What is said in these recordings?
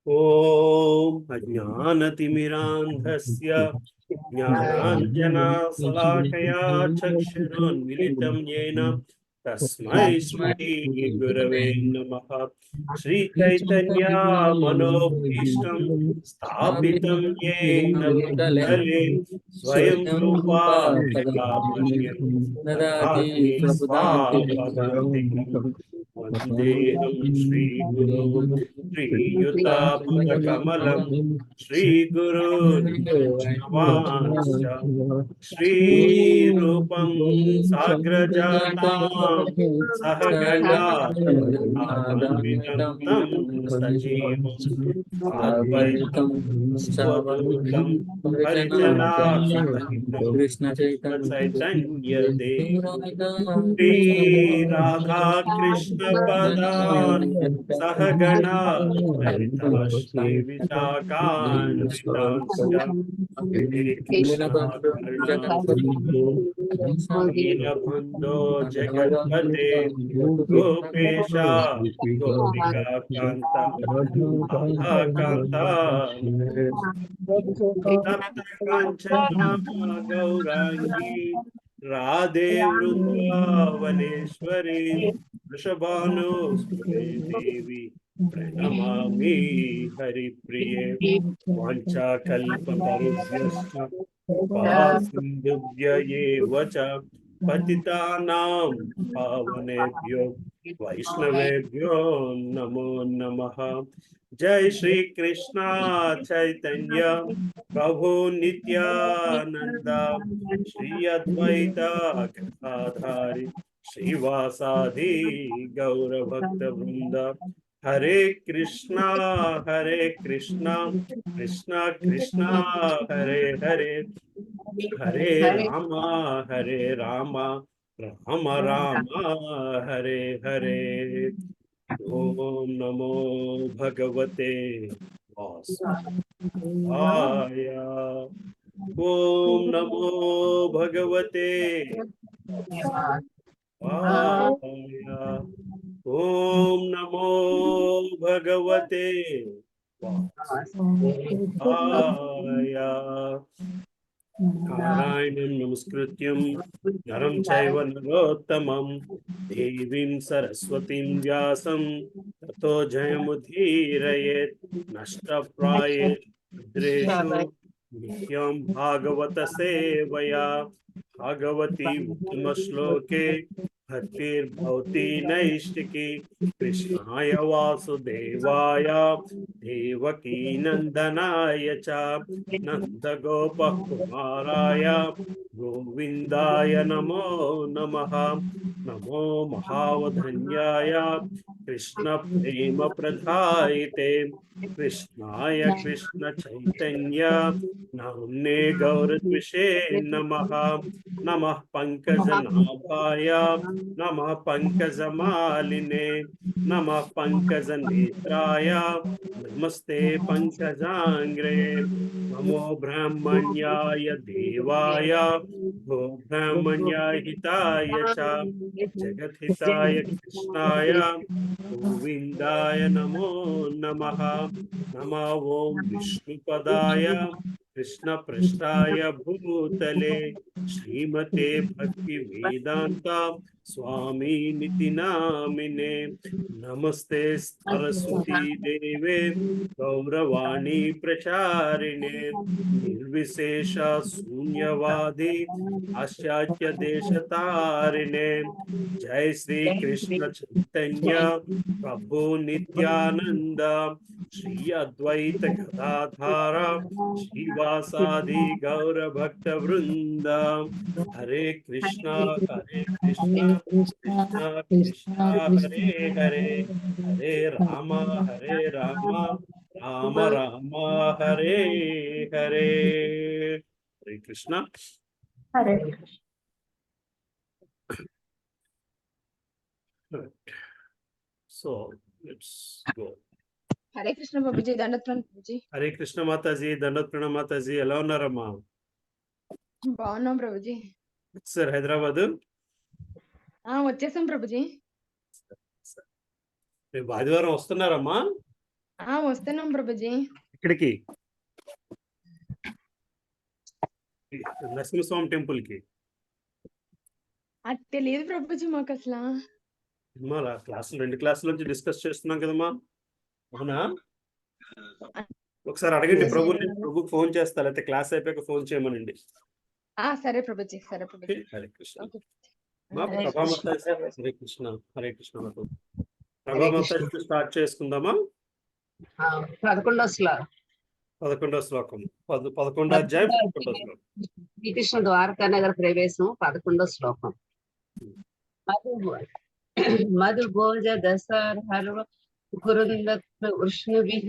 ओम अज्ञानतिमिरान्धस्य ज्ञानाञ्जनशलाकया चक्षुरुन्मीलितं येन तस्मै श्री गुरवे नमः। श्रीचैतन्य मनोभीष्टं स्थापितं येन भूतले स्वयं रूपा कदा मह्यं ददाति स्वपदान्तिकं। वन्देऽहं श्रीगुरुं श्रीयुतापदकमलं श्रीगुरून् वैष्णवांश्च श्रीरूपं साग्रजातां सहगणा रघुनाथान्वितं तं सजीवं साद्वैतं सावधूतं परिजनासहितं कृष्ण चैतन्य देव श्री राधा कृष्ण पदान् चैतन्य सहगणा ललिता श्री विशाखान्वितांश्च हे कृष्णा करुणा सिन्धु दीनबन्धो जगत्पते गोपेशा गोपिका कान्ता राधाकान्ता तप्त काञ्चना गौरांगी राधे वृंदावनेश्वरी वृषभानुसुते देवी प्रणमामि हरिप्रिये वाञ्छाकल्पतरुभ्यश्च कृपासिन्धुभ्य एव च पतितानां पावनेभ्यो वैष्णवेभ्यो नमो नमः। जय श्री कृष्णा चैतन्य प्रभु नित्यानंद श्री अद्वैत गदाधारी श्रीवासादि गौर भक्त वृंद हरे कृष्णा कृष्णा कृष्णा हरे हरे हरे राम राम राम हरे हरे। ओम नमो भगवते वासुदेवाय। ओम नमो भगवते वासुदेवाय। ओम नमो भगवते वासुदेवाय। नारायणं नमस्कृत्यं नरं चैव नरोत्तमं देवीं सरस्वतीं व्यासं ततो जयमुदीरयेत्। नष्टप्रायेषु भद्रेषु नित्यं भागवत सेवया भागवती उत्तमश्लोके भक्तिर्भवति नैष्टिकी। कृष्णाय वासुदेवाय देवकी नंदनाय च नन्दगोपः कुमाराय गोविन्दाय नमो नमः। नमो महावधन्याय कृष्ण प्रेम प्रदायिते कृष्णाय कृष्ण चैतन्य नाम्ने गौरद्विषे नमः। नमः पंकजनाभाय नमः पंकजमालिने नमः पंकजनेत्राय नमस्ते पंकजांग्रे। नमो ब्राह्मण्याय देवाय गो ब्राह्मण्याय हिताय च जगद्हिताय कृष्णाय गोविन्दाय नमो नमः। नमः ओं विष्णुपदाय कृष्ण पृष्ठाय भूतले श्रीमते भक्ति वेदांता स्वामी निति नामिने। नमस्ते सरस्वती देवे गौरवाणी प्रचारिणे निर्विशेष शून्यवादी पाश्चात्य देशतारिणे। जय श्री कृष्ण चैतन्य प्रभु नित्यानंद श्री अद्वैत गदाधार श्रीवासादि गौर भक्त वृंद। हरे कृष्णा कृष्णा कृष्णा हरे हरे हरे राम राम राम हरे हरे। हरे कृष्णा। हरे So let's go. हरे कृष्ण प्रभुजी దండత్ प्रभुजी हरे कृष्ण माताजी దండత్ ప్రణామ మాతాజీ ఎలా ఉన్నారమ్మా? బాగున్నాం ప్రభుజీ. సార్ హైదరాబాద్ వచ్చేసాం ప్రభుజీ. రేపు ఆదివారం వస్తున్నారమ్మా? వస్తున్నాం ప్రభుజీ. ఇక్కడికి నరసింహస్వామి టెంపుల్ కి అది తెలియదు ప్రభుజీ మాకు అసలు. అమ్మా క్లాసులు 2 క్లాసుల నుంచి డిస్కస్ చేస్తున్నాం కదమ్మా, అవునా? ఒకసారి అడగండి ప్రభుకి ఫోన్ చేస్తా, లేకపోతే క్లాస్ అయిపోయాక ఫోన్ చేయమనండి. సరే ప్రభుజీ, సరే ప్రభుజీ. హరే కృష్ణ. ఓకే. హరే కృష్ణ, హరే కృష్ణ. ప్రభామాత స్టార్ట్ చేసుకుందామా? 11వ శ్లోకం. 11వ శ్లోకం, 11వ అధ్యాయం 11వ శ్లోకం. శ్రీకృష్ణ ద్వారకా నగర ప్రవేశం 11వ శ్లోకం. మధుభోజ దశర్హర్వ వృష్ణుభిః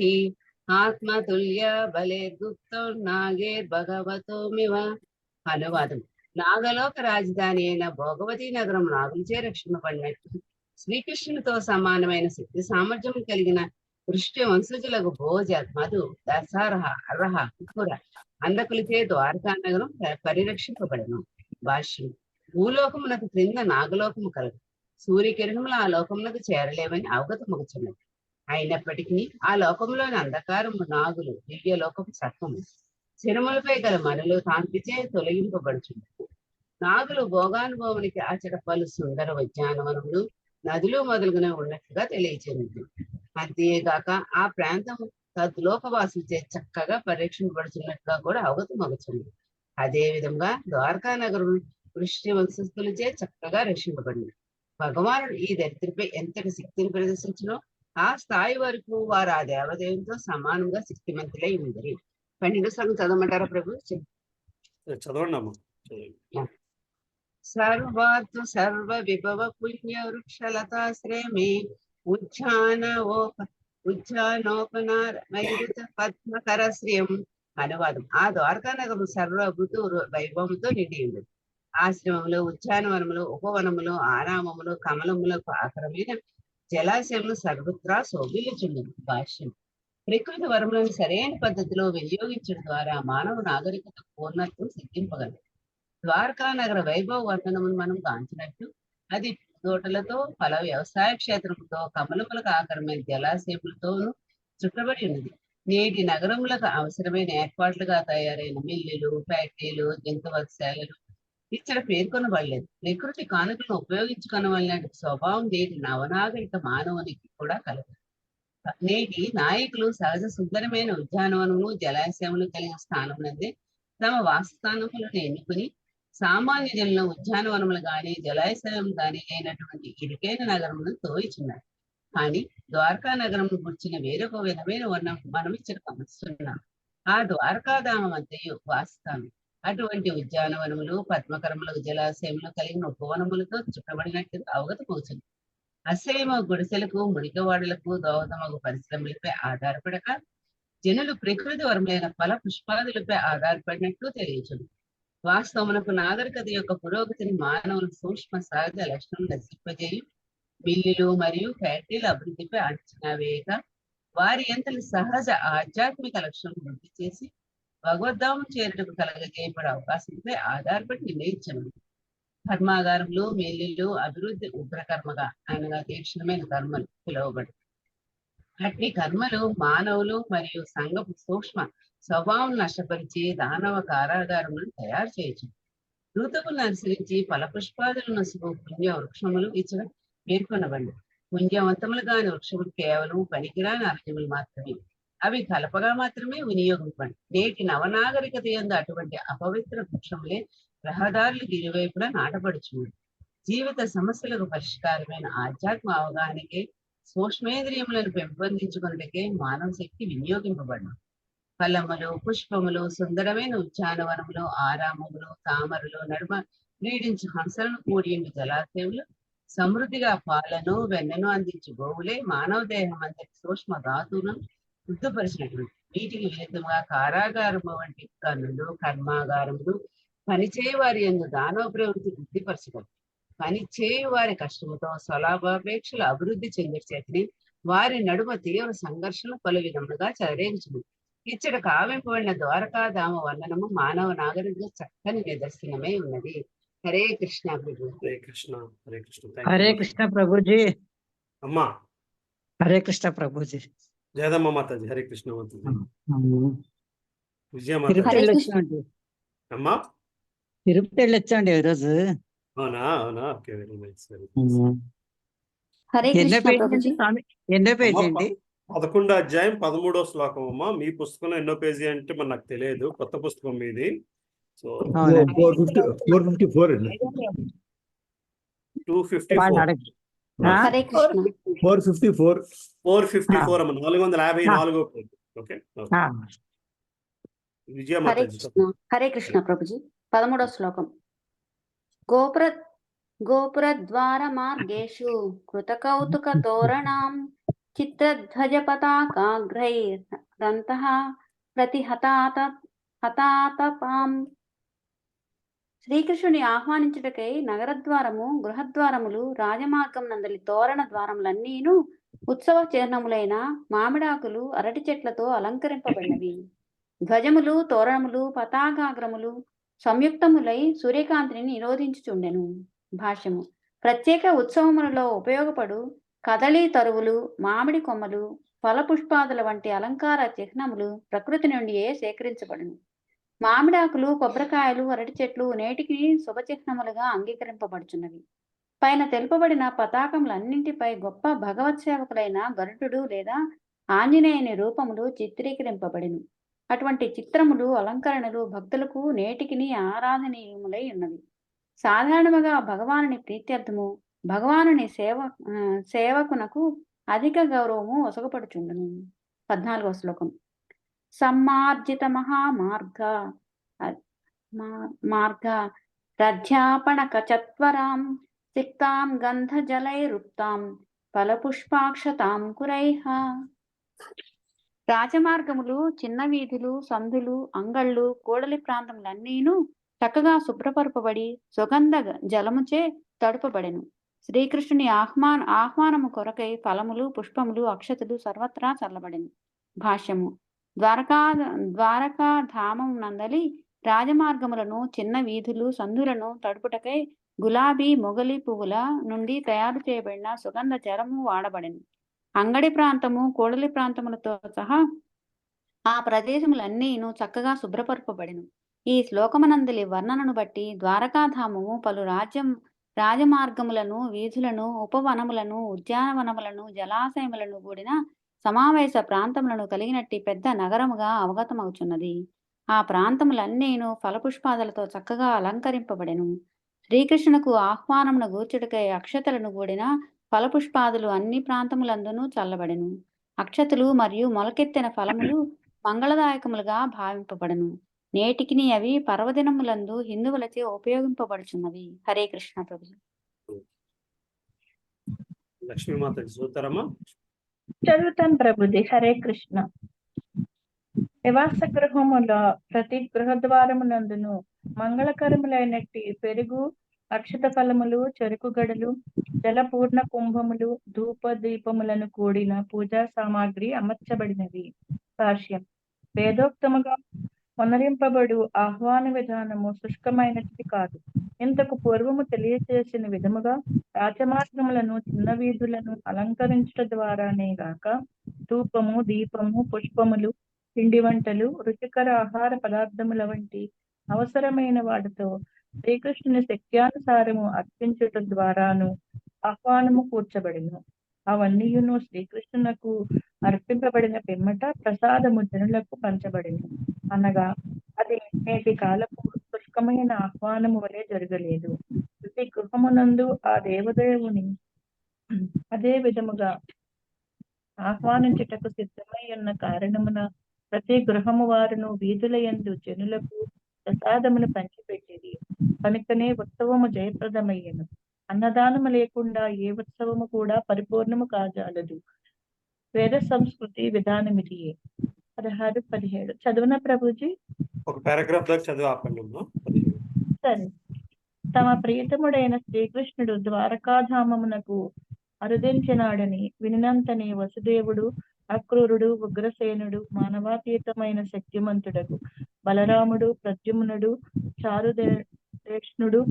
ఆత్మతుల్య బలేర్గుప్తో నాగేర్ భగవతోమివ. అనువాదం: నాగలోక రాజధాని అయిన భోగవతి నగరం నాగులచే రక్షింపబడినట్టు శ్రీకృష్ణునితో సమానమైన శక్తి సామర్థ్యం కలిగిన వృష్టి వంశజులకు భోజ, మధు, దశరహ, అర్హ, కుర అందకులచే ద్వారకా నగరం పరిరక్షింపబడను. భాష్యం: భూలోకమునకు క్రింద నాగలోకము కలదు. సూర్యకిరణములు ఆ లోకమునకు చేరలేవని అవగతమగుచున్నది. అయినప్పటికీ ఆ లోకంలోని అంధకారము నాగులు దివ్యలోకము సత్వము శిరములపై గల మనలు కాంతిచే తొలగింపబడుచున్నది. నాగులు భోగానుభవానికి అచట పలు సుందర ఉద్యానవనములు, నదులు మొదలుగునే ఉన్నట్లుగా తెలియచేయండి. అంతేగాక ఆ ప్రాంతము తద్లోకవాసులచే చక్కగా పరిరక్షింపబడుచున్నట్లుగా కూడా అవగతమగుచున్నది. అదే విధంగా ద్వారకా నగరం వృష్టి వంశస్థులచే చక్కగా రక్షింపబడింది. భగవానుడు ఈ దరిద్రపై ఎంతటి శక్తిని ప్రదర్శించినో ఆ స్థాయి వరకు వారు ఆ దేవదేవునితో సమానంగా శక్తిమంతులై ఉంది. 12వ శ్లోకం చదవమంటారా ప్రభు? చదవండి అమ్మా. సర్వాతు సర్వ విభవ పుణ్య వృక్షలతాశ్రేమే ఉజ్జానోపనార వైరుత పద్మకరశ్రియం. అనువాదం: ఆ ద్వారకా నగరం సర్వ ఋతు వైభవంతో నిండి ఉంది. ఆశ్రమములు, ఉద్యానవనములు, ఉపవనములు, ఆరామములు, కమలములకు ఆకరమైన జలాశయములు సర్వత్రా శోభిల్లుచున్నది. భాష్యం: ప్రకృతి వరములను సరైన పద్ధతిలో వినియోగించడం ద్వారా మానవ నాగరికత పూర్ణత్వం సిద్ధింపగలదు. ద్వారకా నగర వైభవ వర్ణనమును మనం గాంచినట్టు అది తోటలతో, ఫల వ్యవసాయ క్షేత్రములతో, కమలములకు ఆకరమైన జలాశయములతోనూ చుట్టబడి ఉన్నది. నేటి నగరములకు అవసరమైన ఏర్పాట్లుగా తయారైన మిల్లులు, ఫ్యాక్టరీలు, జంతువత్శాలలు ఇక్కడ పేర్కొనబడలేదు. ప్రకృతి కానుకలను ఉపయోగించుకునవలన స్వభావం నేటి నవనాగరిక మానవునికి కూడా కలదు. నేటి నాయకులు సహజ సుందరమైన ఉద్యానవనము, జలాశయములు కలిగిన స్థానమునందే తమ వాసస్థానములను ఎన్నుకుని సామాన్య జనుల ఉద్యానవనములు గాని జలాశయం గాని అయినటువంటి ఇరుకైన నగరములను తోయిచున్నారు. కానీ ద్వారకా నగరం గుర్చిన వేరొక విధమైన వర్ణం మనం ఇక్కడ గమనిస్తున్నాం. ఆ ద్వారకాధామం అంతయు వాసస్థానం అటువంటి ఉద్యానవనములు, పద్మకరములకు జలాశయములు కలిగిన ఉపవనములతో చుట్టబడినట్టుగా అవగతమవుతుంది. అసహ్యమ గుడిసెలకు, మురికవాడలకు, దోహదమగు పరిశ్రమలపై ఆధారపడక జనులు ప్రకృతి వరములైన ఫల పుష్పాదులపై ఆధారపడినట్లు తెలియచుంది. వాస్తవమునకు నాగరికత యొక్క పురోగతిని మానవుల సూక్ష్మ సహజ లక్షణం నశింపజేయు మిల్లులు మరియు ఫ్యాక్టరీల అభివృద్ధిపై అంచనా వేయక వారి ఎంతటి సహజ ఆధ్యాత్మిక లక్షణం వృద్ధి చేసి భగవద్ధామం చేరుటకు కలగజేయబడే అవకాశంపై ఆధారపడి నిర్ణయించను. కర్మాగారములు, మిల్లులు అభివృద్ధి ఉగ్రకర్మగా అనగా తీక్షణమైన కర్మలు పిలువబడి అట్టి కర్మలు మానవులు మరియు సంఘపు సూక్ష్మ స్వభావం నష్టపరిచి దానవ కారాగారములను తయారు చేయొచ్చు. ఋతువులను అనుసరించి ఫలపుష్పాదులు నసుకు పుణ్య వృక్షములు ఇచ్చిన పేర్కొనబడి పుణ్యవంతములు కాని వృక్షములు కేవలం పనికిరాని అరణ్యములు మాత్రమే. అవి కలపగా మాత్రమే వినియోగింపండి. నేటి నవనాగరికత యందు అటువంటి అపవిత్ర వృక్షములే రహదారులకు ఇరువైపులా నాటబడుచున్నది. జీవిత సమస్యలకు పరిష్కారమైన ఆధ్యాత్మ అవగాహనకే సూక్ష్మేంద్రియములను పెంపొందించుకున్నకే మానవ శక్తి వినియోగింపబడిన ఫలములు, పుష్పములు, సుందరమైన ఉద్యానవనములు, ఆరామములు, తామరలు నడుమ క్రీడించు హంసలను కూడిన జలాశయములు, సమృద్ధిగా పాలను, వెన్నను అందించు గోవులే మానవ దేహం అంతటి సూక్ష్మ ధాతువులను వృద్ధిపరిచినటువంటి వీటికి విరుద్ధంగా కారాగారము వంటి కన్నులు, కర్మాగారములు పనిచేయ వారి యందు దానవ ప్రవృత్తి వృద్ధిపరచగలరు. పని చేయు వారి కష్టముతో స్వలాభాపేక్షలు అభివృద్ధి చెందే చేతిని వారి నడుమ తీవ్ర సంఘర్షణ పలు విధములుగా చెలరేగించును. ఇచ్చట కావింపబడిన ద్వారకాధామ వర్ణనము మానవ నాగరిక చక్కని నిదర్శనమై ఉన్నది. హరే కృష్ణ ప్రభు. హరే కృష్ణ, హరే కృష్ణ. హరే కృష్ణ ప్రభుజీ. అమ్మా హరే కృష్ణ ప్రభుజీ. జయదమ్మ మాతాజీ, హరే కృష్ణ మాతాజీ, విజయ తిరుపతి మాతాజీ. వెళ్ళొచ్చామండి. అమ్మా, తిరుపతి వెళ్ళొచ్చామండి ఈరోజు. అవునా? అవునా, ఓకే, వెరీ నైస్. హరే ఎన్నో కృష్ణ పేజీ అండి ప్రభుజీ. స్వామి? ఎన్నో పేజీ అండి? 11వ అధ్యాయం 13వ శ్లోకం అమ్మా. మీ పుస్తకంలో ఎన్నో పేజీ అంటే మరి నాకు తెలియదు, కొత్త పుస్తకం మీది. సో అవునండి. 454 అండి. 254. వాళ్ళు అడగ- ఆ? హరే కృష్ణ. 454. 454 అమ్మ, 454 పేజీ. ఓకే, ఆ. విజయ హరే మాతాజీ. కృష్ణ. హరే కృష్ణ ప్రభుజీ. 13వ శ్లోకం. గోపురద్వార మార్గేషు కృతకౌతుక తోరణాం చిత్రధ్వజ పతాకాగ్రైరంతః హతాతపాం. శ్రీకృష్ణుని ఆహ్వానించుటకై నగరద్వారము, గృహద్వారములు, రాజమార్గం నందలి తోరణ ద్వారములన్నీను ఉత్సవ చిహ్నములైన మామిడాకులు, అరటి చెట్లతో అలంకరింపబడినవి. ధ్వజములు, తోరణములు, పతాకాగ్రములు సంయుక్తములై సూర్యకాంతిని నిరోధించుచుండెను. భాష్యము. ప్రత్యేక ఉత్సవములలో ఉపయోగపడు కదళీ తరువులు, మామిడి కొమ్మలు, ఫల పుష్పాదుల వంటి అలంకార చిహ్నములు ప్రకృతి నుండియే సేకరించబడును. మామిడాకులు, కొబ్బరికాయలు, అరటి చెట్లు నేటికి శుభచిహ్నములుగా అంగీకరింపబడుచున్నవి. పైన తెలుపబడిన పతాకములన్నింటిపై గొప్ప భగవత్ సేవకులైన గరుడు లేదా ఆంజనేయుని రూపములు చిత్రీకరింపబడిను. అటువంటి చిత్రములు, అలంకరణలు భక్తులకు నేటికిని ఆరాధనీయములై ఉన్నవి. సాధారణముగా భగవానుని ప్రీత్యర్థము భగవానుని సేవకునకు అధిక గౌరవము ఒసగపడుచుండును. 14వ శ్లోకం. సమ్మార్జిత మార్గ రథ్యాపణక చత్వరాం సిక్తాం గంధ జలైరుక్తాం ఫలపుష్పాక్షతాం కురైః. రాజమార్గములు, చిన్న వీధులు, సందులు, అంగళ్ళు, కూడలి ప్రాంతములన్నీను చక్కగా శుభ్రపరపబడి సుగంధ జలముచే తడుపబడెను. శ్రీకృష్ణుని ఆహ్వానము కొరకై ఫలములు, పుష్పములు, అక్షతలు సర్వత్రా చల్లబడెను. భాష్యము. ద్వారకా ధామం నందలి రాజమార్గములను, చిన్న వీధులు, సందులను తడుపుటకై గులాబీ, మొగలి పువ్వుల నుండి తయారు చేయబడిన సుగంధ జలము వాడబడెను. అంగడి ప్రాంతము, కూడలి ప్రాంతములతో సహా ఆ ప్రదేశములన్నీను చక్కగా శుభ్రపరపబడెను. ఈ శ్లోకమనందలి వర్ణనను బట్టి ద్వారకాధామము పలు రాజమార్గములను, వీధులను, ఉపవనములను, ఉద్యానవనములను, జలాశయములను కూడిన సమావేశ ప్రాంతములను కలిగినట్టి పెద్ద నగరముగా అవగతమవుచున్నది. ఆ ప్రాంతములన్నీను ఫలపుష్పాదులతో చక్కగా అలంకరింపబడెను. శ్రీకృష్ణునకు ఆహ్వానమును గూర్చుటకై అక్షతలను కూడిన ఫలపుష్పాదులు అన్ని ప్రాంతములందునూ చల్లబడెను. అక్షతలు మరియు మొలకెత్తిన ఫలములు మంగళదాయకములుగా భావింపబడను. నేటికిని అవి పర్వదినములందు హిందువులచే ఉపయోగింపబడుచున్నవి. హరే కృష్ణ ప్రభు. లక్ష్మీ మాతాజీ చూస్తారమ్మా? చదువుతాను ప్రభుజీ. హరే కృష్ణ. నివాస గృహముల ప్రతి గృహద్వారమునందును మంగళకరములైనట్టి పెరుగు, అక్షత ఫలములు, చెరుకు గడలు, జలపూర్ణ కుంభములు, ధూప దీపములను కూడిన పూజా సామాగ్రి అమర్చబడినవి. భాష్యం. వేదోక్తముగా మొనరింపబడు ఆహ్వాన విధానము శుష్కమైనది కాదు. ఇంతకు పూర్వము తెలియచేసిన విధముగా రాజమార్గములను, చిన్న వీధులను అలంకరించుట ద్వారానే గాక ధూపము, దీపము, పుష్పములు, పిండి వంటలు, రుచికర ఆహార పదార్థముల వంటి అవసరమైన వాటితో శ్రీకృష్ణుని శక్త్యానుసారము అర్పించుట ద్వారాను ఆహ్వానము కూర్చబడిను. అవన్నీయును శ్రీకృష్ణునకు అర్పింపబడిన పిమ్మట ప్రసాదము జనులకు పంచబడిను. అనగా అది నేటి కాలపు శుష్కమైన ఆహ్వానము వలె జరగలేదు. ప్రతి గృహమునందు ఆ దేవదేవుని అదే విధముగా ఆహ్వానించుటకు సిద్ధమై ఉన్న కారణమున ప్రతి గృహము వారును వీధుల యందు జనులకు ప్రసాదమును పంచిపెట్టేది. కనుకనే ఉత్సవము జయప్రదమయ్యను. అన్నదానము లేకుండా ఏ ఉత్సవము కూడా పరిపూర్ణము కాజాలదు. వేద సంస్కృతి విధానమిదియే. 16, 17 చదువున ప్రభుజీ? ఒక పారాగ్రాఫ్ దాకా చదివి ఆపండి అమ్మా. 17. సరే. తమ ప్రియతముడైన శ్రీకృష్ణుడు ద్వారకాధామమునకు అరుదించినాడని వినినంతనే వసుదేవుడు, అక్రూరుడు, ఉగ్రసేనుడు, మానవాతీతమైన శక్తిమంతుడకు బలరాముడు, ప్రద్యుమ్నుడు, చారుదేష్ణుడు,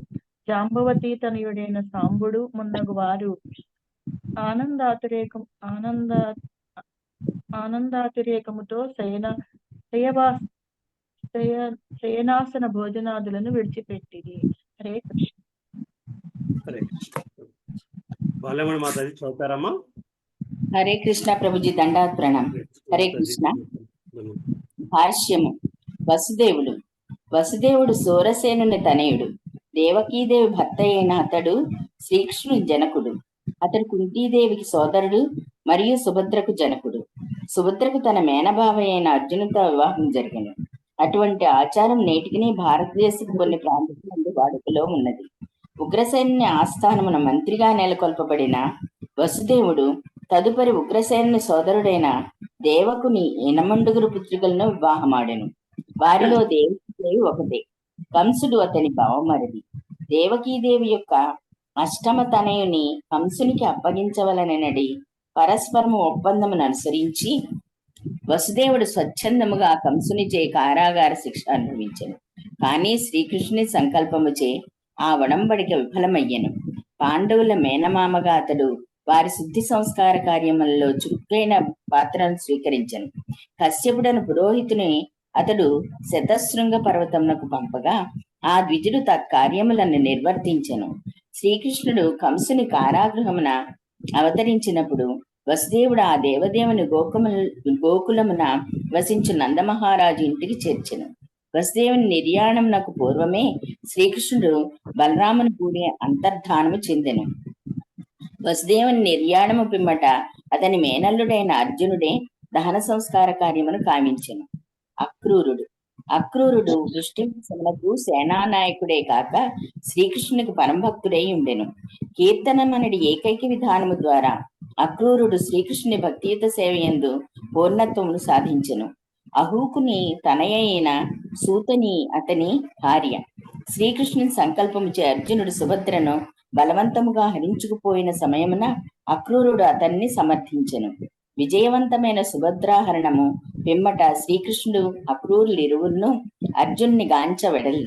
జాంబవతీ తనయుడైన సాంబుడు మున్నగు వారు ఆనందాతిరేకముతో శయనాసన భోజనాదులను విడిచిపెట్టిరి. హరే కృష్ణ. హరే కృష్ణ. బాలమణి మాతాజీ చదువుతారమ్మా? హరే కృష్ణ ప్రభుజీ, దండాత్ ప్రణాం. హరే కృష్ణ. భాష్యము. వసుదేవుడు సూరసేనుని తనయుడు. దేవకీదేవి భర్త అయిన అతడు శ్రీకృష్ణుని జనకుడు. అతడు కుంతీదేవికి సోదరుడు మరియు సుభద్రకు జనకుడు. సుభద్రకు తన మేనబావ అయిన అర్జునుతో వివాహం జరిగింది. అటువంటి ఆచారం నేటికి భారతదేశపు కొన్ని ప్రాంతాల వాడుకలో ఉన్నది. ఉగ్రసేనుని ఆస్థానమున మంత్రిగా నెలకొల్పబడిన వసుదేవుడు తదుపరి ఉగ్రసేనుని సోదరుడైన దేవకుని ఎనమండుగురు పుత్రికలను వివాహమాడెను. వారిలో దేవకీదేవి ఒకటే. కంసుడు అతని బావమరిది. దేవకీదేవి యొక్క అష్టమ తనయుని కంసునికి అప్పగించవలనడి పరస్పరము ఒప్పందమును అనుసరించి వసుదేవుడు స్వచ్ఛందముగా కంసునిచే కారాగార శిక్ష అనుభవించెను. కానీ శ్రీకృష్ణుని సంకల్పముచే ఆ వడంబడిక విఫలమయ్యెను. పాండవుల మేనమామగా అతడు వారి శుద్ధి సంస్కార కార్యములలో చురుకైన పాత్రను స్వీకరించెను. కశ్యపుడను పురోహితుని అతడు శతశృంగ పర్వతమునకు పంపగా ఆ ద్విజుడు తత్కార్యములను నిర్వర్తించెను. శ్రీకృష్ణుడు కంసుని కారాగృహమున అవతరించినప్పుడు వసుదేవుడు ఆ దేవదేవుని గోకులమున వసించు నందమహారాజు ఇంటికి చేర్చెను. వసుదేవుని నిర్యాణమునకు పూర్వమే శ్రీకృష్ణుడు బలరాముని కూడి అంతర్ధానము చెందెను. వసుదేవుని నిర్యాణము పిమ్మట అతని మేనల్లుడైన అర్జునుడే దహన సంస్కార కార్యమును కావించెను. అక్రూరుడు వృష్టివంశములకు సేనానాయకుడే కాక శ్రీకృష్ణునికి పరమభక్తుడై ఉండెను. కీర్తనమనడి ఏకైక విధానము ద్వారా అక్రూరుడు శ్రీకృష్ణుని భక్తియుత సేవయందు పూర్ణత్వమును సాధించెను. అహూకుని తనయైన సూతని అతని భార్య. శ్రీకృష్ణుని సంకల్పముచే అర్జునుడు సుభద్రను బలవంతముగా హరించుకుపోయిన సమయమున అక్రూరుడు అతన్ని సమర్థించెను. విజయవంతమైన సుభద్రాహరణము పిమ్మట శ్రీకృష్ణుడు అక్రూరులు ఇరువురును అర్జున్ని గాంచవెడలి.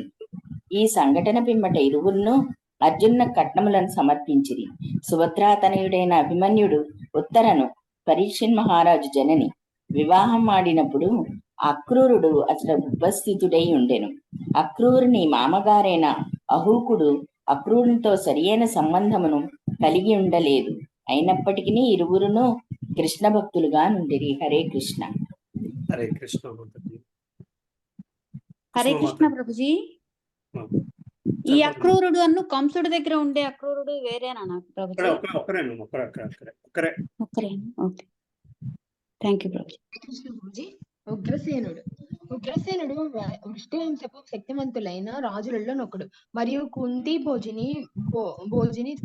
ఈ సంఘటన పిమ్మట ఇరువురును అర్జున కట్నములను సమర్పించిరి. సుభద్రాతనయుడైన అభిమన్యుడు ఉత్తరను పరీక్షిన్ మహారాజు జనని వివాహం ఆడినప్పుడు అక్రూరుడు అతడు ఉపస్థితుడై ఉండెను. అక్రూరుని మామగారైన అహూకుడు అక్రూరునితో సరియైన సంబంధమును కలిగి ఉండలేదు. అయినప్పటికీ ఇరువురును కృష్ణ భక్తులుగా నుండిరి. హరే కృష్ణ. హరే కృష్ణ మాతాజీ. హరే కృష్ణ ప్రభుజీ. ఈ అక్రూరుడు అన్ను కంసుడి దగ్గర ఉండే అక్రూరుడు వేరేనా నాకు ప్రభుజీ? ఒక్కరే. Okay, thank you Prabhuji. Krishna Prabhuji. ఉగ్రసేనుడు వృష్టివంశపు శక్తివంతులైన రాజులలో ఒకడు మరియు కుంతి భోజిని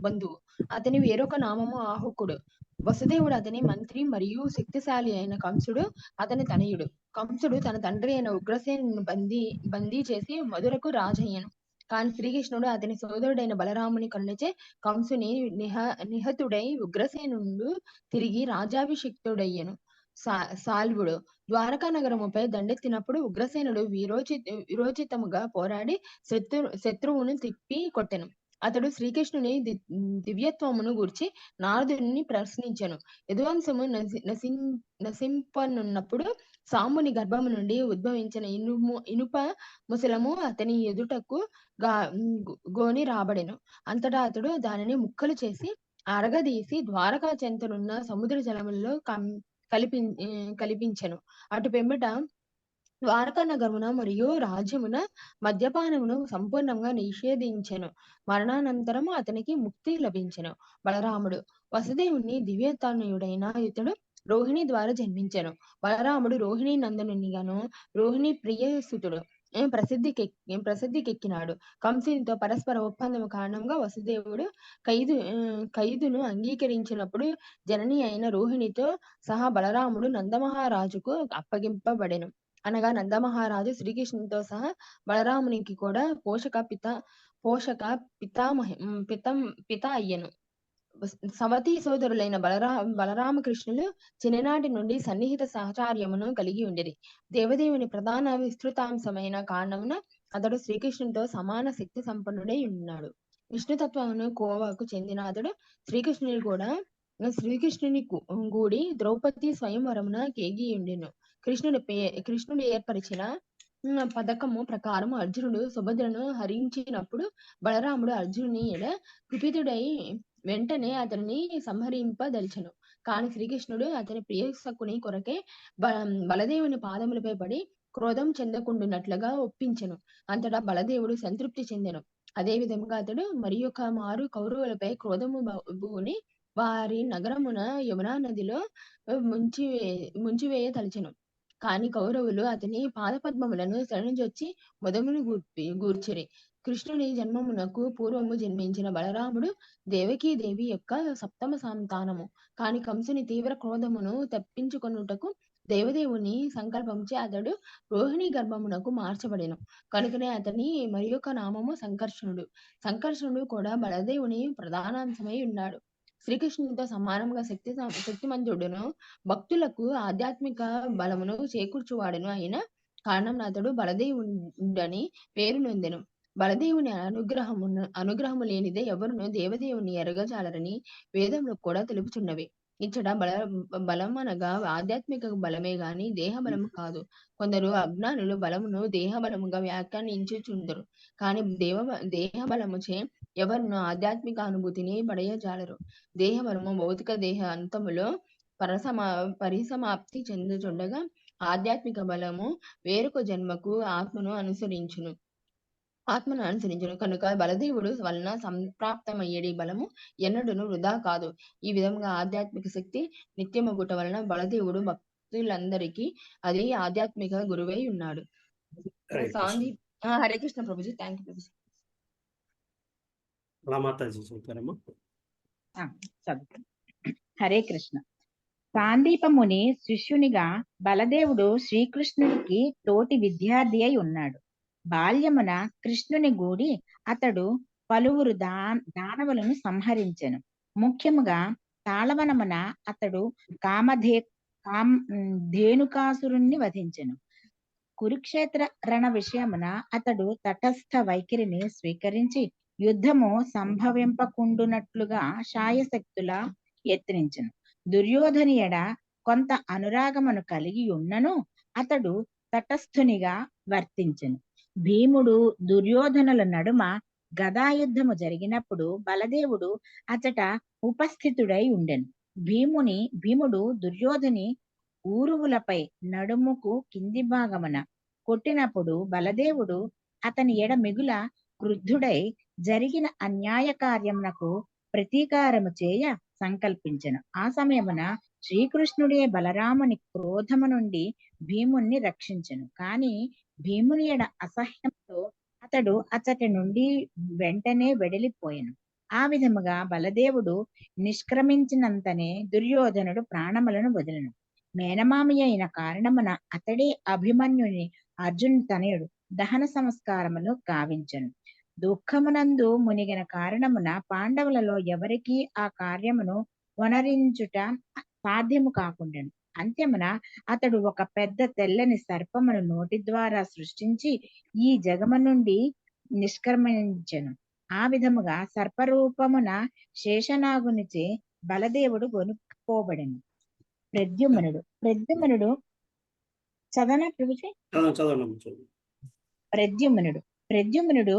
బంధువు. అతని వేరొక నామము ఆహుకుడు. వసుదేవుడు అతని మంత్రి మరియు శక్తిశాలి అయిన కంసుడు అతని తనయుడు. కంసుడు తన తండ్రి అయిన ఉగ్రసేను బందీ చేసి మధురకు రాజయ్యను. కానీ శ్రీకృష్ణుడు అతని సోదరుడైన బలరాముని కరుణచే కంసుని నిహతుడై ఉగ్రసేనుడు తిరిగి రాజాభిషిక్తుడయ్యను. సాల్వుడు ద్వారకా నగరముపై దండెత్తినప్పుడు ఉగ్రసేనుడు వీరోచితముగా పోరాడి శత్రువును తిప్పి కొట్టెను. అతడు శ్రీకృష్ణుని దివ్యత్వమును గూర్చి నారదుని ప్రశ్నించెను. యదువంశము నశింపనున్నప్పుడు సాంబుని గర్భము నుండి ఉద్భవించిన ఇనుప ముసలము అతని ఎదుటకు గోని రాబడెను. అంతటా అతడు దానిని ముక్కలు చేసి అరగదీసి ద్వారకా చెంతనున్న సముద్ర జలములలో కల్పించెను. అటు పిమ్మట ద్వారకా నగరమున మరియు రాజ్యమున మద్యపానమును సంపూర్ణంగా నిషేధించెను. మరణానంతరము అతనికి ముక్తి లభించెను. బలరాముడు వసుదేవుని దివ్యతనయుడైన ఇతడు రోహిణి ద్వారా జన్మించెను. బలరాముడు రోహిణి నందనునిగాను రోహిణి ప్రియసుతుడు ప్రసిద్ధికెక్కినాడు. కంసునితో పరస్పర ఒప్పందము కారణంగా వసుదేవుడు ఖైదును అంగీకరించినప్పుడు జనని అయిన రోహిణితో సహా బలరాముడు నందమహారాజుకు అప్పగింపబడెను. అనగా నందమహారాజు శ్రీకృష్ణునితో సహా బలరామునికి కూడా పోషక పిత అయ్యను. సవతి సోదరులైన బలరామకృష్ణులు చిన్ననాటి నుండి సన్నిహిత సహచార్యమును కలిగి ఉండిరి. దేవదేవుని ప్రధాన విస్తృతాంశమైన కారణమున అతడు శ్రీకృష్ణునితో సమాన శక్తి సంపన్నుడై ఉన్నాడు. విష్ణుతత్వమును కోవకు చెందిన అతడు శ్రీకృష్ణుని కూడా శ్రీకృష్ణుని గూడి ద్రౌపది స్వయంవరమున కేగియుండెను. కృష్ణుడు ఏర్పరిచిన పథకము ప్రకారం అర్జునుడు సుభద్రను హరించినప్పుడు బలరాముడు అర్జునుని ఎడ కుపితుడై వెంటనే అతనిని సంహరింపదలిచెను. కాని శ్రీకృష్ణుడు అతని ప్రియసకుని కొరకే బలదేవుని పాదములపై పడి క్రోధం చెందకుండునట్లుగా ఒప్పించెను. అంతటా బలదేవుడు సంతృప్తి చెందెను. అదే విధముగా అతడు మరి ఒక మారు కౌరవులపై క్రోధము బూని వారి నగరమున యమునా నదిలో ముంచివేయ తలచెను. కాని కౌరవులు అతని పాదపద్మములను శరణుజొచ్చి మొదమును గూర్చిరి. కృష్ణుని జన్మమునకు పూర్వము జన్మించిన బలరాముడు దేవకీదేవి యొక్క సప్తమ సంతానము. కాని కంసుని తీవ్ర క్రోధమును తప్పించుకొనుటకు దేవదేవుని సంకల్పంచే అతడు రోహిణి గర్భమునకు మార్చబడెను. కనుకనే అతని మరి యొక్క నామము సంకర్షణుడు. సంకర్షణుడు కూడా బలదేవుని ప్రధానాంశమై ఉన్నాడు. శ్రీకృష్ణునితో సమానంగా శక్తిమంతుడును, భక్తులకు ఆధ్యాత్మిక బలమును చేకూర్చువాడును అయిన కారణం అతడు బలదేవుడని పేరు నొందెను. బలదేవుని అనుగ్రహము లేనిదే ఎవరును దేవదేవుని ఎరగజాలరని వేదములు కూడా తెలుపుచున్నవి. ఇచ్చట బలమనగా ఆధ్యాత్మిక బలమే గాని దేహ బలము కాదు. కొందరు అజ్ఞానులు బలమును దేహ బలముగా వ్యాఖ్యానించుచుందరు. కాని దేహ బలముచే ఎవరును ఆధ్యాత్మిక అనుభూతిని పడయజాలరు. దేహ బలము భౌతిక దేహ అంతములో పరిసమాప్తి చెందుచుండగా ఆధ్యాత్మిక బలము వేరొక జన్మకు ఆత్మను అనుసరించును. కనుక బలదేవుడు వలన సంప్రాప్తమయ్యేడి బలము ఎన్నడూను వృధా కాదు. ఈ విధంగా ఆధ్యాత్మిక శక్తి నిత్యమగుట వలన బలదేవుడు భక్తులందరికీ అది ఆధ్యాత్మిక గురువై ఉన్నాడు. హరే కృష్ణ. హరే కృష్ణ ప్రభుజీ. Thank you Prabhuji. రామాతాజీ చెప్తారమ్మా. చదువు. హరే కృష్ణ. సాందీపముని శిష్యునిగా బలదేవుడు శ్రీకృష్ణునికి తోటి విద్యార్థి అయి ఉన్నాడు. బాల్యమున కృష్ణుని గూడి అతడు పలువురు దానవులను సంహరించెను. ముఖ్యముగా తాళవనమున అతడు ధేనుకాసురుణ్ణి వధించెను. కురుక్షేత్ర రణ విషయమున అతడు తటస్థ వైఖరిని స్వీకరించి యుద్ధము సంభవింపకుండునట్లుగా శాయశక్తులా యత్నించెను. దుర్యోధని ఎడ కొంత అనురాగమును కలిగి ఉన్నను అతడు తటస్థునిగా వర్తించెను. భీముడు దుర్యోధనుల నడుమ గదాయుద్ధము జరిగినప్పుడు బలదేవుడు అచట ఉపస్థితుడై ఉండెను. భీముడు దుర్యోధని ఊరువులపై నడుముకు కింది భాగమున కొట్టినప్పుడు బలదేవుడు అతని ఎడ మిగుల క్రుద్ధుడై జరిగిన అన్యాయ కార్యమునకు ప్రతీకారము చేయ సంకల్పించెను. ఆ సమయమున శ్రీకృష్ణుడే బలరాముని క్రోధము నుండి భీముణ్ణి రక్షించెను. కాని భీముని ఎడ అసహ్యంతో అతడు అచటి నుండి వెంటనే వెడలిపోయెను. ఆ విధముగా బలదేవుడు నిష్క్రమించినంతనే దుర్యోధనుడు ప్రాణములను వదిలెను. మేనమామి అయిన కారణమున అతడే అభిమన్యుని అర్జునుని తనయుడు దహన సంస్కారమును గావించెను. దుఃఖమునందు మునిగిన కారణమున పాండవులలో ఎవరికీ ఆ కార్యమును వనరించుట సాధ్యము కాకుండెను. అంత్యమున అతడు ఒక పెద్ద తెల్లని సర్పమును నోటి ద్వారా సృష్టించి ఈ జగము నుండి నిష్క్రమించెను. ఆ విధముగా సర్పరూపమున శేషనాగునిచే బలదేవుడు గొనుక్కోబడెను. ప్రద్యుమ్నుడు చదవనా ప్రభుజీ? ప్రద్యుమ్నుడు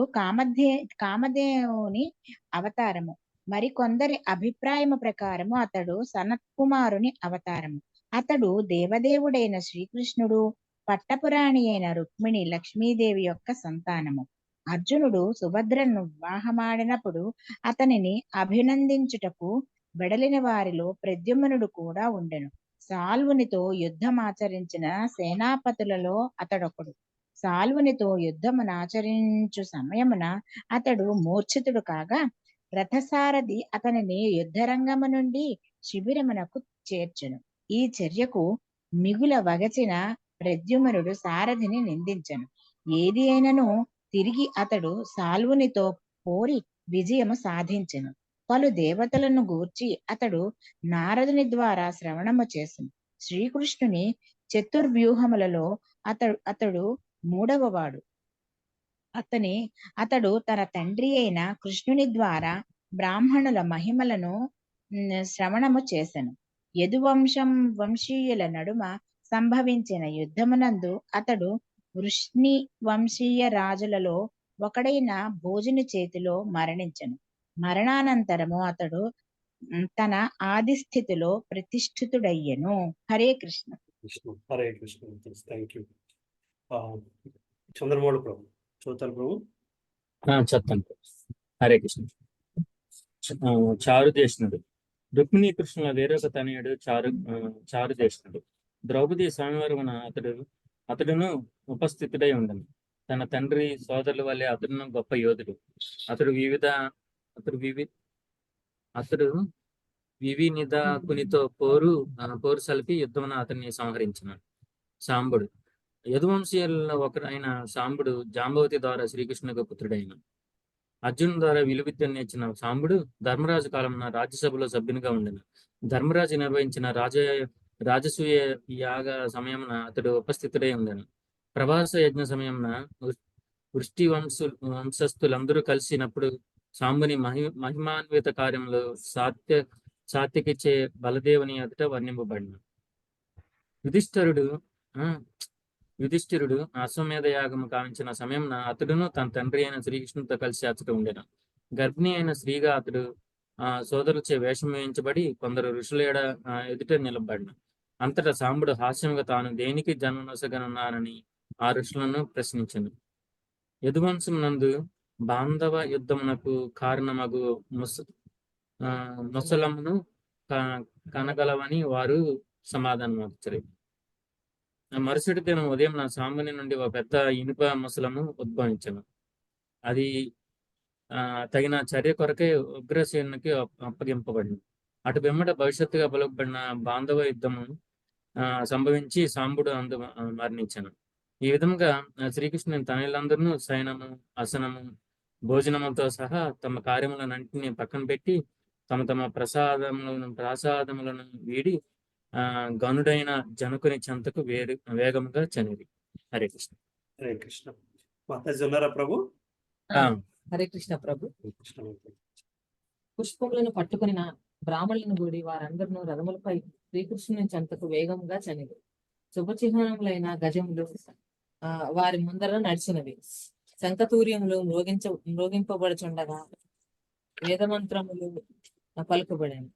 కామధేవుని అవతారము. మరి కొందరి అభిప్రాయము ప్రకారము అతడు సనత్కుమారుని అవతారము. అతడు దేవదేవుడైన శ్రీకృష్ణుడు పట్టపురాణి అయిన రుక్మిణి లక్ష్మీదేవి యొక్క సంతానము. అర్జునుడు సుభద్రను వివాహమాడినప్పుడు అతనిని అభినందించుటకు వెడలిన వారిలో ప్రద్యుమ్నుడు కూడా ఉండెను. సాల్వునితో యుద్ధమాచరించిన సేనాపతులలో అతడొకడు. సాల్వునితో యుద్ధమునాచరించు సమయమున అతడు మూర్ఛితుడు కాగా రథసారథి అతనిని యుద్ధరంగము నుండి శిబిరమునకు చేర్చెను. ఈ చర్యకు మిగుల వగచిన ప్రద్యుమ్నుడు సారథిని నిందించెను. ఏది అయినను తిరిగి అతడు సాల్వునితో పోరి విజయము సాధించెను. పలు దేవతలను గూర్చి అతడు నారదుని ద్వారా శ్రవణము చేసెను. శ్రీకృష్ణుని చతుర్వ్యూహములలో అతడు మూడవవాడు. అతడు తన తండ్రి అయిన కృష్ణుని ద్వారా బ్రాహ్మణుల మహిమలను శ్రవణము చేసెను. యదువంశం వంశీయుల నడుమ సంభవించిన యుద్ధమునందు అతడు వృష్ణి వంశీయ రాజులలో ఒకడైన భోజుని చేతిలో మరణించెను. మరణానంతరము అతడు తన ఆది స్థితిలో ప్రతిష్ఠితుడయ్యెను. హరే కృష్ణ. హరే కృష్ణ. Thank you. చంద్రమౌళి ప్రభు చదువుతారు ప్రభు. చెప్తాను. హరే కృష్ణ. చారుదేశనుడు రుక్మిణీ కృష్ణుల వేరొక తనయుడు చారుదేశనుడు. ద్రౌపది స్వామివారమున అతడును ఉపస్థితుడై ఉండను. తన తండ్రి సోదరుల వల్లే అతడును గొప్ప యోధుడు. అతడు వివినిదాకునితో పోరు సలిపి యుద్ధమున అతన్ని సంహరించినాడు. సాంబుడు యదువంశీయులలో ఒకరైన సాంబుడు జాంబవతి ద్వారా శ్రీకృష్ణునికి పుత్రుడైన. అర్జును ద్వారా విలువిద్యను నేర్చిన సాంబుడు ధర్మరాజు కాలమున రాజ్యసభలో సభ్యునిగా ఉండెను. ధర్మరాజు నిర్వహించిన రాజసూయ యాగ సమయమున అతడు ఉపస్థితుడై ఉండెను. ప్రభాస యజ్ఞ సమయమున వృష్టి వంశస్థులందరూ కలిసినప్పుడు సాంబుని మహిమాన్విత కార్యంలో సాత్యకిచ్చే బలదేవుని ఎదుట వర్ణింపబడిన. యుధిష్ఠిరుడు అశ్వమేధ యాగము కావించిన సమయంన అతడును తన తండ్రి అయిన శ్రీకృష్ణుడితో కలిసి అచ్చట ఉండెను. గర్భిణి అయిన స్త్రీగా అతడు సోదరులచే వేషం వేయించబడి కొందరు ఋషుల ఎదుట నిలబడిన. అంతటా సాంబుడు హాస్యముగా తాను దేనికి జన్మనొసగనున్నానని ఆ ఋషులను ప్రశ్నించను. యదువంశం నందు బాంధవ యుద్ధమునకు కారణమగు ముసలమును కనగలవని వారు సమాధానం వచ్చారు. మరుసటి దినం ఉదయం నా సాంబుని నుండి ఒక పెద్ద ఇనుప ముసలము ఉద్భవించను. అది తగిన చర్య కొరకే ఉగ్రసేనునికి అప్పగింపబడింది. అటు వెంబట భవిష్యత్తుగా పలుకబడిన బాంధవ యుద్ధము సంభవించి సాంబుడు మరణించను. ఈ విధంగా శ్రీకృష్ణుని తనయులందరూ శయనము, అసనము, భోజనముతో సహా తమ కార్యములన్నింటినీ పక్కన పెట్టి తమ తమ ప్రసాదములను వీడి గనుడైన జనకుని చెంతకు వేగముగా చనిది. హరే కృష్ణ. హరే కృష్ణ. మాతాజీ ఉన్నారా ప్రభు? హరే కృష్ణ ప్రభు. పుష్పములను పట్టుకుని బ్రాహ్మణులను కూడి వారందరూ రథములపై శ్రీకృష్ణుని చెంతకు వేగముగా చనిది. శుభచిహ్నములైన గజములు వారి ముందర నడిచినవి. శంఖతూర్యములు మ్రోగింపబడుచుండగా వేదమంత్రములు పలుకబడాను.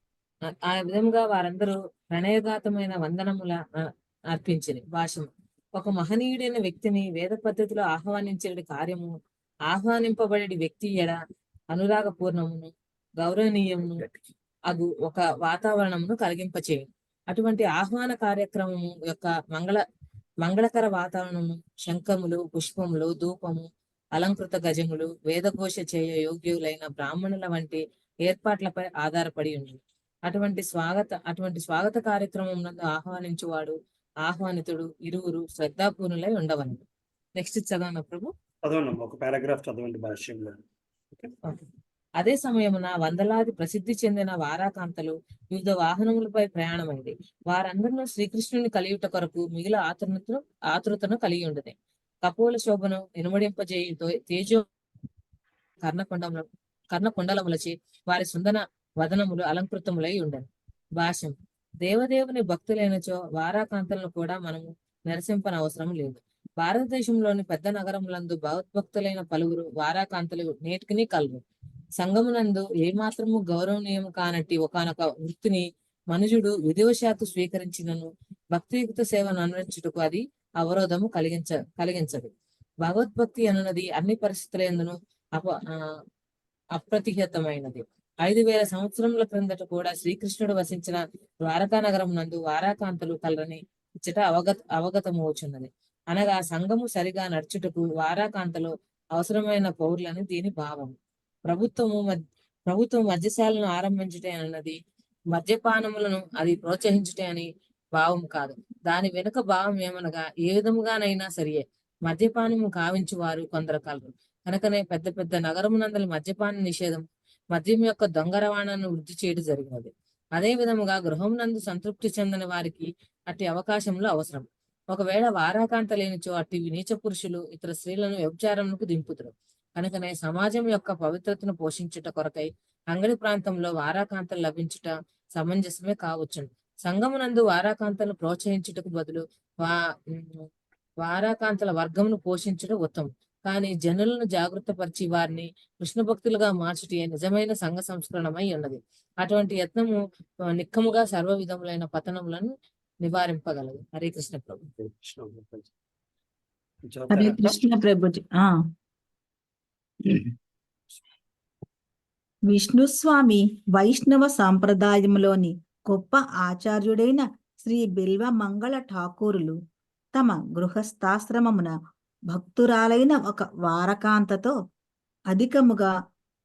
ఆ విధంగా వారందరూ ప్రణయఘాతమైన వందనముల అర్పించింది. భాషము ఒక మహనీయుడైన వ్యక్తిని వేద పద్ధతిలో ఆహ్వానించే కార్యము ఆహ్వానింపబడే వ్యక్తి ఎడ అనురాగపూర్ణమును గౌరవనీయమును అగు ఒక వాతావరణమును కలిగింపచేయు. అటువంటి ఆహ్వాన కార్యక్రమము యొక్క మంగళకర వాతావరణము శంఖములు, పుష్పములు, ధూపము, అలంకృత గజములు, వేదఘోష చేయ యోగ్యులైన బ్రాహ్మణుల వంటి ఏర్పాట్లపై ఆధారపడి ఉన్నది. అటువంటి స్వాగత కార్యక్రమం నందు ఆహ్వానించువాడు, ఆహ్వానితుడు ఇరువురు శ్రద్ధాపూర్ణులై ఉండవను. నెక్స్ట్ చదవనా ప్రభు? చదవండి, ఒక పారాగ్రాఫ్ చదవండి భాష్యంలో. అదే సమయమున వందలాది ప్రసిద్ధి చెందిన వారాకాంతలు వివిధ వాహనములపై ప్రయాణమైంది. వారందరూ శ్రీకృష్ణుని కలియుట కొరకు మిగిలిన ఆతృతను కలిగి ఉండదు. కపోల శోభను ఇనుమడింపజేయు తేజో కర్ణకుండలములచే వారి సుందన వదనములు అలంకృతములై ఉండను. భాష్యం దేవదేవుని భక్తులైనచో వారాకాంతలను కూడా మనము నిరసింపనవసరం లేదు. భారతదేశంలోని పెద్ద నగరములందు భగవద్భక్తులైన పలువురు వారాకాంతలు నేటికిని కలరు. సంఘమునందు ఏమాత్రము గౌరవనీయము కానట్టి ఒకనొక వృత్తిని మనుజుడు విధివశాత్తు స్వీకరించినను భక్తియుక్త సేవను అనుసరించుటకు అది అవరోధము కలిగించదు. భగవద్భక్తి అనున్నది అన్ని పరిస్థితులందును అప్రతిహతమైనది. 5000 సంవత్సరముల క్రిందట కూడా శ్రీకృష్ణుడు వసించిన ద్వారకా నగరం నందు వారాకాంతలు కలరని ఇచ్చట అవగతమవుచున్నది. అనగా సంఘము సరిగా నడుచుటకు వారాకాంతలు అవసరమైన పౌరులని దీని భావం. ప్రభుత్వం మద్యశాలను ఆరంభించుటే అన్నది మద్యపానములను అది ప్రోత్సహించుటే అని భావం కాదు. దాని వెనుక భావం ఏమనగా ఏ విధముగానైనా సరియే మద్యపానము కావించు వారు కొందరు కలరు. కనుకనే పెద్ద పెద్ద నగరమునందలి మద్యపాన నిషేధం మద్యం యొక్క దొంగ రవాణాను వృద్ధి చేయడం జరిగినది. అదే విధముగా గృహం నందు సంతృప్తి చెందిన వారికి అట్టి అవకాశంలో అవసరం. ఒకవేళ వారాకాంత లేనిచో అట్టి నీచ పురుషులు ఇతర స్త్రీలను వ్యభిచారములకు దింపుతారు. కనుకనే సమాజం యొక్క పవిత్రతను పోషించుట కొరకై అంగడి ప్రాంతంలో వారాకాంతలు లభించుట సమంజసమే కావచ్చును. సంఘమునందు వారాకాంతలను ప్రోత్సహించుటకు బదులు వారాకాంతల వర్గమును పోషించడం ఉత్తమం. కానీ జనులను జాగృతపరిచి వారిని కృష్ణ భక్తులుగా మార్చుటే నిజమైన సంఘ సంస్కరణమై ఉన్నది. అటువంటి యత్నము నిక్కముగా సర్వ విధములైన పతనములను నివారింపగలదు. హరే కృష్ణ ప్రభు. హరే కృష్ణ ప్రభుజీ. విష్ణుస్వామి వైష్ణవ సాంప్రదాయంలోని గొప్ప ఆచార్యుడైన శ్రీ బిల్వ మంగళ ఠాకూరులు తమ గృహస్థాశ్రమమున భక్తురాలైన ఒక వారకాంతతో అధికముగా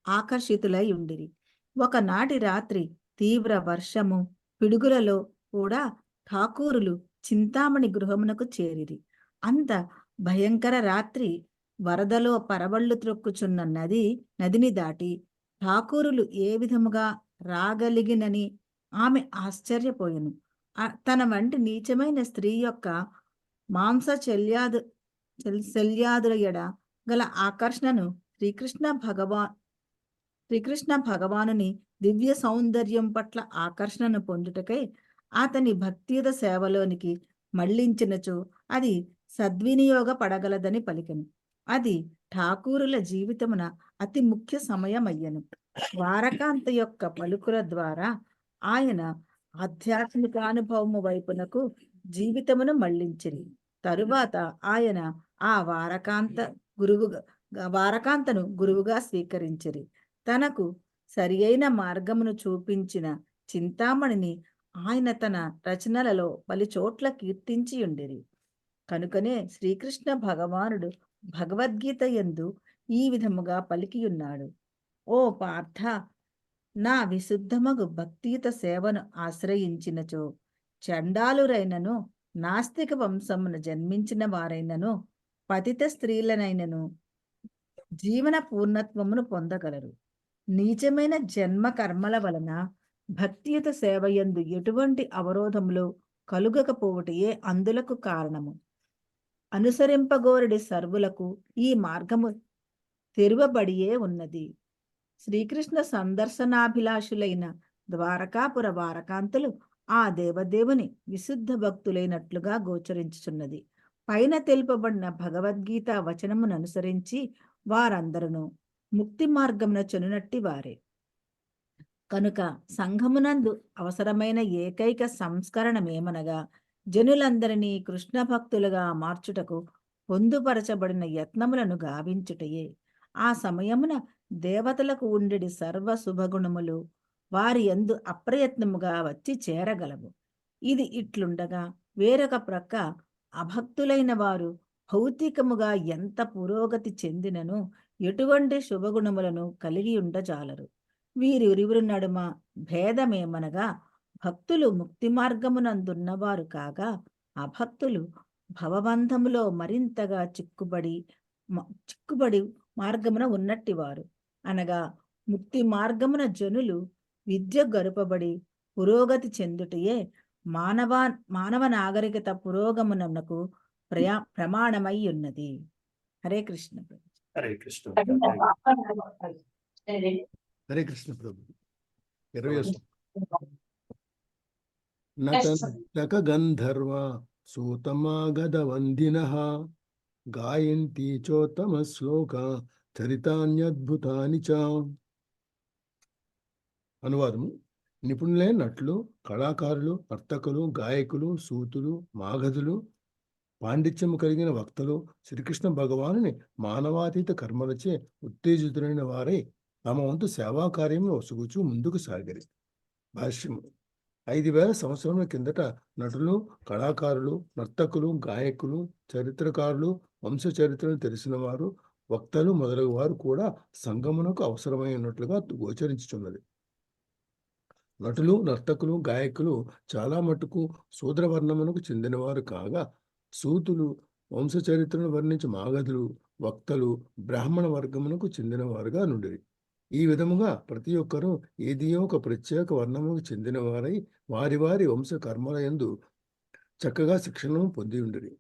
ఆకర్షితులై ఉండిరి. ఒకనాటి రాత్రి తీవ్ర వర్షము పిడుగులలో కూడా ఠాకూరులు చింతామణి గృహమునకు చేరిరి. అంత భయంకర రాత్రి వరదలో పరవళ్ళు త్రొక్కుచున్న నదిని దాటి ఠాకూరులు ఏ విధముగా రాగలిగినని ఆమె ఆశ్చర్యపోయెను. తన వంటి నీచమైన స్త్రీ యొక్క మాంస శల్యాదుల గల ఆకర్షణను శ్రీకృష్ణ భగవానుని దివ్య సౌందర్యం పట్ల ఆకర్షణను పొందుటకై అతని భక్తియుత సేవలోనికి మళ్లించినచో అది సద్వినియోగపడగలదని పలికెను. అది ఠాకూరుల జీవితమున అతి ముఖ్య సమయమయ్యను. వారకాంత యొక్క పలుకుల ద్వారా ఆయన ఆధ్యాత్మిక అనుభవము వైపునకు జీవితమును మళ్లించింది. తరువాత ఆయన ఆ వారకాంతను గురువుగా స్వీకరించిరి. తనకు సరి అయిన మార్గమును చూపించిన చింతామణిని ఆయన తన రచనలలో పలుచోట్ల కీర్తించి ఉండిరి. కనుకనే శ్రీకృష్ణ భగవానుడు భగవద్గీత యందు ఈ విధముగా పలికియున్నాడు: ఓ పార్థ, నా విశుద్ధమగు భక్తియుత సేవను ఆశ్రయించినచో చండాలురైనను, నాస్తిక వంశమున జన్మించిన వారైనను, పతిత స్త్రీలనైనను జీవన పూర్ణత్వమును పొందగలరు. నీచమైన జన్మ కర్మల వలన భక్తియుత సేవయందు ఎటువంటి అవరోధములు కలుగకపోవటయే అందులకు కారణము. అనుసరింపగోరడి సర్వులకు ఈ మార్గము తెరువబడియే ఉన్నది. శ్రీకృష్ణ సందర్శనాభిలాషులైన ద్వారకాపుర వారకాంతులు ఆ దేవదేవుని విశుద్ధ భక్తులైనట్లుగా గోచరించుచున్నది. పైన తెలుపబడిన భగవద్గీత వచనమును అనుసరించి వారందరూ ముక్తి మార్గమున చెనునట్టి వారే. కనుక సంఘమునందు అవసరమైన ఏకైక సంస్కరణమేమనగా జనులందరినీ కృష్ణ భక్తులుగా మార్చుటకు పొందుపరచబడిన యత్నములను గావించుటయే. ఆ సమయమున దేవతలకు ఉండెడి సర్వ శుభగుణములు వారి యందు అప్రయత్నముగా వచ్చి చేరగలవు. ఇది ఇట్లుండగా వేరొక ప్రక్క అభక్తులైన వారు భౌతికముగా ఎంత పురోగతి చెందినను ఎటువంటి శుభగుణములను కలిగి ఉండజాలరు. వీరిరువురి నడుమ భేదమేమనగా భక్తులు ముక్తి మార్గమునందున్నవారు కాగా అభక్తులు భవబంధములో మరింతగా చిక్కుబడి మార్గమున ఉన్నట్టివారు. అనగా ముక్తి మార్గమున జనులు విద్య గరుపబడి పురోగతి చెందుటయే మానవ నాగరికత పురోగమనమునకు ప్రమాణమై ఉన్నది. హరే కృష్ణ. హరే కృష్ణ. హరే కృష్ణ ప్రభు. 20 గంధర్వ సూతమాగద వందినః గాయంతి చోత్తమ శ్లోక చరితాన్యద్భుతాని చ. అనువాదము: నిపుణులైన నటులు, కళాకారులు, నర్తకులు, గాయకులు, సూతులు, మాగధులు, పాండిత్యము కలిగిన వక్తలు శ్రీకృష్ణ భగవానుని మానవాతీత కర్మలచే ఉత్తేజితులైన వారై తమ వంతు సేవా కార్యమును ఒసుగుచూ ముందుకు సాగిరి. భాష్యము: 5000 సంవత్సరముల కిందట నటులు, కళాకారులు, నర్తకులు, గాయకులు, చరిత్రకారులు, వంశ చరిత్రను తెలిసిన వారు, వక్తలు మొదలగు వారు కూడా సంగమునకు అవసరమైనట్లుగా గోచరించుచున్నది. నటులు, నర్తకులు, గాయకులు చాలా మటుకు శూద్రవర్ణమునకు చెందినవారు కాగా, సూతులు, వంశ చరిత్రను వర్ణించే మాగధులు, వక్తలు బ్రాహ్మణ వర్గమునకు చెందినవారుగా నుండిరి. ఈ విధముగా ప్రతి ఒక్కరూ ఏదియో ఒక ప్రత్యేక వర్ణముకు చెందిన వారై వారి వారి వంశ కర్మల యందు చక్కగా శిక్షణను పొంది ఉండిరి.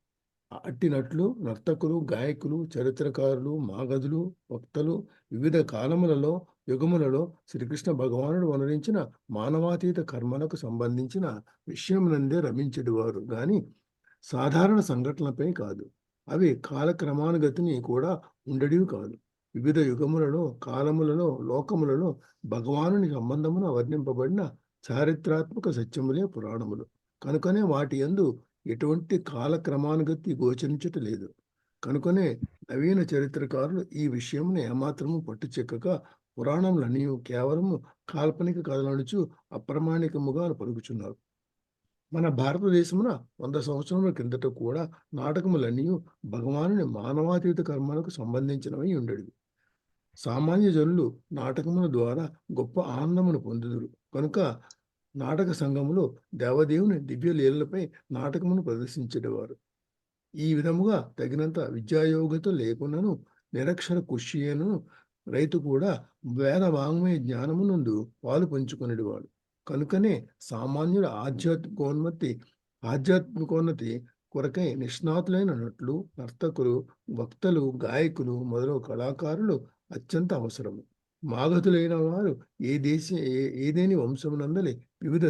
అట్టినట్లు నర్తకులు, గాయకులు, చరిత్రకారులు, మాగధులు, వక్తలు వివిధ కాలములలో, యుగములలో శ్రీకృష్ణ భగవానుడు వనరించిన మానవాతీత కర్మలకు సంబంధించిన విషయమునందే రమించేటివారు గాని సాధారణ సంఘటనలపై కాదు. అవి కాలక్రమానుగతిని కూడా ఉండేవి కాదు. వివిధ యుగములలో, కాలములలో, లోకములలో భగవానుని సంబంధమున వర్ణింపబడిన చారిత్రాత్మక సత్యములే పురాణములు. కనుకనే వాటి యందు ఎటువంటి కాలక్రమానుగతి గోచరించట లేదు. కనుకనే నవీన చరిత్రకారులు ఈ విషయమును ఏమాత్రము పట్టుచెక్కక పురాణములన్నీ కేవలము కాల్పనిక కథలనుచు అప్రమాణికముగా పలుకుచున్నారు. మన భారతదేశమున 100 సంవత్సరముల కిందట కూడా నాటకములన్నీ భగవానుని మానవాతీత కర్మలకు సంబంధించినవి ఉండేవి. సామాన్య జనులు నాటకముల ద్వారా గొప్ప ఆనందమును పొందుదురు. కనుక నాటక సంఘములో దేవదేవుని దివ్య లీలలపై నాటకమును ప్రదర్శించేవారు. ఈ విధముగా తగినంత విద్యాయోగ్యత లేకున్నను నిరక్షర కుష్యను రైతు కూడా వేద వాంగ్మయ జ్ఞానము నుండి పాలు పంచుకునేవాడు. కనుకనే సామాన్యుల ఆధ్యాత్మికోన్నతి కొరకై నిష్ణాతులైన నటులు, నర్తకులు, వక్తలు, గాయకులు మొదలగు కళాకారులు అత్యంత అవసరము. మాగధులైన వారు ఏదేని వంశమునందలి వివిధ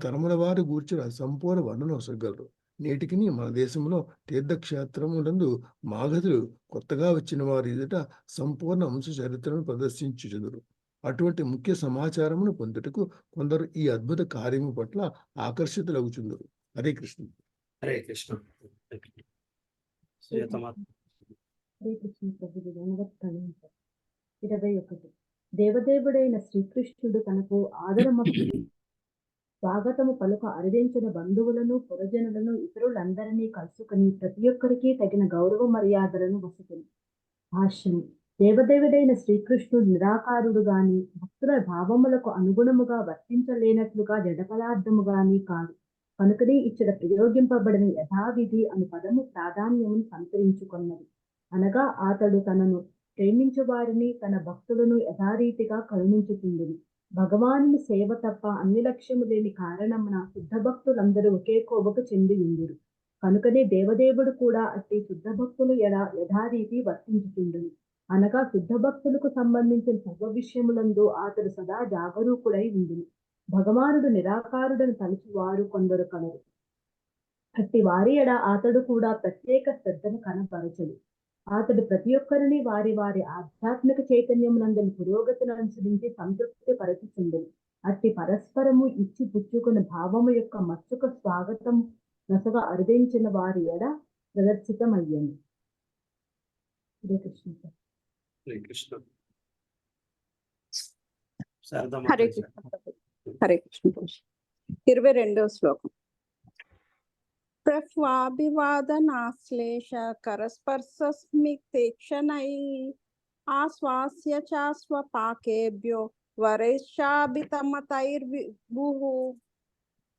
తరముల వారు గూర్చిన సంపూర్ణ వర్ణన వసగలరు. నేటికి మన దేశంలో తీర్థక్షేత్రములందు మాగధులు కొత్తగా వచ్చిన వారి ఎదుట సంపూర్ణ వంశ చరిత్రను ప్రదర్శించుచుదురు. అటువంటి ముఖ్య సమాచారమును పొందుటకు కొందరు ఈ అద్భుత కార్యము పట్ల ఆకర్షితులగుచుందరు. హరే కృష్ణ. హరే కృష్ణ. హరే కృష్ణ ప్రభుజీ. 21. దేవదేవుడైన శ్రీకృష్ణుడు తనకు ఆదరమస్తు స్వాగతము పలుక అరుదించిన బంధువులను, పురజనులను, ఇతరులందరినీ కలుసుకుని ప్రతి ఒక్కరికి తగిన గౌరవ మర్యాదలను వసుకుని. భాష్యము. దేవదేవుడైన శ్రీకృష్ణుడు నిరాకారుడు గాని భక్తుల భావములకు అనుగుణముగా వర్తించలేనట్లుగా జడ పదార్థము గాని కాదు. కనుకనే ఇచ్చట ప్రయోగింపబడిన యథావిధి అను పదము ప్రాధాన్యమును సంతరించుకున్నది. అనగా అతడు తనను ప్రేమించు వారిని, తన భక్తులను యథారీతిగా కరుణించుతుందని. భగవానుని సేవ తప్ప అన్ని లక్ష్యము లేని కారణమున శుద్ధ భక్తులందరూ ఒకే కోవకు చెంది ఉందురు. కనుకనే దేవదేవుడు కూడా అట్టి శుద్ధ భక్తులు యథారీతి వర్తించుతుండను. అనగా శుద్ధ భక్తులకు సంబంధించిన సర్వ విషయములందు అతడు సదా జాగరూకుడై ఉండును. భగవానుడు నిరాకారుడని తలచి వారు కొందరు కలరు. అట్టి వారి అతడు కూడా ప్రత్యేక శ్రద్ధను కనపరచడు. అతడు ప్రతి ఒక్కరిని వారి వారి ఆధ్యాత్మిక చైతన్యమునందరి పురోగతిని అనుసరించి సంతృప్తి పరచుచుండును. అట్టి పరస్పరము ఇచ్చి పుచ్చుకున్న భావము యొక్క మచ్చుక స్వాగతం నసగా అరుదించిన వారి ప్రదర్శితమయ్యను. హరే కృష్ణ. హరే కృష్ణ. హరే కృష్ణ. హరే కృష్ణ. 22వ శ్లోకం. ప్రహ్వాభివాదనాశ్లేష కరస్పర్శస్మిక్షణై ఆశ్వాస్య చాస్వపాకేభ్యో వరైశ్చాభితమతైర్విభుః.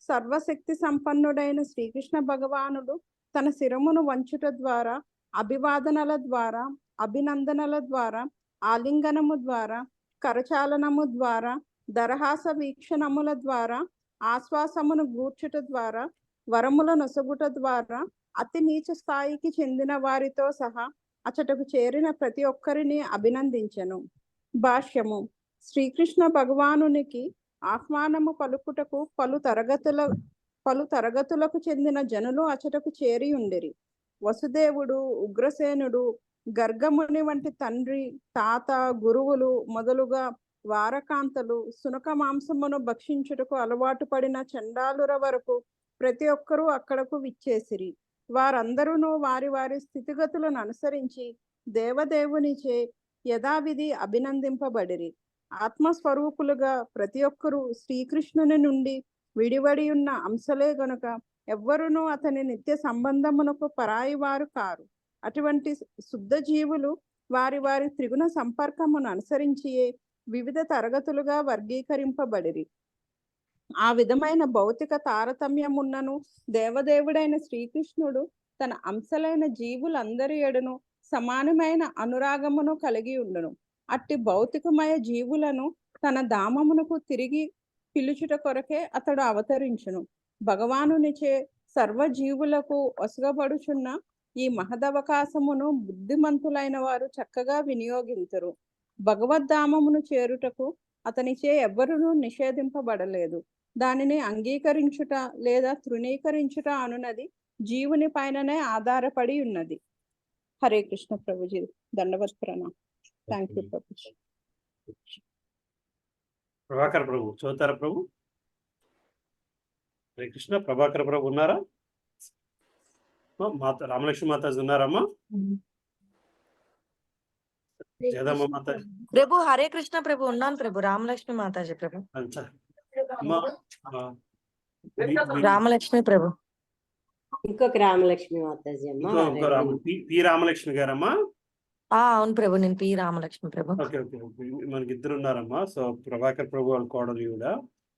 సర్వశక్తి సంపన్నుడైన శ్రీకృష్ణ భగవానుడు తన శిరమును వంచుట ద్వారా, అభివాదనల ద్వారా, అభినందనల ద్వారా, ఆలింగనము ద్వారా, కరచాలనము ద్వారా, దరహాస వీక్షణముల ద్వారా, ఆశ్వాసమును గూర్చుట ద్వారా, వరముల నొసగుట ద్వారా అతి నీచ స్థాయికి చెందిన వారితో సహా అచటకు చేరిన ప్రతి ఒక్కరిని అభినందించెను. భాష్యము. శ్రీకృష్ణ భగవానునికి ఆహ్వానము పలుకుటకు పలు తరగతులకు చెందిన జనులు అచటకు చేరి ఉండిరి. వసుదేవుడు, ఉగ్రసేనుడు, గర్గముని వంటి తండ్రి, తాత, గురువులు మొదలుగా వారకాంతలు, సునక మాంసమును భక్షించుటకు అలవాటు పడిన చండాలుర వరకు ప్రతి ఒక్కరూ అక్కడకు విచ్చేసిరి. వారందరూ వారి వారి స్థితిగతులను అనుసరించి దేవదేవునిచే యథావిధి అభినందింపబడిరి. ఆత్మస్వరూపులుగా ప్రతి ఒక్కరూ శ్రీకృష్ణుని నుండి విడివడి ఉన్న అంశలే గనుక ఎవ్వరునూ అతని నిత్య సంబంధమునకు పరాయి వారు కారు. అటువంటి శుద్ధ జీవులు వారి వారి త్రిగుణ సంపర్కమును అనుసరించియే వివిధ తరగతులుగా వర్గీకరింపబడిరి. ఆ విధమైన భౌతిక తారతమ్యమున్నను దేవదేవుడైన శ్రీకృష్ణుడు తన అంశలైన జీవులందరి ఎడను సమానమైన అనురాగమును కలిగి ఉండును. అట్టి భౌతికమయ జీవులను తన ధామమునకు తిరిగి పిలుచుట కొరకే అతడు అవతరించును. భగవానునిచే సర్వజీవులకు ఒసగబడుచున్న ఈ మహదవకాశమును బుద్ధిమంతులైన వారు చక్కగా వినియోగించరు. భగవద్ధామమును చేరుటకు అతనిచే ఎవ్వరునూ నిషేధింపబడలేదు. దానిని అంగీకరించుట లేదా తృణీకరించుట అనున్నది జీవుని పైననే ఆధారపడి ఉన్నది. హరే కృష్ణ ప్రభుజీ. దండవత్ ప్రణాం. Thank you Prabhuji. ప్రభాకర్ ప్రభు చదువుతారా ప్రభు? హరే కృష్ణ. ప్రభాకర్ ప్రభు ఉన్నారా? మాత రామలక్ష్మి మాతాజీ ఉన్నారమ్మా? జగదమ్మ మాతాజీ ప్రభు హరే కృష్ణ ప్రభు ఉన్నాను ప్రభు. రామలక్ష్మి మాతాజీ ప్రభు. అంచా అమ్మా, రామలక్ష్మి ప్రభు. ఇంకొక రామలక్ష్మి మాతాజీ అమ్మ. ఇంకో పి రామలక్ష్మి గారమ్మా? అవును ప్రభు, నేను పి రామలక్ష్మి ప్రభు. ఓకే ఓకే, మనకి ఇద్దరు ఉన్నారమ్మా. సో ప్రభాకర్ ప్రభు వాళ్ళ కోడలు కూడా.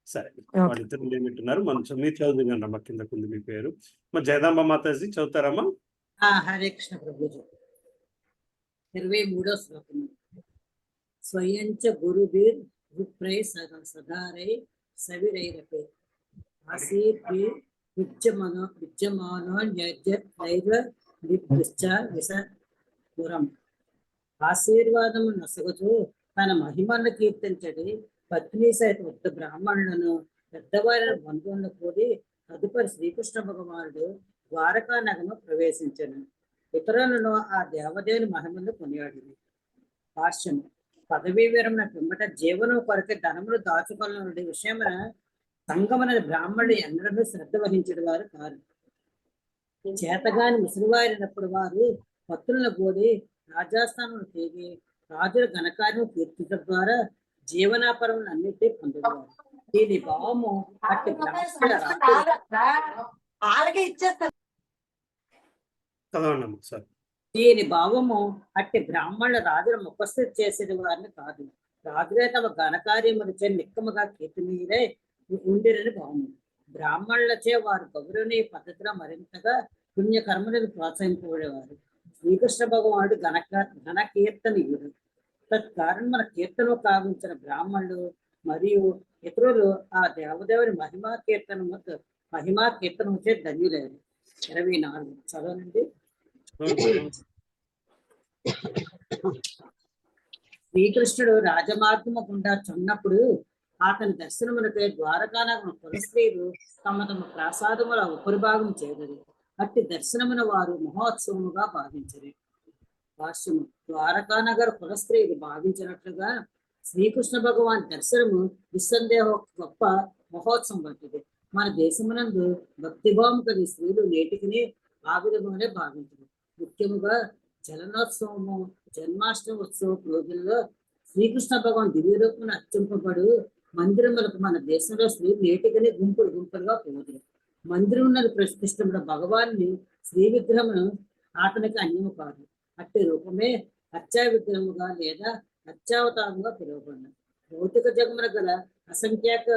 సరే, వాళ్ళిద్దరు ఏమిట్టున్నారు మనం మీరు చదువుతున్నాను అమ్మా. కిందకు ఉంది మీ పేరు. మా జగదాంబ మాతాజీ చదువుతారమ్మా? హరే కృష్ణ ప్రభుజీ. 23వ శ్లోకం. స్వయంచ గురుభిర్ విప్రై సదారై సవిరైరపే ఆసీర్భి విద్యమానో విసపురం. ఆశీర్వాదము నొసగుతూ తన మహిమను కీర్తించడి పత్ని సహిత వృద్ధ బ్రాహ్మణులను పెద్దవారిని బంధువులను కూడి తదుపరి శ్రీకృష్ణ భగవానుడు ద్వారకా నగము ప్రవేశించను. ఇతరులను ఆ దేవదేవుని మహిమను కొనియాడింది. భాష్యం. పదవీ విరమణ పిమ్మట జీవనం కొరకే ధనములు దాచుకొనడి విషయమున సంగమన బ్రాహ్మణుడు ఎన్నడూ శ్రద్ధ వహించడం వారు కారు. చేతగాని ముసలివారినప్పుడు వారు పత్రులను కూడి రాజాస్థానం తేగి రాజుల ఘనకార్యం కీర్తించడం ద్వారా జీవనాపరములు అన్నిటి పొందేవారు. దీని భావము అట్టి దీని భావము అట్టి బ్రాహ్మణుల రాజుల ముఖస్థితి చేసేది వారిని కాదు. రాజులే తమ ఘనకార్యములచే నిక్కముగా కీర్తినీయులై ఉండిరని భావము. బ్రాహ్మణులచే వారు గౌరవనీయ పద్ధతిలో మరింతగా పుణ్యకర్మలను ప్రోత్సహింపబడేవారు. శ్రీకృష్ణ భగవానుడు ఘన కీర్తనీయుడు. తత్కారణం మన కీర్తన కావించిన బ్రాహ్మణులు మరియు ఇతరులు ఆ దేవదేవుని మహిమా కీర్తన వచ్చే ధన్యులేరు. 24 చదవనండి. శ్రీకృష్ణుడు రాజమార్గము గుండా చున్నప్పుడు అతని దర్శనమునకై ద్వారకానగరం కులస్త్రీలు తమ తమ ప్రసాదముల ఉపరిభాగం చేదరు. అట్టి దర్శనమున వారు మహోత్సవముగా భావించరు. భాష్యము. ద్వారకానగర కులస్త్రీలు భావించినట్లుగా శ్రీకృష్ణ భగవాన్ దర్శనము నిస్సందేహ గొప్ప మహోత్సవం వంటిది. మన దేశమునందు భక్తిభావం కలిగి స్త్రీలు నేటికినే ఆ విధముగానే భావించరు. ముఖ్యముగా జలనోత్సవము, జన్మాష్టమి ఉత్సవ రోజుల్లో శ్రీకృష్ణ భగవాన్ దివ్యరూపమును అర్చింపబడు మందిరములకు మన దేశంలో స్త్రీలు నేటికనే గుంపులుగా పోదురు. మందిరములను ప్రతిష్ఠించిన భగవాన్ని శ్రీ విగ్రహమును అతనికి అన్యము కాదు. అట్టి రూపమే అర్చా విగ్రహముగా లేదా అర్చావతారంగా పిలువబడినది. భౌతిక జగమున గల అసంఖ్యాక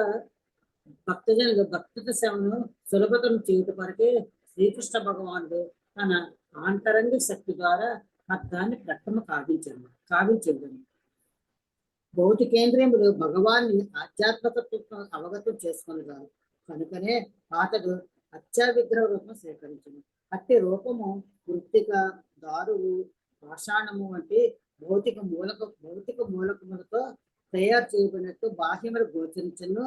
భక్తజనులు భక్తుల సేవను సులభతరం చేయుట కొరకే శ్రీకృష్ణ భగవానుడు తన ఆంతరంగ శక్తి ద్వారా అర్థాన్ని ప్రథమ కావించేదని. భౌతికేంద్రియములు భగవాన్ని ఆధ్యాత్మికతతో అవగతం చేసుకున్నారు కనుకనే అతడు అర్చా విగ్రహ రూపం స్వీకరించను. అట్టి రూపము వృత్తిక, దారువు, పాషాణము వంటి భౌతిక మూలకములతో తయారు చేయబడినట్టు బాహ్యములు గోచరించను.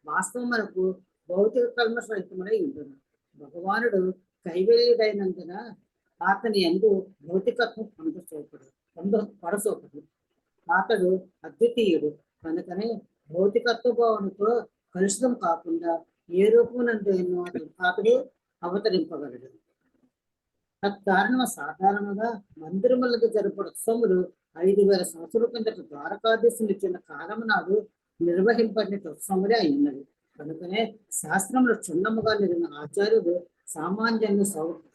వాస్తవములకు భౌతిక కల్మషరహితములై ఉంటుంది. భగవానుడు కైవల్యుడైనందున అతని యందు భౌతికత్వం పడసోపడు. అతడు అద్వితీయుడు కనుకనే భౌతికత్వ భావనతో కలుషితం కాకుండా ఏ రూపమునందు అతడు అవతరింపగలడు. తత్కారణము సాధారణంగా మందిరములకు జరుపుడు ఉత్సవములు 5000 సంవత్సరాల కిందట ద్వారకాధీశుని ఇచ్చిన కాలము నాడు నిర్వహింపడిన ఉత్సవములే అయినవి. కనుకనే శాస్త్రములు క్షుణ్ణముగా నిలిన ఆచార్యుడు సామాన్యులను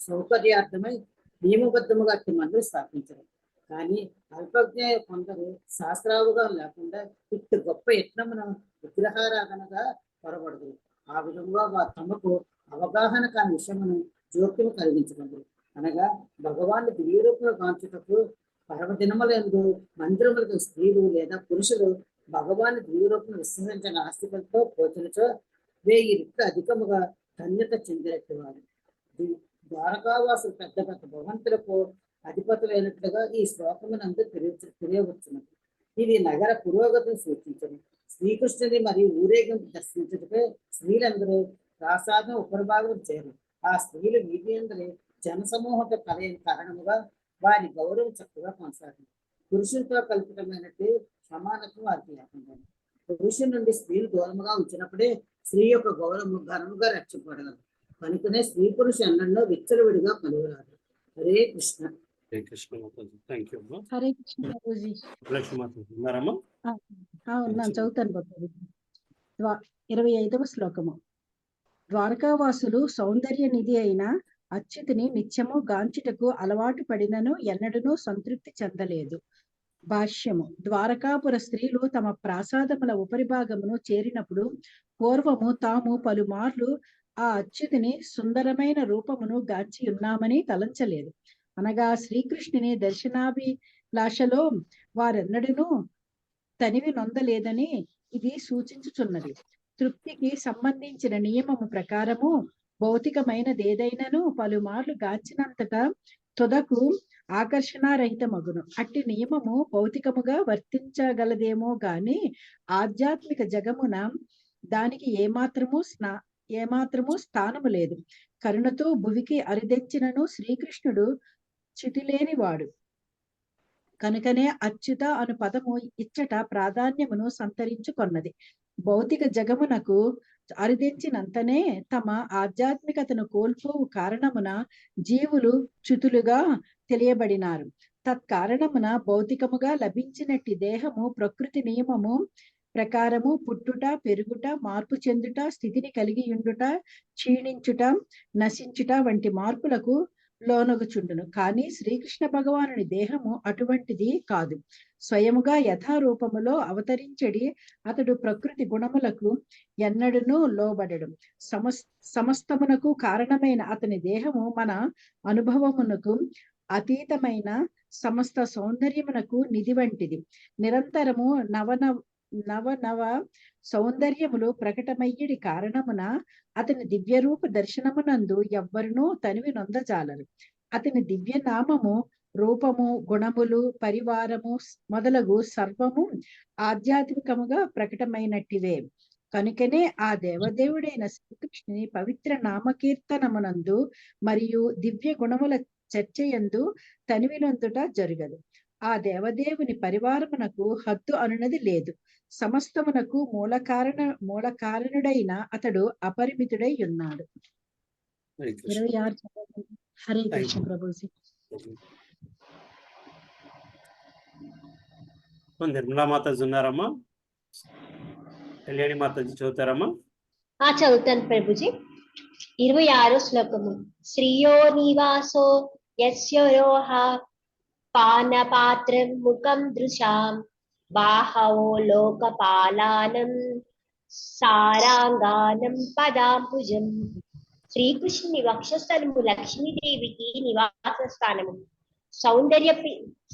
సౌకర్యార్థమై నియమబద్ధముగా అట్టి మందిని స్థాపించరు. కానీ అల్పజ్ఞ కొందరు శాస్త్రావగాహన లేకుండా ఇటు గొప్ప యత్నమున విగ్రహారాధనగా పొరబడదు. ఆ విధంగా వారు తమకు అవగాహన కాని విషయమును జోక్యము కలిగించగలరు. అనగా భగవాన్ని దివ్యరూపంలో కాంచుటకు పర్వదినములందు మందిరములకు స్త్రీలు లేదా పురుషులు భగవాన్ని దివ్యరూపంలో విశ్వసించిన ఆస్తికలతో పోచనచో 1000 రెట్లు అధికముగా ధన్యత చెందినట్టు వారు. ద్వారకావాసులు పెద్ద పెద్ద భవంతులకు అధిపతులైనట్లుగా ఈ శ్లోకమునందు తెలియవచ్చున్నది. ఇది నగర పురోగతిని సూచించను. శ్రీకృష్ణుని మరియు ఊరేగింపు దర్శించుటపై స్త్రీలందరూ ప్రాసాదం ఉపరిభాగం చేరు. ఆ స్త్రీలు వీధి అందరి జనసమూహంతో కలయిన కారణముగా వారి గౌరవం చక్కగా కొనసాగింది. పురుషులతో కల్పితమైనట్టు సమానత్వం వారికి లేకుండా పురుషుల నుండి స్త్రీలు దూరముగా ఉంచినప్పుడే స్త్రీ యొక్క గౌరవం ఘనముగా రక్షింపబడగలరు. కనుకనే స్త్రీ పురుష అన్నంలో విచ్చలవిడిగా కలుగురాదు. హరే కృష్ణ. హరే కృష్ణ మాతాజీ. థ్యాంక్ యూ అమ్మా. హరే కృష్ణ ప్రభుజీ. లక్ష్మీ మాతాజీ ఉన్నారమ్మా? ఉన్నాను, చదువుతాను బాబు. 25వ శ్లోకము. ద్వారకావాసులు సౌందర్య నిధి అయిన అచ్యుతిని నిత్యము గాంచుటకు అలవాటు పడినను ఎన్నడూ సంతృప్తి చెందలేదు. భాష్యము. ద్వారకాపుర స్త్రీలు తమ ప్రాసాదముల ఉపరిభాగమును చేరినప్పుడు పూర్వము తాము పలుమార్లు ఆ అచ్యుతిని సుందరమైన రూపమును గాంచి ఉన్నామని తలంచలేదు. అనగా శ్రీకృష్ణుని దర్శనాభిలాషలో వారెన్నడూ తనివి నొందలేదని ఇది సూచించుచున్నది. తృప్తికి సంబంధించిన నియమము ప్రకారము భౌతికమైనదేదైనను పలుమార్లు గాంచినంతగా తుదకు ఆకర్షణారహితమగును. అట్టి నియమము భౌతికముగా వర్తించగలదేమో గాని ఆధ్యాత్మిక జగమున దానికి ఏమాత్రము స్థానము లేదు. కరుణతో భువికి అరిదెంచినను శ్రీకృష్ణుడు చితిలేనివాడు కనుకనే అచ్యుత అను పదము ఇచ్చట ప్రాధాన్యమును సంతరించుకొన్నది. భౌతిక జగమునకు అరిదించినంతనే తమ ఆధ్యాత్మికతను కోల్పోవు కారణమున జీవులు చ్యుతులుగా తెలియబడినారు. తత్కారణమున భౌతికముగా లభించినట్టి దేహము ప్రకృతి నియమము ప్రకారము పుట్టుట, పెరుగుట, మార్పు చెందుట, స్థితిని కలిగి ఉండుట, క్షీణించుట, నశించుట వంటి మార్పులకు లోనగుచుండును. కానీ శ్రీకృష్ణ భగవానుని దేహము అటువంటిది కాదు. స్వయముగా యథారూపములో అవతరించడి అతడు ప్రకృతి గుణములకు ఎన్నడూనూ లోబడడు. సమస్తమునకు కారణమైన అతని దేహము మన అనుభవమునకు అతీతమైన సమస్త సౌందర్యమునకు నిధి వంటిది. నిరంతరము నవ సౌందర్యములు ప్రకటమయ్యడి కారణమున అతని దివ్యరూప దర్శనమునందు ఎవ్వరునూ తనివి నొందజాలరు. అతని దివ్య నామము, రూపము, గుణములు, పరివారము మొదలగు సర్వము ఆధ్యాత్మికముగా ప్రకటమైనట్టివే. కనుకనే ఆ దేవదేవుడైన శ్రీకృష్ణుని పవిత్ర నామకీర్తనమునందు మరియు దివ్య గుణముల చర్చయందు తనివి నొందుట జరగదు. ఆ దేవదేవుని పరివారమునకు హద్దు అనునది లేదు. సమస్తమునకు మూల కారణుడైన అతడు అపరిమితుడై ఉన్నాడు. 26. హరే కృష్ణ ప్రభుజీ. నిర్మలా మాతాజీ ఉన్నారమ్మా? కళ్యాణి మాతాజీ చదువుతారమ్మా? చదువుతాను ప్రభుజీ. 26 శ్లోకము. శ్రీయో నివాసో యస్యోరోహ పానపాత్రం ముఖం దృశాం బాహవో లోకపాలానం సారాంగానం పదాంబుజం. శ్రీకృష్ణుని వక్షస్థలము లక్ష్మీదేవికి నివాస స్థానము.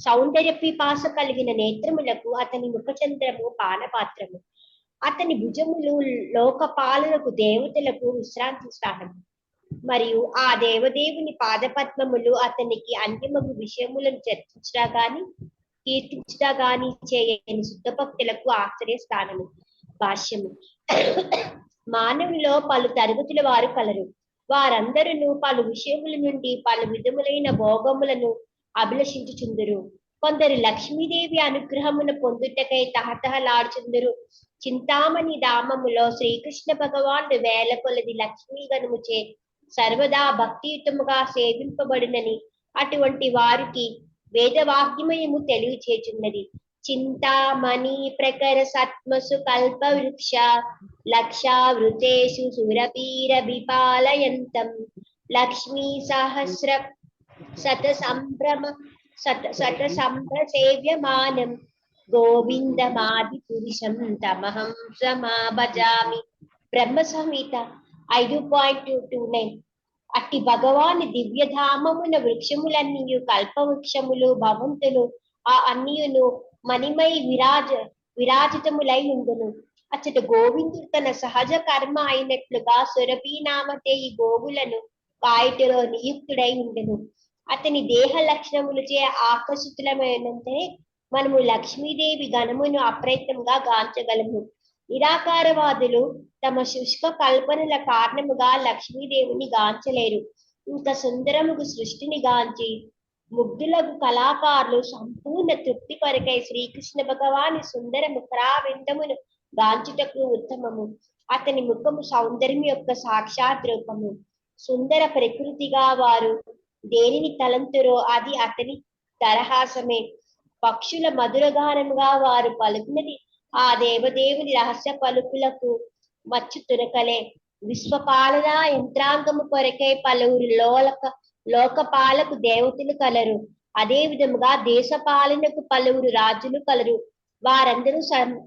సౌందర్య పిపాస కలిగిన నేత్రములకు అతని ముఖచంద్రము పానపాత్రము. అతని భుజములు లోకపాలనకు దేవతలకు విశ్రాంతి స్థానము. మరియు ఆ దేవదేవుని పాదపద్మములు అతనికి అన్యమగు విషయములను చర్చించడా గాని కీర్తించడా గాని చేయని శుద్ధ భక్తులకు ఆశ్రయ స్థానము. భాష్యము. మానవులో పలు తరగతుల వారు కలరు. వారందరూ పలు విషయముల నుండి పలు విధములైన భోగములను అభిలషించుచుందురు. కొందరు లక్ష్మీదేవి అనుగ్రహమును పొందుటకై తహతహలాడుచుందురు. చింతామణి ధామములో శ్రీకృష్ణ భగవానుడు వేల కొలది లక్ష్మీ గణముచే సర్వదా భక్తియుతముగా సేవింపబడినని అటువంటి వారికి వేదవాక్యమయము తెలియచేచున్నది. చింతామణి ప్రకర సత్మసు కల్ప వృక్ష లక్షావృతేషు సురపీర విపాలయంతం లక్ష్మీ సహస్ర శత సంభ్రసేవ్యమానం గోవిందమాది పురుషం తమహం సమాభజామి. బ్రహ్మ సంహిత 5.29. అట్టి భగవాని దివ్యధామమున వృక్షములన్నీ కల్పవృక్షములు భవంతులు ఆ అన్నియును మణిమై విరాజితములై ఉండును. అచ్చట గోవిందుడు తన సహజ కర్మ అయినట్లుగా సురభి నామతే ఈ గోవులను కాయటలో నియుక్తుడై ఉండెను. అతని దేహ లక్షణములచే ఆకర్షితులమైనంతే మనము లక్ష్మీదేవి గణమును అప్రయత్నంగా గాంచగలము. నిరాకారవాదులు తమ శుష్క కల్పనల కారణముగా లక్ష్మీదేవిని గాంచలేరు. ఇంకా సుందరముగు సృష్టిని గాంచి ముగ్ధులకు కళాకారులు సంపూర్ణ తృప్తి కొరకై శ్రీకృష్ణ భగవాని సుందర ముఖరావిందమును గాంచుటకు ఉత్తమము. అతని ముఖము సౌందర్యం యొక్క సాక్షాత్ రూపము. సుందర ప్రకృతిగా వారు దేనిని తలంతురో అది అతని తరహాసమే. పక్షుల మధురగానముగా వారు పలుకున్నది ఆ దేవదేవుని రహస్య పలుకులకు మచ్చు తునకలే. విశ్వపాలన యంత్రాంగము కొరకై పలువురు లోకపాలకు దేవతలు కలరు. అదే విధముగా దేశ పాలనకు పలువురు రాజులు కలరు. వారందరూ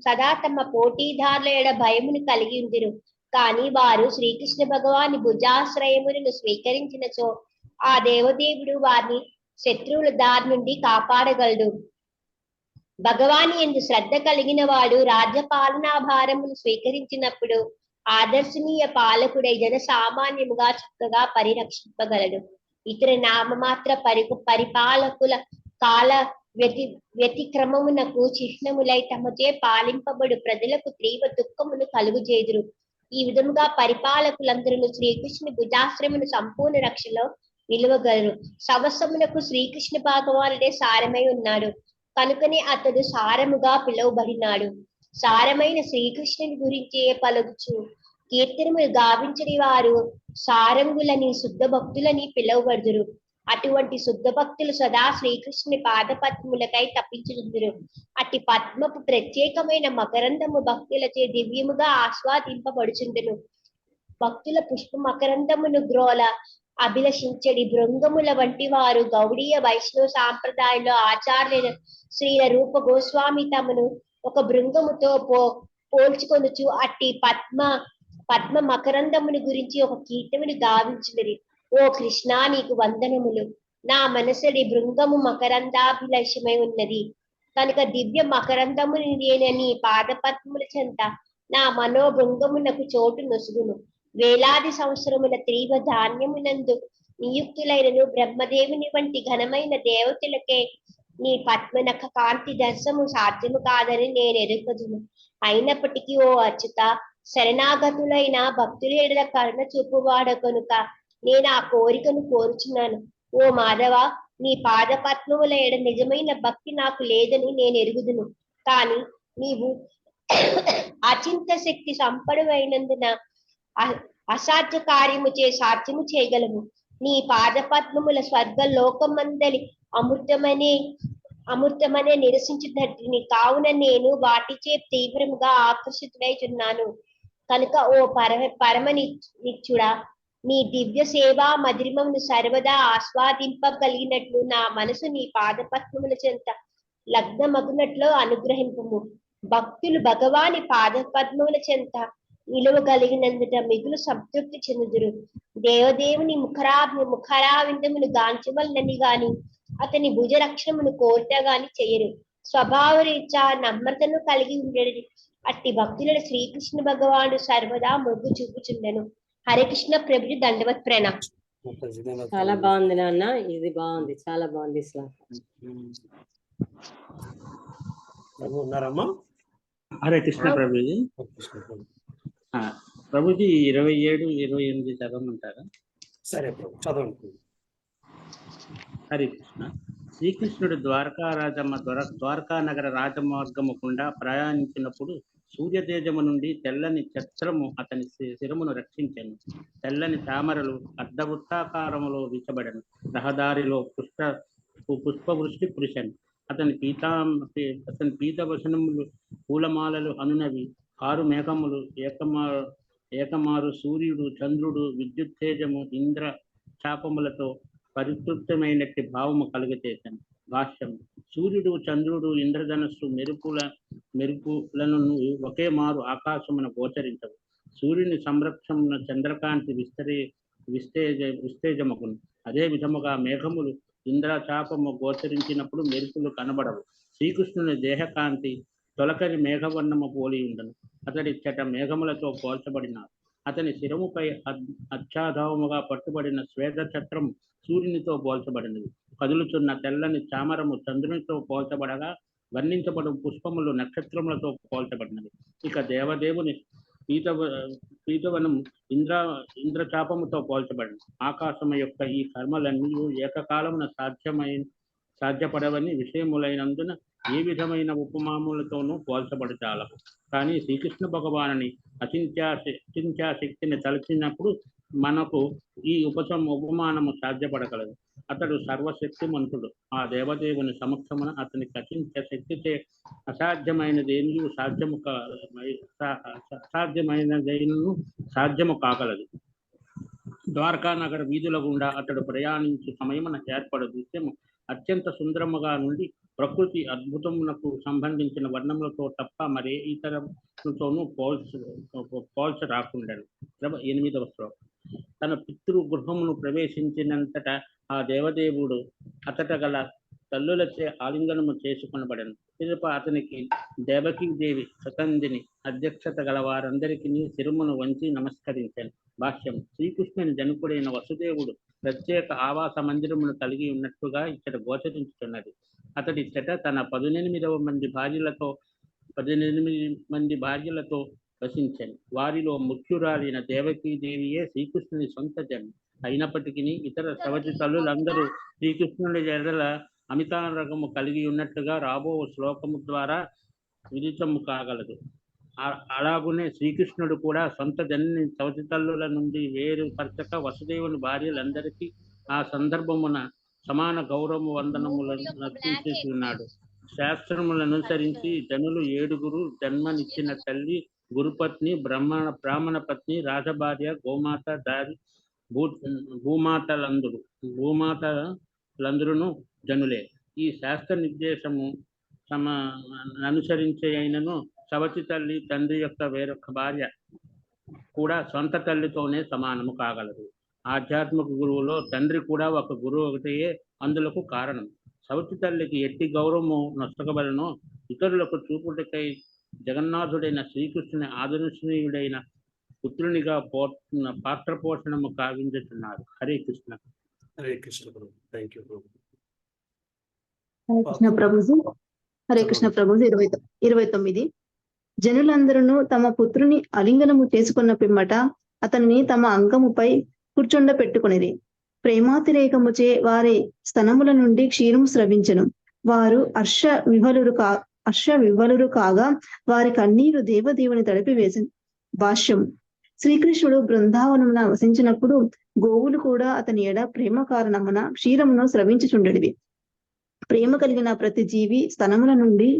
సదా తమ పోటీదారుల ఎడ భయమును కలిగి ఉందిరు. కానీ వారు శ్రీకృష్ణ భగవాని భుజాశ్రయములను స్వీకరించినచో ఆ దేవదేవుడు వారిని శత్రువుల దారి నుండి కాపాడగలడు. భగవాని యందు శ్రద్ధ కలిగిన వాడు రాజ్య పాలనా భారమును స్వీకరించినప్పుడు ఆదర్శనీయ పాలకుడై జన సామాన్యముగా చక్కగా పరిరక్షింపగలడు. ఇతర నామమాత్ర పరిపాలకుల కాల వ్యతిక్రమమునకు చిహ్నములై తమచే పాలింపబడు ప్రజలకు తీవ్ర దుఃఖమును కలుగుచేదురు. ఈ విధముగా పరిపాలకులందరూ శ్రీకృష్ణుని భుజాశ్రమును సంపూర్ణ రక్షలో నిలువగలరు. సవస్సమునకు శ్రీకృష్ణ భగవానుడే సారమై ఉన్నాడు కనుకనే అతడు సారముగా పిలువబడినాడు. సారమైన శ్రీకృష్ణుని గురించి పలుకుచు కీర్తనములు గావించని వారు సారంగులని శుద్ధ భక్తులని పిలువబడుదురు. అటువంటి శుద్ధ భక్తులు సదా శ్రీకృష్ణుని పాదపద్మములకై తప్పించుదురు. అట్టి పద్మపు ప్రత్యేకమైన మకరందము భక్తులచే దివ్యముగా ఆస్వాదింపబడుచుండును. భక్తుల పుష్ప మకరందమును గ్రోల అభిలషించడి బృంగముల వంటి వారు గౌడీయ వైష్ణవ సాంప్రదాయంలో ఆచార్యులైన శ్రీల రూప గోస్వామి తమను ఒక బృంగముతో పోల్చుకొనుచు అట్టి పద్మ మకరందముని గురించి ఒక కీర్తనను గావించినది. ఓ కృష్ణ, నీకు వందనములు. నా మనసడి బృంగము మకరందాభిలషమై ఉన్నది కనుక దివ్య మకరందముని నేనని పాదపద్మముల చెంత నా మనోభృంగమునకు చోటు నొసుగును. వేలాది సంవత్సరముల తీవ్ర ధాన్యమునందు నియుక్తులైనను బ్రహ్మదేవుని వంటి ఘనమైన దేవతలకే నీ పద్మనఖ కాంతి దర్శము సాధ్యము కాదని నేను ఎరుకదును. అయినప్పటికీ ఓ అచ్యుత, శరణాగతులైన భక్తుల ఎడల కరుణ చూపువాడ కనుక నేను ఆ కోరికను కోరుచున్నాను. ఓ మాధవ, నీ పాదపద్మముల ఎడ నిజమైన భక్తి నాకు లేదని నేను ఎరుగుదును. కానీ నీవు అచింత శక్తి సంపడువైనందున అసాధ్య కార్యము సాధ్యము చేయగలము. నీ పాదపద్మముల స్వర్గ లోకమందలి అమృతమనే నిరసించున్నట్టిని కావున నేను వాటిచే తీవ్రముగా ఆకర్షితుడైచున్నాను. కనుక ఓ పరమ నిత్యుడా, నీ దివ్య సేవా మధురిమమును సర్వదా ఆస్వాదింపగలిగినట్లు నా మనసు నీ పాదపద్మముల చెంత లగ్నమగునట్లు అనుగ్రహింపుము. భక్తులు భగవాని పాదపద్మముల చెంత నిలువగలిగినందుట మిగులు సంతృప్తి చెందుదురు. దేవదేవుని ముఖరావిందమును గాంచవలనని గాని అతని భుజరక్షణమును కోరిట గాని చెయ్యరు. స్వభావరీత్యా నమ్రతను కలిగి ఉండేది అట్టి భక్తులను శ్రీకృష్ణ భగవానుడు సర్వదా మొగ్గు చూపుచుండెను. హరే కృష్ణ ప్రభుజీ, దండవత్ ప్రణామ్. చాలా బాగుంది నాన్న, ఇది బాగుంది, చాలా బాగుంది శ్లోకం. ఉన్నారమ్మా? హరే కృష్ణ ప్రభుజీ. ప్రభుజీ 27, 28 చదవమంటారా? సరే ప్రభు, చదవండి. హరే కృష్ణ. శ్రీకృష్ణుడు ద్వారకా నగర రాజమార్గము గుండా ప్రయాణించినప్పుడు సూర్యతేజము నుండి తెల్లని ఛత్రము అతని శిరమును రక్షించెను. తెల్లని తామరలు అర్ధవృత్తాకారములో విచ్చబడను. రహదారిలో పుష్పవృష్టి కురిసెను. అతని పీతవసనములు పూలమాలలు అనునవి. 6 మేఘములు ఏకమారు సూర్యుడు, చంద్రుడు, విద్యుత్ తేజము, ఇంద్ర చాపములతో పరితృప్తమైనట్టి భావము కలుగచేశాను. భాష్యం. సూర్యుడు, చంద్రుడు, ఇంద్రధనస్సు మెరుపులను ఒకే మారు ఆకాశమున గోచరించవు. సూర్యుని సంరక్షణమున చంద్రకాంతి విస్తేజమగును. అదే విధముగా మేఘములు ఇంద్రచాపము గోచరించినప్పుడు మెరుపులు కనబడవు. శ్రీకృష్ణుని దేహకాంతి తొలకరి మేఘవర్ణము పోలి ఉండను. అతడి చెట మేఘములతో పోల్చబడినారు. అతని శిరముపై అచ్చాధావముగా పట్టుబడిన శ్వేత చక్రం సూర్యునితో పోల్చబడినది. కదులుచున్న తెల్లని చామరము చంద్రునితో పోల్చబడగా వర్ణించబడు పుష్పములు నక్షత్రములతో పోల్చబడినవి. ఇక దేవదేవుని పీతవనం ఇంద్రచాపముతో పోల్చబడింది. ఆకాశము యొక్క ఈ కర్మలన్నీ ఏకకాలమున సాధ్యపడవని విషయములైనందున ఏ విధమైన ఉపమాములతోనూ పోల్చబడతాలకు. కానీ శ్రీకృష్ణ భగవానుని అచింత్యా శక్తిని తలచినప్పుడు మనకు ఈ ఉపమానము సాధ్యపడగలదు. అతడు సర్వశక్తిమంతుడు. ఆ దేవదేవుని సమక్షమున అతనికి అచింత్య శక్తిచే అసాధ్యమైనదేమీ సాధ్యము కాగలదు. ద్వారకా నగర వీధుల గుండా అతడు ప్రయాణించే సమయమున ఏర్పడు దృశ్యము అత్యంత సుందరముగా నుండి ప్రకృతి అద్భుతమునకు సంబంధించిన వర్ణములతో తప్ప మరే ఇతరులతోనూ పోల్చ రాకుండెను. 8వ శ్లోకం. తన పితృ గృహమును ప్రవేశించినంతట ఆ దేవదేవుడు అతట గల తల్లులచే ఆలింగనము చేసుకొనబడెను. పిదప అతనికి దేవకీదేవి సతందిని అధ్యక్షత గల వారందరికీ శిరమును వంచి నమస్కరించాను. భాష్యం. శ్రీకృష్ణుని జనకుడైన వసుదేవుడు ప్రత్యేక ఆవాస మందిరమును కలిగి ఉన్నట్టుగా ఇక్కడ గోచరించుతున్నది. అతడి చెట తన 18 మంది భార్యలతో వసించాను. వారిలో ముఖ్యురాలైన దేవకీదేవియే శ్రీకృష్ణుని సొంత జన్మ. అయినప్పటికీ ఇతర సవతి తల్లులందరూ శ్రీకృష్ణుని ఎడల అమితానురాగము కలిగి ఉన్నట్లుగా రాబో శ్లోకము ద్వారా విదితము కాగలదు. అలాగునే శ్రీకృష్ణుడు కూడా సొంత జనని సవతి తల్లుల నుండి వేరుపరచక వసుదేవుని భార్యలందరికీ ఆ సందర్భమున సమాన గౌరవ వందనములను నర్పించున్నాడు. శాస్త్రములను అనుసరించి జనులు 7 జన్మనిచ్చిన తల్లి, గురుపత్ని, బ్రాహ్మణ పత్ని, రాజభార్య, గోమాత, దారి, భూమాతలందరూ జనులే. ఈ శాస్త్ర నిర్దేశము అనుసరించే అయినను సవతి తల్లి, తండ్రి యొక్క వేరొక భార్య కూడా సొంత తల్లితోనే సమానము కాగలదు. ఆధ్యాత్మిక గురువులో తండ్రి కూడా ఒక గురువు ఒకటే అందులకు కారణం. సవతి తల్లికి ఎట్టి గౌరవము నొసగబలనో ఇతరులకు చూపుటకై జగన్నాథుడైన శ్రీకృష్ణుని ఆదర్శనీయుడైన పుత్రునిగా పాత్ర పోషణము కావించుతున్నారు. హరే కృష్ణ. హరే కృష్ణ ప్రభు. థ్యాంక్ యూ ప్రభు. హరే కృష్ణ ప్రభుజీ. హరే కృష్ణ ప్రభుజీ. 29. జనులందరూ తమ పుత్రుని అలింగనము చేసుకున్న పిమ్మట అతనిని తమ అంగముపై కూర్చుండ పెట్టుకునేది. ప్రేమాతిరేకముచే వారి స్తనముల నుండి క్షీరము స్రవించెను. వారు హర్ష విహ్వలురు కాగా వారి కన్నీరు దేవదేవుని తడిపివేసింది. భాష్యం. శ్రీకృష్ణుడు బృందావనమున వసించినప్పుడు గోవులు కూడా అతని ఎడ ప్రేమ కారణమున క్షీరమును స్రవించుచుండెడివి. ప్రేమ కలిగిన ప్రతి జీవి స్తనముల నుండి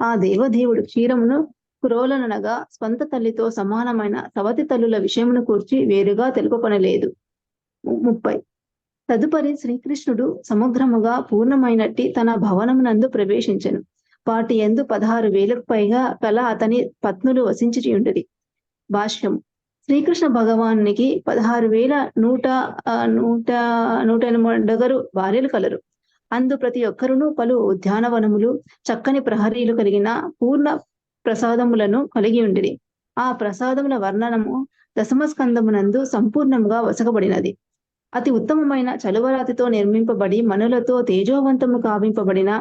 ఆ దేవదేవుడు క్షీరమును కురోలనగా స్వంత తల్లితో సమానమైన సవతి తల్లుల విషయమును కూర్చి వేరుగా తెలుపనలేదు. 30. తదుపరి శ్రీకృష్ణుడు సమగ్రముగా పూర్ణమైనట్టి తన భవనమునందు ప్రవేశించెను. వాటి యందు 16,000కు పైగా కల అతని పత్నులు వసించి ఉండేది. భాష్యం. శ్రీకృష్ణ భగవానునికి 16,108 భార్యలు కలరు. అందు ప్రతి ఒక్కరును పలు ఉద్యానవనములు, చక్కని ప్రహరీలు కలిగిన పూర్ణ ప్రసాదములను కలిగి ఉండిరి. ఆ ప్రసాదముల వర్ణనము 10వ స్కందమునందు సంపూర్ణంగా వసకబడినది. అతి ఉత్తమమైన చలువరాతితో నిర్మింపబడి మనులతో తేజోవంతము కావింపబడిన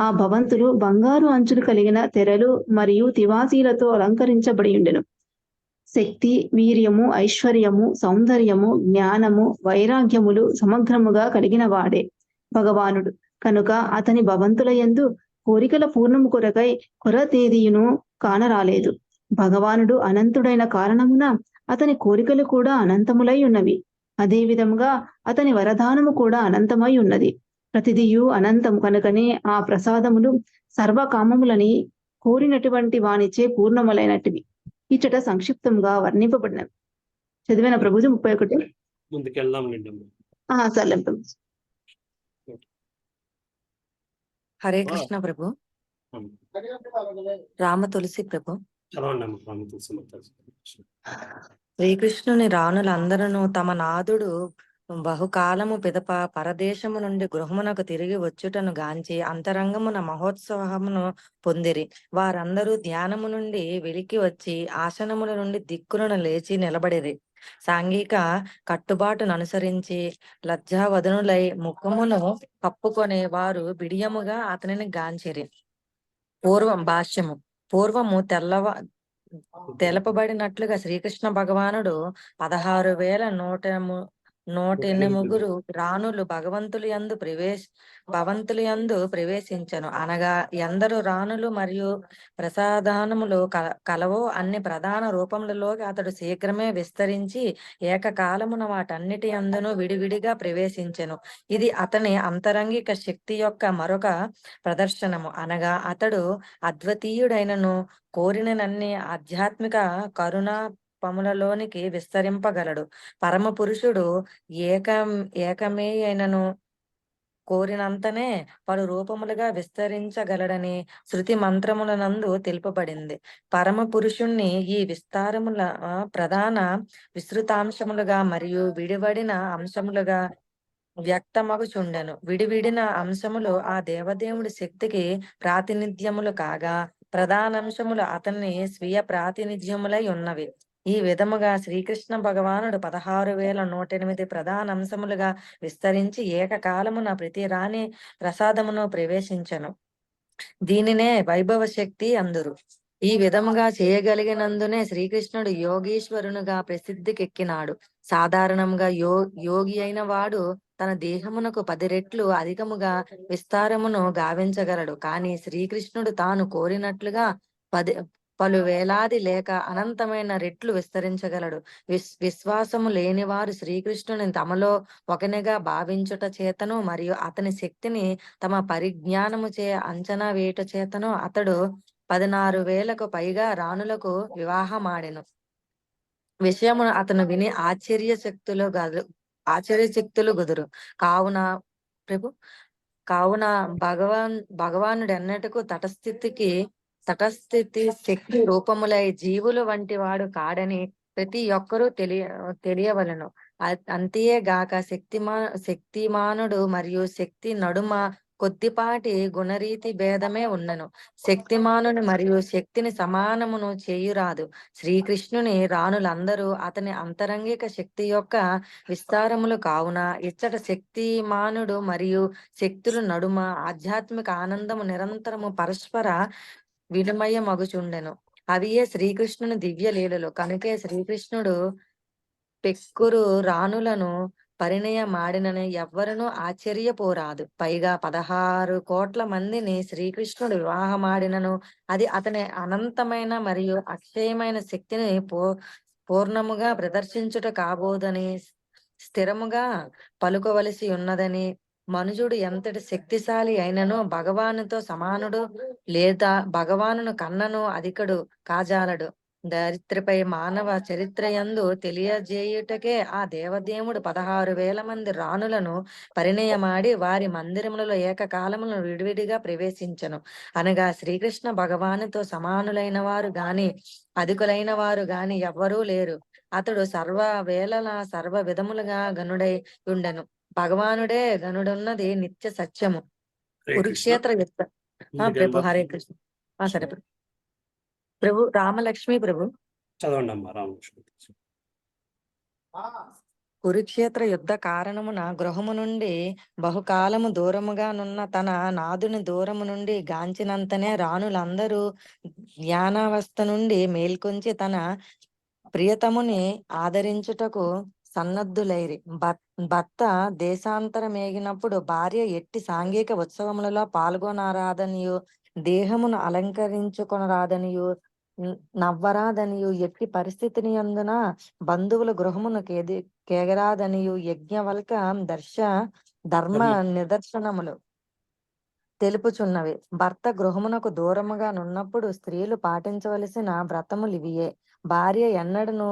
ఆ భవంతులు బంగారు అంచులు కలిగిన తెరలు మరియు తివాసీలతో అలంకరించబడి ఉండెను. శక్తి, వీర్యము, ఐశ్వర్యము, సౌందర్యము, జ్ఞానము, వైరాగ్యములు సమగ్రముగా కలిగిన వాడే భగవానుడు. కనుక అతని భవంతుల యందు కోరికల పూర్ణము కొరకై కొరతేదీయును కానరాలేదు. భగవానుడు అనంతుడైన కారణమున అతని కోరికలు కూడా అనంతములై ఉన్నవి. అదే విధముగా అతని వరదానము కూడా అనంతమై ఉన్నది. ప్రతిదియు అనంతము కనుకనే ఆ ప్రసాదములు సర్వకామములని కోరినటువంటి వానిచే పూర్ణములైనటివి. ఇచ్చట సంక్షిప్తంగా వర్ణింపబడినవి. చదివిన ప్రభుజీ 31. ముందుకెళ్దాం. సర్లే. హరే కృష్ణ ప్రభు. రామ తులసి ప్రభు. శ్రీకృష్ణుని రాణులందరూ తమ నాథుడు బహుకాలము పిదప పరదేశము నుండి గృహమునకు తిరిగి వచ్చుటను గాంచి అంతరంగమున మహోత్సవమును పొందిరి. వారందరూ ధ్యానము నుండి వెలికి వచ్చి ఆసనముల నుండి దిక్కులను లేచి నిలబడిరి. సాంఘిక కట్టుబాటును అనుసరించి లజ్జావదనులై ముఖమును కప్పుకొని వారు బిడియముగా అతనిని గాంచిరి. పూర్వము తెలపబడినట్లుగా శ్రీకృష్ణ భగవానుడు 16,108 రాణులు భవంతులు యందు ప్రవేశించను. అనగా ఎందరు రాణులు మరియు ప్రసాదానములు కలవో అన్ని ప్రధాన రూపములలోకి అతడు శీఘ్రమే విస్తరించి ఏకకాలమున వాటన్నిటి అందును విడివిడిగా ప్రవేశించెను. ఇది అతని అంతరంగిక శక్తి యొక్క మరొక ప్రదర్శనము. అనగా అతడు అద్వితీయుడైనను కోరినన్ని ఆధ్యాత్మిక కరుణాపములలోనికి విస్తరింపగలడు. పరమ పురుషుడు ఏకమే అయినను కోరినంతనే పలు రూపములుగా విస్తరించగలడని శృతి మంత్రములనందు తెలుపబడింది. పరమ పురుషుణ్ణి ఈ విస్తారముల ప్రధాన విస్తృతాంశములుగా మరియు విడివడిన అంశములుగా వ్యక్తమగుచుండెను. విడివిడిన అంశములు ఆ దేవదేవుడి శక్తికి ప్రాతినిధ్యములు కాగా ప్రధానాంశములు అతన్ని స్వీయ ప్రాతినిధ్యములై ఉన్నవి. ఈ విధముగా శ్రీకృష్ణ భగవానుడు 16,108 ప్రధాన అంశములుగా విస్తరించి ఏకకాలమున ప్రతి రాణి ప్రసాదమును ప్రవేశించెను. దీనినే వైభవ శక్తి అందురు. ఈ విధముగా చేయగలిగినందునే శ్రీకృష్ణుడు యోగీశ్వరునిగా ప్రసిద్ధికెక్కినాడు. సాధారణంగా యోగి అయిన వాడు తన దేహమునకు 10 రెట్లు అధికముగా విస్తారమును గావించగలడు. కానీ శ్రీకృష్ణుడు తాను కోరినట్లుగా పలు వేలాది లేక అనంతమైన రెట్లు విస్తరించగలడు. విశ్వాసము లేనివారు శ్రీకృష్ణుని తమలో ఒకనిగా భావించుట చేతను మరియు అతని శక్తిని తమ పరిజ్ఞానము చే అంచనా వేయుట చేతను అతడు 16,000కు పైగా రాణులకు వివాహమాడెను. విషయమును అతను విని ఆశ్చర్యశక్తులు గుదురు. కావున భగవానుడు ఎన్నటకు తటస్థితి శక్తి రూపములై జీవులు వంటి వాడు కాడని ప్రతి ఒక్కరూ తెలియవలను. అంతేగాక శక్తిమానుడు మరియు శక్తి నడుమ కొద్దిపాటి గుణరీతి భేదమే ఉన్నను. శక్తిమానుని మరియు శక్తిని సమానమును చేయురాదు. శ్రీకృష్ణుని రాణులందరూ అతని అంతరంగిక శక్తి యొక్క విస్తారములు కావున ఇచ్చట శక్తిమానుడు మరియు శక్తుల నడుమ ఆధ్యాత్మిక ఆనందము నిరంతరము పరస్పర వినిమయమగుచుండెను. అవియే శ్రీకృష్ణుని దివ్య లీలలు. కనుకే శ్రీకృష్ణుడు పెక్కురు రాణులను పరిణయమాడినని ఎవ్వరునూ ఆశ్చర్యపోరాదు. పైగా 16 కోట్ల మందిని శ్రీకృష్ణుడు వివాహమాడినను అది అతని అనంతమైన మరియు అక్షయమైన శక్తిని పూర్ణముగా ప్రదర్శించుట కాబోదని స్థిరముగా పలుకోవలసి ఉన్నదని మనుజుడు ఎంతటి శక్తిశాలి అయినను భగవానుతో సమానుడు లేదా భగవానును కన్నను అధికుడు కాజాలడు. దరిత్రపై మానవ చరిత్రయందు తెలియజేయుటకే ఆ దేవదేవుడు 16,000 మంది రాణులను పరిణయమాడి వారి మందిరములలో ఏకకాలములను విడివిడిగా ప్రవేశించను. అనగా శ్రీకృష్ణ భగవానుతో సమానులైన వారు గాని అధికులైన వారు గాని ఎవ్వరూ లేరు. అతడు సర్వ విధములుగా గనుడై ఉండెను. భగవానుడే గనుడున్నది నిత్య సత్యము. కురుక్షేత్ర యుద్ధ ప్రభు హరే కృష్ణ. సరే ప్రభు రామలక్ష్మి ప్రభు చదవండి అమ్మా. రామలక్ష్మి. కురుక్షేత్ర యుద్ధ కారణమున గృహము నుండి బహుకాలము దూరముగానున్న తన నాదుని దూరము నుండి గాంచినంతనే రాణులందరూ జ్ఞానావస్థ నుండి మేల్కొంచి తన ప్రియతముని ఆదరించుటకు సన్నద్ధులైరి. భర్త దేశాంతరమేగినప్పుడు భార్య ఎట్టి సాంఘిక ఉత్సవములలో పాల్గొనరాదనియు దేహమును అలంకరించుకొనరాదనియు నవ్వరాదనియు ఎట్టి పరిస్థితిని యందున బంధువుల గృహమును కేగరాదనియు యజ్ఞవల్క ధర్మ నిదర్శనములు తెలుపుచున్నవి. భర్త గృహమునకు దూరముగా నున్నప్పుడు స్త్రీలు పాటించవలసిన వ్రతములివియే. భార్య ఎన్నడను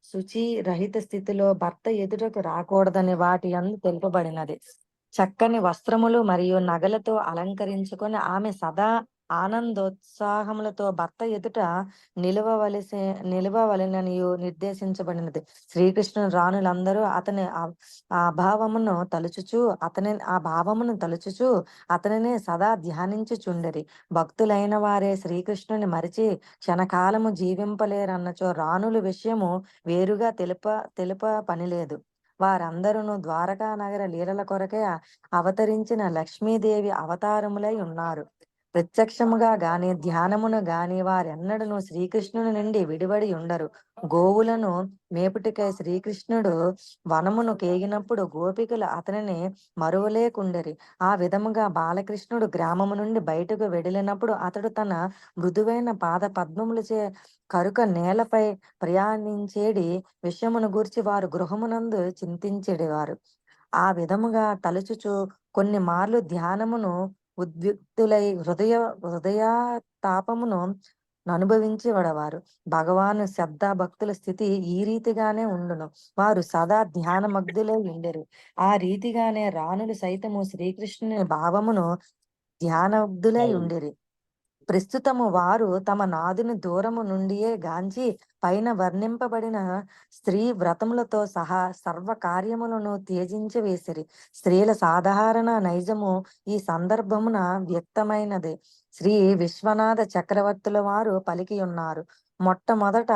శుచి రహిత స్థితిలో భర్త ఎదుటకు రాకూడదని వాటి యందు తెలుపబడినది. చక్కని వస్త్రములు మరియు నగలతో అలంకరించుకొని ఆమె సదా ఆనందోత్సాహములతో భర్త ఎదుట నిలవవలెననియు నిర్దేశించబడినది. శ్రీకృష్ణుని రాణులందరూ ఆ భావమును తలుచుచు అతనినే సదా ధ్యానించుచుండెరి. భక్తులైన వారే శ్రీకృష్ణుని మరిచి క్షణకాలము జీవింపలేరన్నచో రాణుల విషయము వేరుగా తెలుప పనిలేదు. వారందరూ ద్వారకా నగర లీలల కొరకే అవతరించిన లక్ష్మీదేవి అవతారములై ఉన్నారు. ప్రత్యక్షముగా గాని ధ్యానమును గాని వారెన్నడను శ్రీకృష్ణుని నుండి విడివడి ఉండరు. గోవులను మేపుటికై శ్రీకృష్ణుడు వనమును కేగినప్పుడు గోపికలు అతనిని మరువలేకుండరి. ఆ విధముగా బాలకృష్ణుడు గ్రామము నుండి బయటకు వెడిలినప్పుడు అతడు తన మృదువైన పాద పద్మములచే కరుక నేలపై ప్రయాణించేడి విషయమును గూర్చి వారు గృహమునందు చింతించేవారు. ఆ విధముగా తలుచుచు కొన్ని మార్లు ధ్యానమును ఉద్యుక్తులై హృదయతాపమును అనుభవించి వడవారు. భగవాను శ్రద్ధ భక్తుల స్థితి ఈ రీతిగానే ఉండును. వారు సదా ధ్యానమగ్ధులై ఉండెరు. ఆ రీతిగానే రాణులు సైతము శ్రీకృష్ణుని భావమును ధ్యానగ్ధులై ఉండెరి. ప్రస్తుతము వారు తమ నాదుని దూరము నుండియే గాంచి పైన వర్ణింపబడిన స్త్రీ వ్రతములతో సహా సర్వ కార్యములను త్యజించి వేసిరి. స్త్రీల సాధారణ నైజము ఈ సందర్భమున వ్యక్తమైనది. శ్రీ విశ్వనాథ చక్రవర్తుల వారు పలికి ఉన్నారు. మొట్టమొదట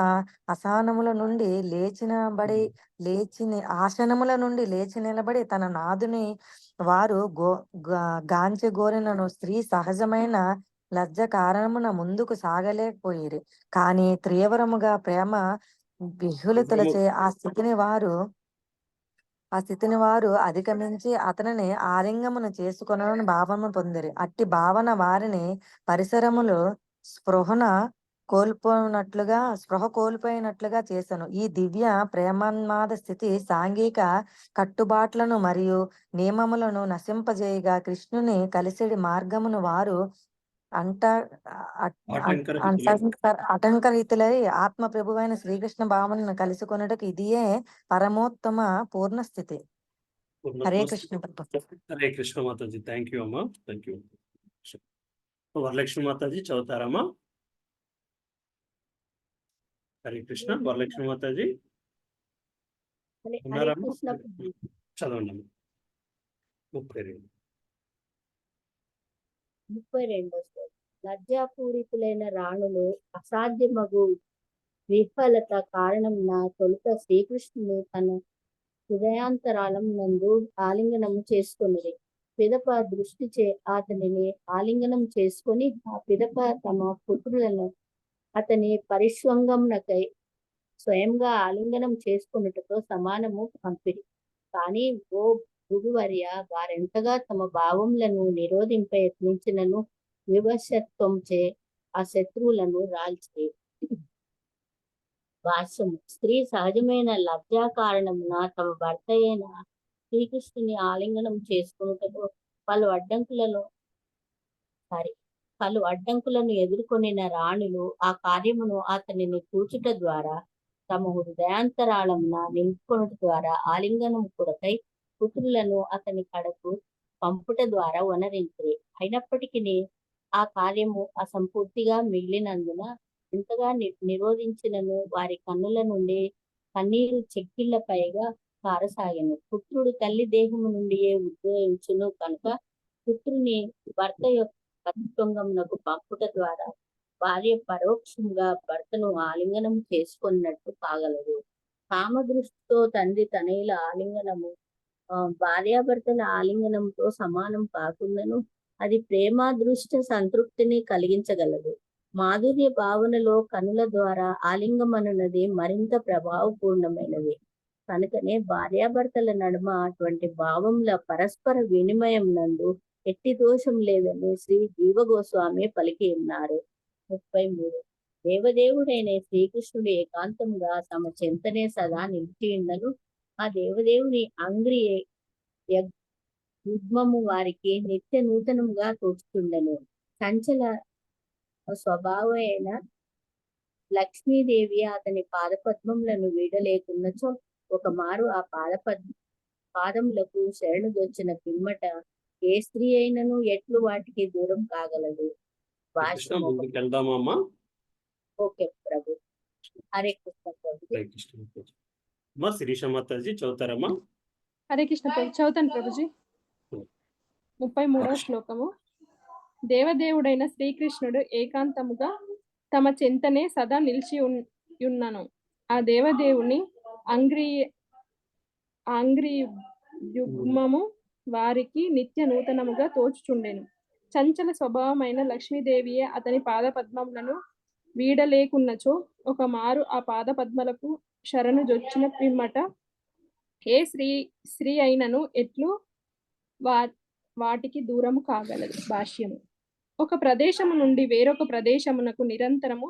ఆసనముల నుండి లేచి నిలబడి తన నాదుని వారు గాంచి గోరినను స్త్రీ సహజమైన లజ్జ కారణమున ముందుకు సాగలేకపోయిరి. కానీ తీవ్రముగా ప్రేమ విహులితులచే ఆ స్థితిని వారు అధిగమించి అతనిని ఆలింగమును చేసుకొనని భావము పొందిరి. అట్టి భావన వారిని పరిసరములు స్పృహ కోల్పోయినట్లుగా చేసెను. ఈ దివ్య ప్రేమోన్మాద స్థితి సాంఘిక కట్టుబాట్లను మరియు నియమములను నశింపజేయగా కృష్ణుని కలిసిడి మార్గమును వారు అటంకరీతులై ఆత్మ ప్రభువైన శ్రీకృష్ణ భావనను కలుసుకొనుటకు ఇదియే పరమోత్తమ పూర్ణ స్థితి. హరే కృష్ణ. హరే కృష్ణ మాతాజీ. థ్యాంక్ యూ అమ్మా. Thank you. వరలక్ష్మి మాతాజీ చదువుతారమ్మా. హరే కృష్ణ. వరలక్ష్మి మాతాజీ ఉన్నారమ్మా? చదవండి. 32 లజ్జాపూరితులైన రాణులు అసాధ్యమగు విఫలత కారణమున తొలుత శ్రీకృష్ణుని తన హృదయాంతరాళం నందు ఆలింగనం చేసుకున్నది. పిదప దృష్టిచే అతనిని ఆలింగనం చేసుకొని ఆ పిదప తమ పుత్రులను అతని పరిష్వంగమునకై స్వయంగా ఆలింగనం చేసుకున్నట్టుతో సమానము పంపిరి. కానీ ఓ భృగువర్య, వారెంతగా తమ భావములను నిరోధింప యత్నించినను వివశత్వంచే ఆ శత్రువులను రాల్చి. భాష్యము. స్త్రీ సహజమైన లజ్జా కారణమున తమ భర్త అయిన శ్రీకృష్ణుని ఆలింగనం చేసుకున్నటకు పలు అడ్డంకులను ఎదుర్కొనిన రాణులు ఆ కార్యమును అతనిని కూచుట ద్వారా తమ హృదయాంతరాళమున నింపుకొనుట ద్వారా ఆలింగనం కొరకై పుత్రులను అతని కడకు పంపుట ద్వారా వనరించిరి. అయినప్పటికీ ఆ కార్యము అసంపూర్తిగా మిగిలినందున ఎంతగా నిరోధించినను వారి కన్నుల నుండి కన్నీరు చెక్కిళ్ల పైగా కారసాగెను. పుత్రుడు తల్లి దేహము నుండియే ఉద్భవించును కనుక పుత్రుని భర్త యొక్క పతిత్వంగమునకు పంపుట ద్వారా భార్య పరోక్షంగా భర్తను ఆలింగనం చేసుకున్నట్టు కాగలదు. కామదృష్టితో తండ్రి తనయుల ఆలింగనము భార్యాభర్తల ఆలింగనంతో సమానం కాకుండాను అది ప్రేమాదృష్ట సంతృప్తిని కలిగించగలదు. మాధుర్య భావనలో కనుల ద్వారా ఆలింగమనున్నది మరింత ప్రభావపూర్ణమైనది. కనుకనే భార్యాభర్తల నడుమ అటువంటి భావముల పరస్పర వినిమయం నందు ఎట్టి దోషం లేదని శ్రీ జీవగోస్వామి పలికి ఉన్నారు. 33 దేవదేవుడైన శ్రీకృష్ణుడు ఏకాంతంగా తమ చెంతనే సదా నిలిచి ఉండను. ఆ దేవదేవుని అంగ్రి యుగ్మము వారికి నిత్య నూతనముగా తోచుతుండను. చంచల స్వభావమైన లక్ష్మీదేవి అతని పాదపద్మములను వీడలేకున్నచో ఒక మారు ఆ పాదములకు శరణుదొచ్చిన పిమ్మట ఏ స్త్రీ అయినను ఎట్లు వాటికి దూరం కాగలదు. కృష్ణ ముందుకు వెళ్దామా అమ్మా? ఓకే ప్రభు. హరే కృష్ణ ప్రభుజీ. హరే కృష్ణ ప్రభుజీ. అమ్మా శిరీష మాతాజీ చదువుతారమ్మా? హరే కృష్ణ ప్రభు. చదువుతాను ప్రభుజీ. 33వ శ్లోకము. దేవదేవుడైన శ్రీకృష్ణుడు ఏకాంతముగా తమ చెంతనే సదా నిలిచి ఉన్నను. ఆ దేవదేవుని అంగ్రియుగ్మము వారికి నిత్య నూతనముగా తోచుచుండెను. చంచల స్వభావమైన లక్ష్మీదేవియే అతని పాద పద్మములను వీడలేకున్నచో ఒక మారు ఆ పాద పద్మలకు శరణు జొచ్చిన పిమ్మట ఏ స్త్రీ అయినను ఎట్లు వాటికి దూరము కాగలదు. భాష్యము. ఒక ప్రదేశము నుండి వేరొక ప్రదేశమునకు నిరంతరము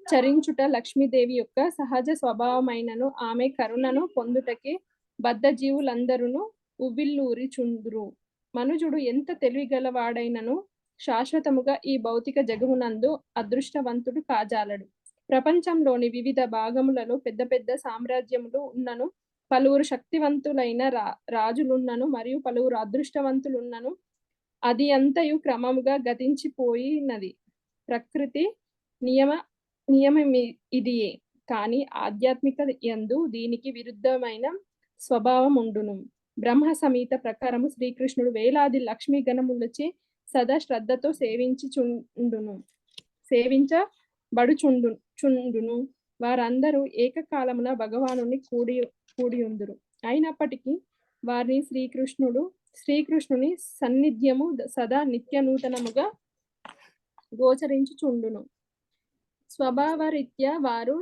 చరించుట లక్ష్మీదేవి యొక్క సహజ స్వభావమైనను ఆమె కరుణను పొందుటకే బద్ధ జీవులందరూ ఉవ్విల్లూరి చుందురు. మనుజుడు ఎంత తెలివిగలవాడైనను శాశ్వతముగా ఈ భౌతిక జగమునందు అదృష్టవంతుడు కాజాలడు. ప్రపంచంలోని వివిధ భాగములలో పెద్ద పెద్ద సామ్రాజ్యములు ఉన్నను, పలువురు శక్తివంతులైన రాజులున్నను మరియు పలువురు అదృష్టవంతులున్నను, అది అంతయు క్రమముగా గతించిపోయినది. ప్రకృతి నియమం ఇదియే. కానీ ఆధ్యాత్మిక యందు దీనికి విరుద్ధమైన స్వభావం ఉండును. బ్రహ్మ సంహిత ప్రకారము శ్రీకృష్ణుడు వేలాది లక్ష్మీ గణములచే సదా శ్రద్ధతో సేవించబడుచుండును. వారందరూ ఏకకాలమున భగవానుని కూడియుందురు. అయినప్పటికీ వారిని శ్రీకృష్ణుని సన్నిధ్యము సదా నిత్య నూతనముగా గోచరించుచుండును. స్వభావరీత్యా వారు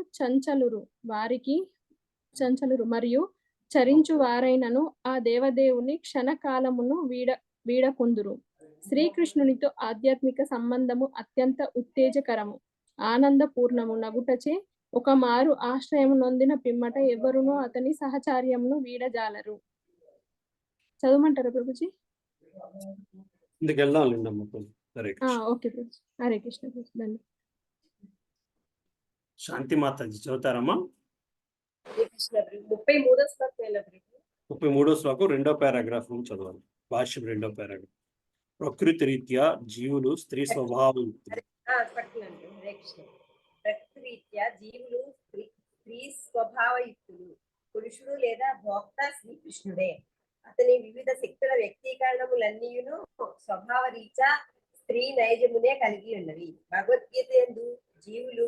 చంచలురు మరియు చరించు వారైనను ఆ దేవదేవుని క్షణకాలమును వీడకుందురు. శ్రీకృష్ణునితో ఆధ్యాత్మిక సంబంధము అత్యంత ఉత్తేజకరము, ఆనందపూర్ణము నగుటచే ఒక మారు ఆశ్రయము నొందిన పిమ్మట ఎవరునూ అతని సహచార్యమును వీడజాలరు. చదవమంటారా ప్రభుజీ? ఓకే ప్రభుజీ. హరే కృష్ణ ప్రభుజీ. ధన్యవాదాలు. శాంతి మాతాజీ చదువుతారమ్మా? 33వ శ్లోకం 2వ పారాగ్రాఫ్ నుంచి చదవాలి. భాష్యం 2వ పారాగ్రాఫ్. ప్రకృతి రీత్యా జీవులు స్త్రీ స్వభావం. ప్రకృతి రీత్యా జీవులు స్త్రీ స్వభావయుక్తులు. పురుషుడు లేదా భోక్త శ్రీకృష్ణుడే. అతని వివిధ శక్తుల వ్యక్తీకరణములన్నీయును స్వభావ రీత్యా స్త్రీ నైజమునే కలిగి ఉన్నవి. భగవద్గీత యందు జీవులు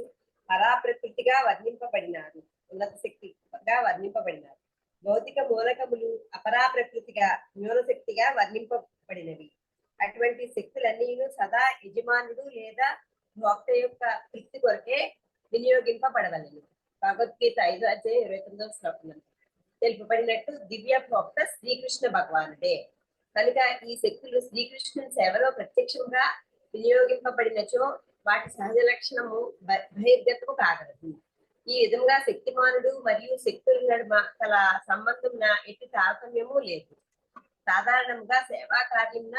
పరాప్రకృతిగా వర్ణింపబడినారు, ఉన్నత శక్తిగా వర్ణింపబడినారు. భౌతిక మూలకములు అపరాప్రకృతిగా న్యూనశక్తిగా వర్ణింపబడినవి. అటువంటి శక్తులన్నీను సదా యజమానుడు లేదా భోక్త యొక్క తృప్తి కొరకే వినియోగింపబడవలెను. భగవద్గీత 5:29 శ్లోకం తెలుపబడినట్టు దివ్య భోక్త శ్రీకృష్ణ భగవానుడే. కనుక ఈ శక్తులు శ్రీకృష్ణుని సేవలో ప్రత్యక్షంగా వినియోగింపబడినచో వాటి సహజ లక్షణము బహిర్గతము కాగలదు. ఈ విధంగా శక్తిమానుడు మరియు శక్తుల నడుమ గల సంబంధంన ఎట్టి తారతమ్యము లేదు. సాధారణంగా సేవా కార్యంన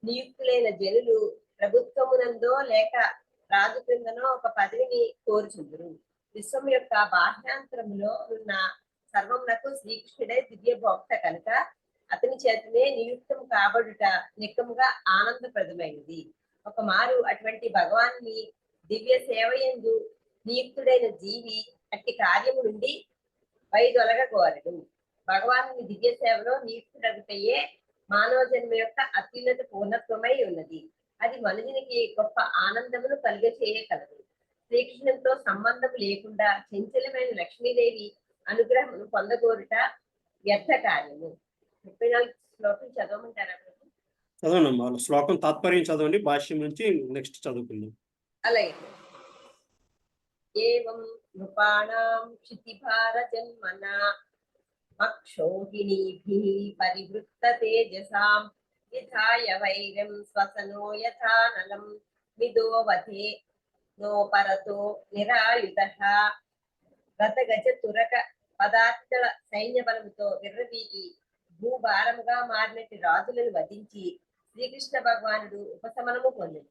నియుక్తులైన జనులు ప్రభుత్వమునందో లేక రాజు క్రిందనో ఒక పదవిని కోరుచుందురు. విశ్వం యొక్క బాహ్యాంతరములో ఉన్న సర్వమునకు శ్రీకృష్ణుడే దివ్య భోక్త కనుక అతని చేతనే నియుక్తం కాబడుట నిక్కముగా ఆనందప్రదమైనది. ఒక మారు అటువంటి భగవాన్ని దివ్య సేవయందు నియుక్తుడైన జీవి అట్టి కార్యము నుండి వైదొలగకోరడు. భగవాను దివ్య సేవలో నియుక్తుడగుటయే మానవ జన్మ యొక్క అత్యున్నత పూర్ణత్వమై ఉన్నది. అది మనుషునికి గొప్ప ఆనందమును కలిగచేయగలదు. శ్రీకృష్ణునితో సంబంధం లేకుండా చంచలమైన లక్ష్మీదేవి అనుగ్రహమును పొందగోరుట వ్యర్థ కార్యము. 34 శ్లోకం చదవమంటారా? చదవనమ్మా. శ్లోకం తాత్పర్యం చదవండి, భాష్యం నుంచి నెక్స్ట్ చదువుకుందాం. అలాగే. ఏవం నృపాణాం క్షితిభార జన్మనా మక్షోహిణీభిః పరివృత్త తేజసాం విధాయ వైరం స్వసనో యథానలం విదోవధే నోపరతో నిరాయుధః. రథగజ తురక పదార్థల సైన్య బలముతో విర్రవీగి భూభారముగా మారినట్టు రాజులను వధించి శ్రీకృష్ణ భగవానుడు ఉపశమనము పొందింది.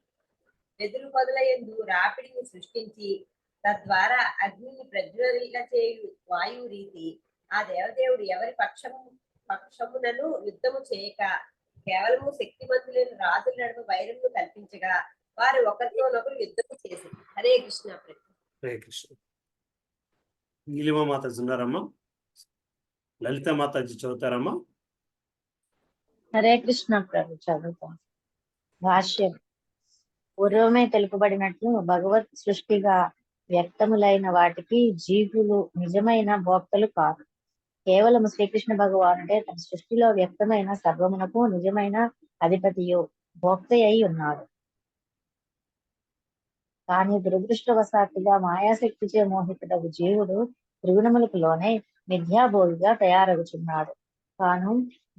వెదురు పొదలయందు రాపిడిని సృష్టించి తద్వారా అగ్నిని ప్రజ్వలిల చేయు వాయువు రీతి ఆ దేవదేవుడు ఎవరి పక్షమునను యుద్ధము చేయక కేవలము శక్తివంతులైన రాజుల నడుమ వైరమును కల్పించగా వారు ఒకరితోనొకరు యుద్ధం చేసి. హరే కృష్ణ ప్రభు. హరే కృష్ణ. నీలిమ మాతాజీ ఉన్నారమ్మా? లలిత మాతాజీ చదువుతారమ్మా? హరే కృష్ణ ప్రభు. చదువుతాం. భాష్యం. పూర్వమే తెలుపబడినట్లు భగవత్ సృష్టిగా వ్యక్తములైన వాటికి జీవులు నిజమైన భోక్తలు కాదు. కేవలం శ్రీకృష్ణ భగవానుడే తన సృష్టిలో వ్యక్తమైన సర్వమునకు నిజమైన అధిపతియు భోక్త అయి ఉన్నాడు. కానీ దురదృష్టవశాత్తుగా మాయాశక్తిచే మోహితుడగు జీవుడు త్రిగుణములకు లోనే మిథ్యాబోధిగా తయారగుచున్నాడు. తాను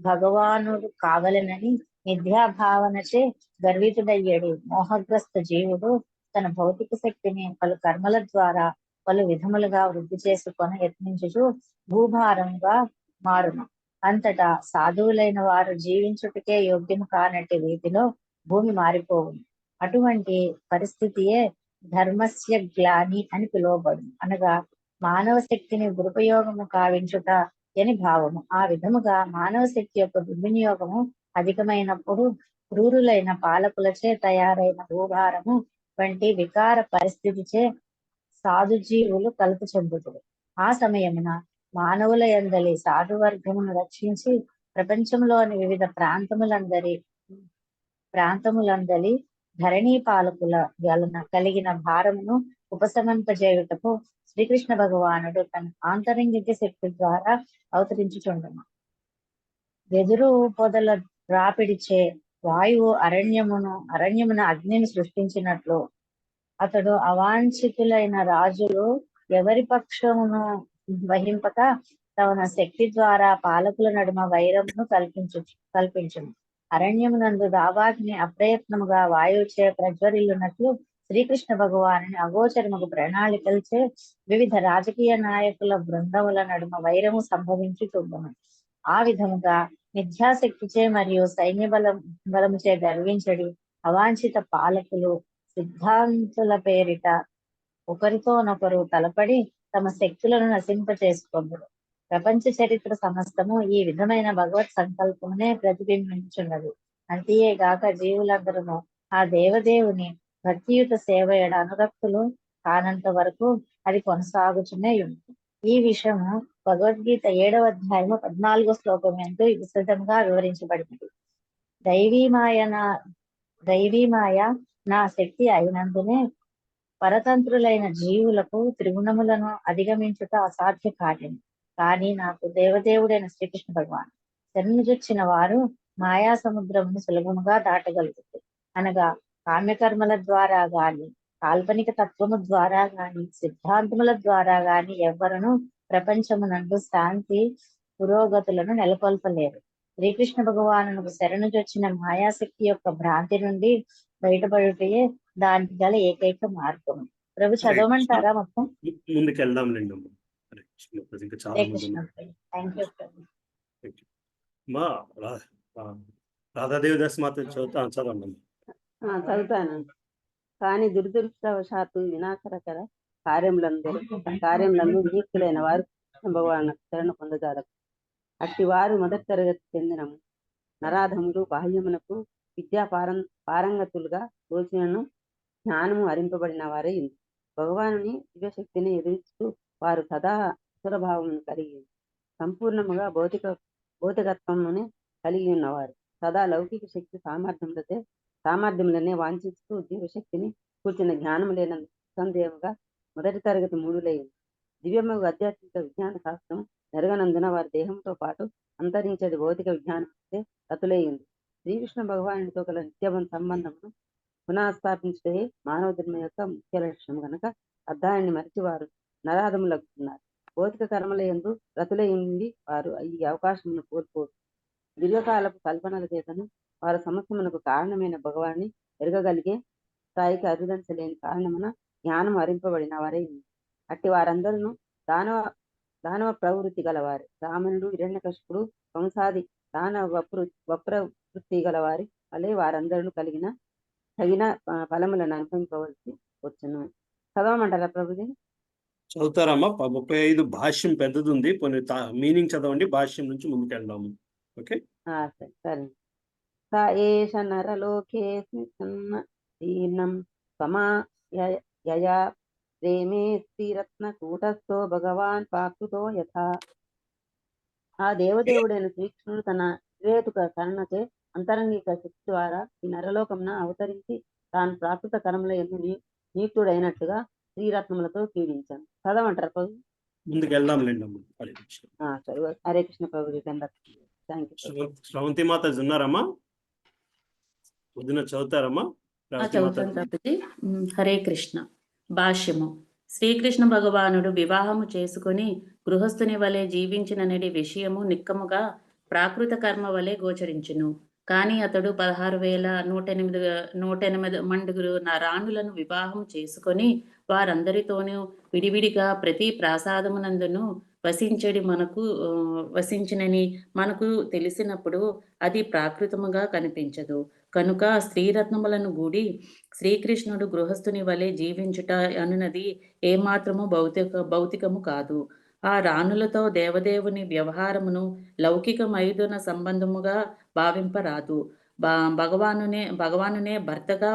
భగవానుడు కాగలనని మిథ్యాభావనచే గర్వితుడయ్యేడు మోహగ్రస్త జీవుడు తన భౌతిక శక్తిని పలు కర్మల ద్వారా పలు విధములుగా వృద్ధి చేసుకొని యత్నించుచు భూభారంగా మారును. అంతటా సాధువులైన వారు జీవించుటకే యోగ్యము కానట్టి రీతిలో భూమి మారిపోవును. అటువంటి పరిస్థితియే ధర్మస్య గ్లాని అని పిలువబడును. అనగా మానవ శక్తిని దురుపయోగము కావించుట అని భావము. ఆ విధముగా మానవ శక్తి యొక్క దుర్వినియోగము అధికమైనప్పుడు క్రూరులైన పాలకులచే తయారైన భూభారము వంటి వికార పరిస్థితిచే సాధు జీవులు కలుపు చెందుతారు. ఆ సమయమున మానవుల యందలి సాధువర్గమును రక్షించి ప్రపంచంలోని వివిధ ప్రాంతములందలి ధరణీ పాలకుల వలన కలిగిన భారమును ఉపశమింపజేయుటకు శ్రీకృష్ణ భగవానుడు తన ఆంతరంగిక శక్తి ద్వారా అవతరించుచుండును. వెదురు పొదల రాపిడిచే వాయువు అరణ్యమున అగ్నిని సృష్టించినట్లు అతడు అవాంఛితులైన రాజులు ఎవరి పక్షమును వహింపక తన శక్తి ద్వారా పాలకుల నడుమ వైరమును కల్పించును. అరణ్యమునందు దావాగ్ని అప్రయత్నముగా వాయువుచే ప్రజ్వరిల్లునట్లు శ్రీకృష్ణ భగవానుని అగోచరముకు ప్రణాళికలచే వివిధ రాజకీయ నాయకుల బృందముల నడుమ వైరము సంభవించుచుండును. ఆ విధముగా మిథ్యాశక్తిచే మరియు సైన్య బలముచే గర్వించడి అవాంఛిత పాలకులు సిద్ధాంతుల పేరిట ఒకరితోనొకరు తలపడి తమ శక్తులను నశింపచేసుకొందురు. ప్రపంచ చరిత్ర సమస్తము ఈ విధమైన భగవత్ సంకల్పమునే ప్రతిబింబించున్నది. అంతేగాక జీవులందరూ ఆ దేవదేవుని భక్తియుత సేవ ఎడ అనురక్తులు కానంత వరకు అది కొనసాగుచునే ఉంది. ఈ విషయము భగవద్గీత 7వ అధ్యాయము 14వ శ్లోకం ఎంతో విశదంగా వివరించబడింది. దైవీమాయ నా శక్తి అయినందునే పరతంత్రులైన జీవులకు త్రిగుణములను అధిగమించుట అసాధ్య కార్యం. కానీ నాకు దేవదేవుడైన శ్రీకృష్ణ భగవాన్ శరణుజొచ్చిన వారు మాయా సముద్రమును సులభముగా దాటగలుగుతారు. అనగా కామ్యకర్మల ద్వారా గాని కాల్పనిక తత్వము ద్వారా గాని సిద్ధాంతముల ద్వారా గాని ఎవ్వరును ప్రపంచమునందు శాంతి పురోగతులను నెలకొల్పలేరు. శ్రీకృష్ణ భగవానుకు శరణుజొచ్చిన మాయాశక్తి యొక్క భ్రాంతి నుండి బయటపడుటయే దానికి గల ఏకైక మార్గం. ప్రభు చదవమంటారా మొత్తం? ముందుకు వెళ్దాం లేండి. ఇంకా చాలా మంది మా రాధాదేవి దాస్ మాత చదవండి. చదువుతాను. కానీ దురదృష్టవశాత్తు వినాశకర కార్యములందు వియుక్తులైన వారు భగవాన్ శరణ పొందజాలరు. అట్టి వారు మొదటి తరగతి చెందిన నరాధములు బాహ్యమునకు విద్యా పారంగతులుగా తోచినను జ్ఞానము హరింపబడిన వారే ఉంది. భగవానుని దివ్యశక్తిని ఎదురిస్తూ వారు సదా అసురభావమును కలిగి సంపూర్ణముగా భౌతికత్వమునే కలిగి ఉన్నవారు సదా లౌకిక శక్తి సామర్థ్యములనే వాంఛిస్తూ దివ్యశక్తిని కూర్చున్న జ్ఞానము లేన సందేహముగా మొదటి తరగతి మూడులైంది. దివ్యముగు ఆధ్యాత్మిక విజ్ఞాన శాస్త్రం నెరగనందున వారి దేహంతో పాటు అంతరించేది భౌతిక విజ్ఞానం అంటే రతులయ్యింది. శ్రీకృష్ణ భగవానుడితో గల నిత్యబంధ సంబంధమును పునఃస్థాపించే మానవ ధర్మ యొక్క ముఖ్య లక్ష్యం కనుక అర్థాన్ని మరిచి వారు నరాధములగుతున్నారు. భౌతిక కర్మల యందు రతులయ్యింది వారు ఈ అవకాశమును కోల్పోరు. దీర్ఘకాలపు కల్పనల చేతను వారు సమస్యమునకు కారణమైన భగవాన్ని ఎరగగలిగే స్థాయికి అరుదించలేని కారణమున జ్ఞానం హరింపబడిన వారే ఉంది. అట్టి వారందరూ దానవ ప్రవృత్తి గలవారు. రావణుడు, హిరణ్యకశిపుడు, కంసాది వప్రవృత్తి గలవారి వలె వారందరూ తగిన ఫలములను అనుభవించవలసి వచ్చును. చదవమంటారా ప్రభుజీ? చదువుతారమ్మా. 35 భాష్యం పెద్దది ఉంది. కొన్ని మీనింగ్ చదవండి. భాష్యం నుంచి ముందుకు వెళ్దాము. ఓకే, సరే. స ఏష నరలోకే తీర్ణం యయా ప్రేమే శ్రీరత్న కూటస్థో భగవాన్ పాకృతో యథా. ఆ దేవదేవుడైన శ్రీకృష్ణుడు తన వివేతుక కరుణచే అంతరంగిక శక్తి ద్వారా ఈ నరలోకమున అవతరించి తాను ప్రాకృత కర్మల యందు నియుక్తుడైనట్టుగా శ్రీరత్నములతో పీడించాను. చదవమంటారు ప్రభు? ముందుకు వెళ్దాంలేండి అమ్మ. హరే కృష్ణ. సరే, హరే కృష్ణ ప్రభుజీ. Thank you. శ్రవంతి మాత ఉన్నారమ్మా? పొద్దున చదువుతారమ్మా? చదువుతాను ప్రభుజీ. హరే కృష్ణ. భాష్యము. శ్రీకృష్ణ భగవానుడు వివాహము చేసుకుని గృహస్థుని వలె జీవించిన నేటి విషయము నిక్కముగా ప్రాకృత కర్మ వలె గోచరించును. కానీ అతడు 16,108 మండుగురు రాణులను వివాహం చేసుకొని వారందరితోనూ విడివిడిగా ప్రతి ప్రాసాదమునందును వసించినని మనకు తెలిసినప్పుడు అది ప్రాకృతముగా కనిపించదు. కనుక స్త్రీరత్నములను గూడి శ్రీకృష్ణుడు గృహస్థుని వలె జీవించుట అనున్నది ఏమాత్రము భౌతికము కాదు. ఆ రాణులతో దేవదేవుని వ్యవహారమును లౌకిక మైదున సంబంధముగా భావింపరాదు. భగవానునే భర్తగా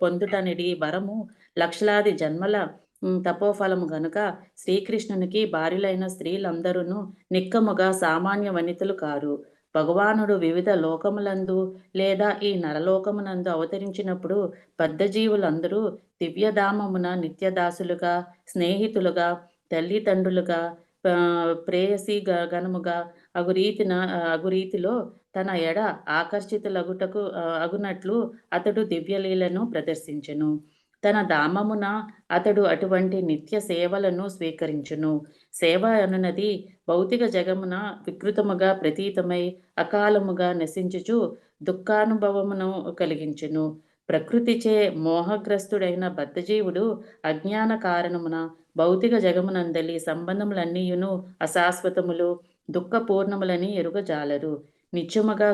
పొందుటనిడి వరము లక్షలాది జన్మల తపోఫలము గనుక శ్రీకృష్ణునికి భార్యలైన స్త్రీలందరూ నిక్కముగా సామాన్య వనితలు కారు. భగవానుడు వివిధ లోకములందు లేదా ఈ నరలోకమునందు అవతరించినప్పుడు బద్ధజీవులందరూ దివ్యధామమున నిత్యదాసులుగా, స్నేహితులుగా, తల్లిదండ్రులుగా, ప్రేయసి గణముగా అగురీతిలో తన ఎడ ఆకర్షితులగుటకు అగునట్లు అతడు దివ్యలీలను ప్రదర్శించెను. తన ధామమున అతడు అటువంటి నిత్య సేవలను స్వీకరించును. సేవ అనున్నది భౌతిక జగమున వికృతముగా ప్రతీతమై అకాలముగా నశించుచు దుఃఖానుభవమును కలిగించును. ప్రకృతిచే మోహగ్రస్తుడైన బద్ధజీవుడు అజ్ఞాన కారణమున భౌతిక జగమునందలి సంబంధములన్నీయును అశాశ్వతములు, దుఃఖపూర్ణములని ఎరుగజాలరు. నిత్యముగా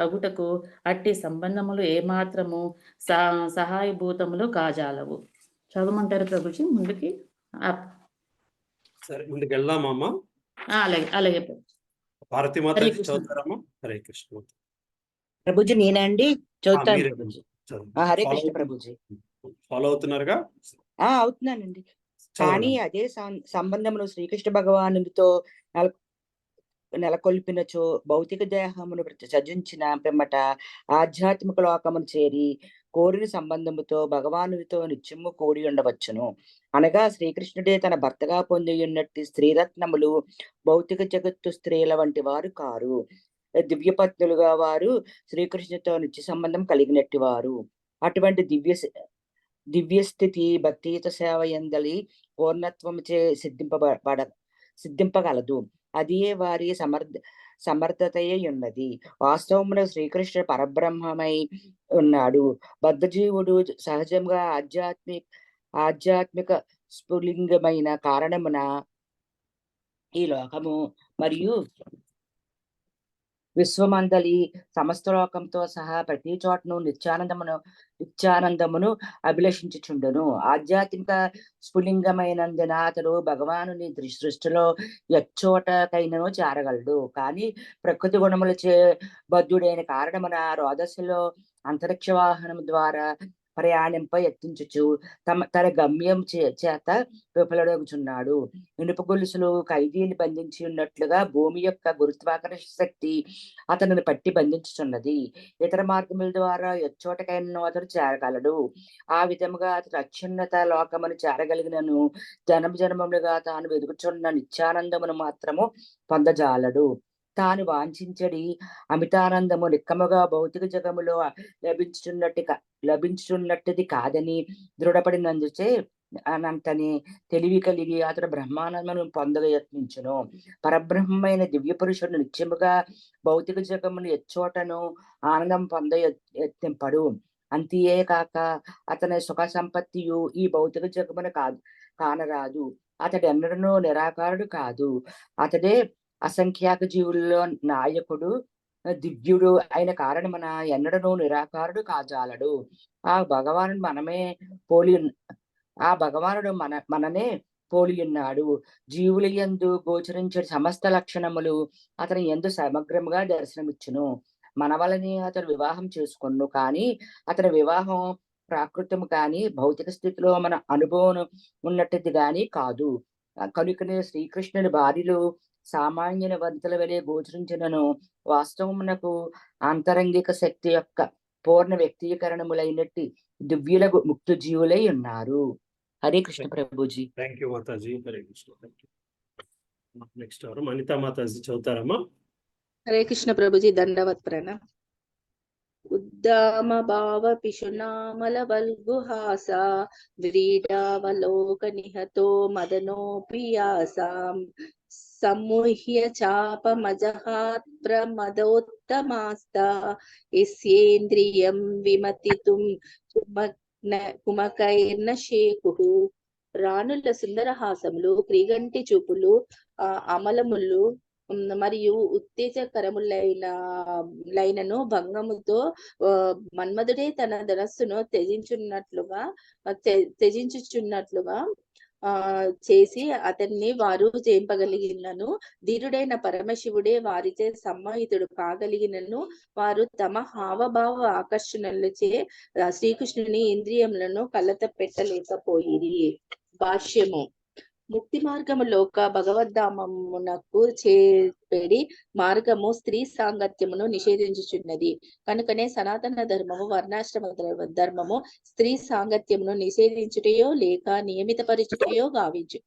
అగుటకు అట్టి సంబంధములు ఏమాత్రము సహాయభూతములు కాజాలవు. చదవమంటారు ప్రభుజీ ముందుకి? సరే, ముందుకు వెళ్దామమ్మా. అలాగే భారతీమాత చదువుతారమ్మా? హరే కృష్ణ ప్రభుజీ. నేనండి చదువుతాను. హరే కృష్ణ ప్రభుజీ. ఫాలో అవుతున్నారుగా? అవుతున్నానండి. కానీ అదే సంబంధమును శ్రీకృష్ణ భగవానుడితో నెలకొల్పినచో భౌతిక దేహమును సజించిన పిమ్మట ఆధ్యాత్మిక లోకమును చేరి కోరిన సంబంధముతో భగవానుడితో నిత్యము కూడి ఉండవచ్చును. అనగా శ్రీకృష్ణుడే తన భర్తగా పొంది ఉన్నట్టు స్త్రీరత్నములు భౌతిక జగత్తు స్త్రీల వంటి వారు కారు. దివ్యపత్నులుగా వారు శ్రీకృష్ణుతో నిత్య సంబంధం కలిగినట్టు వారు. అటువంటి దివ్యస్థితి భక్తియుత సేవ ఎందలి పూర్ణత్వముచే సిద్ధింపగలదు. అదే వారి సమర్థతయే ఉన్నది. వాస్తవమున శ్రీకృష్ణుడు పరబ్రహ్మమై ఉన్నాడు. బద్ధజీవుడు సహజంగా ఆధ్యాత్మిక స్ఫులింగమైన కారణమున ఈ లోకము మరియు విశ్వమందలి సమస్త లోకంతో సహా ప్రతి చోటను నిత్యానందమును అభిలషించుచుండును. ఆధ్యాత్మిక స్ఫులింగమైనందున అతడు భగవానుని సృష్టిలో ఎచ్చోటకైనను చేరగలడు. కానీ ప్రకృతి గుణములచే బద్ధుడైన కారణమున రోదస్సులో అంతరిక్ష వాహనం ద్వారా ప్రయాణింప యత్నించుచు తన గమ్యం చేత విఫలమగుచున్నాడు. ఇనుప గొలుసులు ఖైదీని బంధించి ఉన్నట్లుగా భూమి యొక్క గురుత్వాకర్షణ శక్తి అతనిని పట్టి బంధించుచున్నది. ఇతర మార్గముల ద్వారా ఎచ్చోటకైన అతడు చేరగలడు. ఆ విధముగా అతడు అత్యున్నత లోకమును చేరగలిగినను జన్మములుగా తాను వెదుకుచున్న నిత్యానందమును మాత్రము పొందజాలడు. తాను వాంఛించడి అమితానందము నిక్కముగా భౌతిక జగములో లభించున్నట్టుది కాదని దృఢపడినందుచే అనంతని తెలివి కలిగి అతడు బ్రహ్మానందమును పొందగ యత్నించును. పరబ్రహ్మమైన దివ్య పురుషుడు నిత్యముగా భౌతిక జగమును ఎచ్చోటను ఆనందం పొంద యత్నింపడు. అంతే కాక అతని సుఖ సంపత్తియు ఈ భౌతిక జగమును కానరాదు. అతడు ఎన్నడూ నిరాకారుడు కాదు. అతడే అసంఖ్యాక జీవుల్లో నాయకుడు, దివ్యుడు అయిన కారణమున ఎన్నడూ నిరాకారుడు కాజాలడు. ఆ భగవానుడు మననే పోలి ఉన్నాడు. జీవుల యందు గోచరించే సమస్త లక్షణములు అతని యందు సమగ్రముగా దర్శనమిచ్చును. మనవలని అతడు వివాహం చేసుకొను, కానీ అతని వివాహం ప్రాకృతము కానీ భౌతిక స్థితిలో మన అనుభవం ఉన్నట్టుది కానీ కాదు. కనుకనే శ్రీకృష్ణుని భార్యలు సామాన్యుల వంతుల వలె గోచరించినను వాస్తవమునకు ఆంతరంగిక శక్తి యొక్క పూర్ణ వ్యక్తీకరణములైనట్టి దివ్యుల ముక్త జీవులై ఉన్నారు. Hare Krishna Prabhuji. Thank you Mataji. Hare Krishna. Thank you. Next ఎవరు? అనితా మాతాజీ చదువుతారమ్మా. హరే కృష్ణ ప్రభుజీ. దండవత్ ప్రణామ. ఉద్దామ భావ పిశునామల వల్గుహాస వ్రీడావలోక నిహతో మదనోపియాసాం సముహ్య చాపమజహాత్ ప్రమదోత్తమాస్తా యస్యేంద్రియం విమతితుం కుమకైర్న శేకుః. రాణుల సుందరహాసములు, క్రీగంటి చూపులు, అమలములు మరియు ఉత్తేజకరములైనను భంగముతో మన్మధుడే తన ధనస్సును త్యజించుచున్నట్లుగా చేసి అతన్ని వారు జయింపగలిగినను, ధీరుడైన పరమశివుడే వారిచే సమ్మోహితుడు కాగలిగినను వారు తమ హావభావ ఆకర్షణలచే శ్రీకృష్ణుని ఇంద్రియములను కలత పెట్టలేకపోయిరి. భాష్యము. ముక్తి మార్గములోక భగవద్ధామమునకు చేపడి మార్గము స్త్రీ సాంగత్యమును నిషేధించుచున్నది. కనుకనే సనాతన ధర్మము వర్ణాశ్రమ ధర్మము స్త్రీ సాంగత్యమును నిషేధించుటయో లేక నియమిత పరిచుటయో గావించు.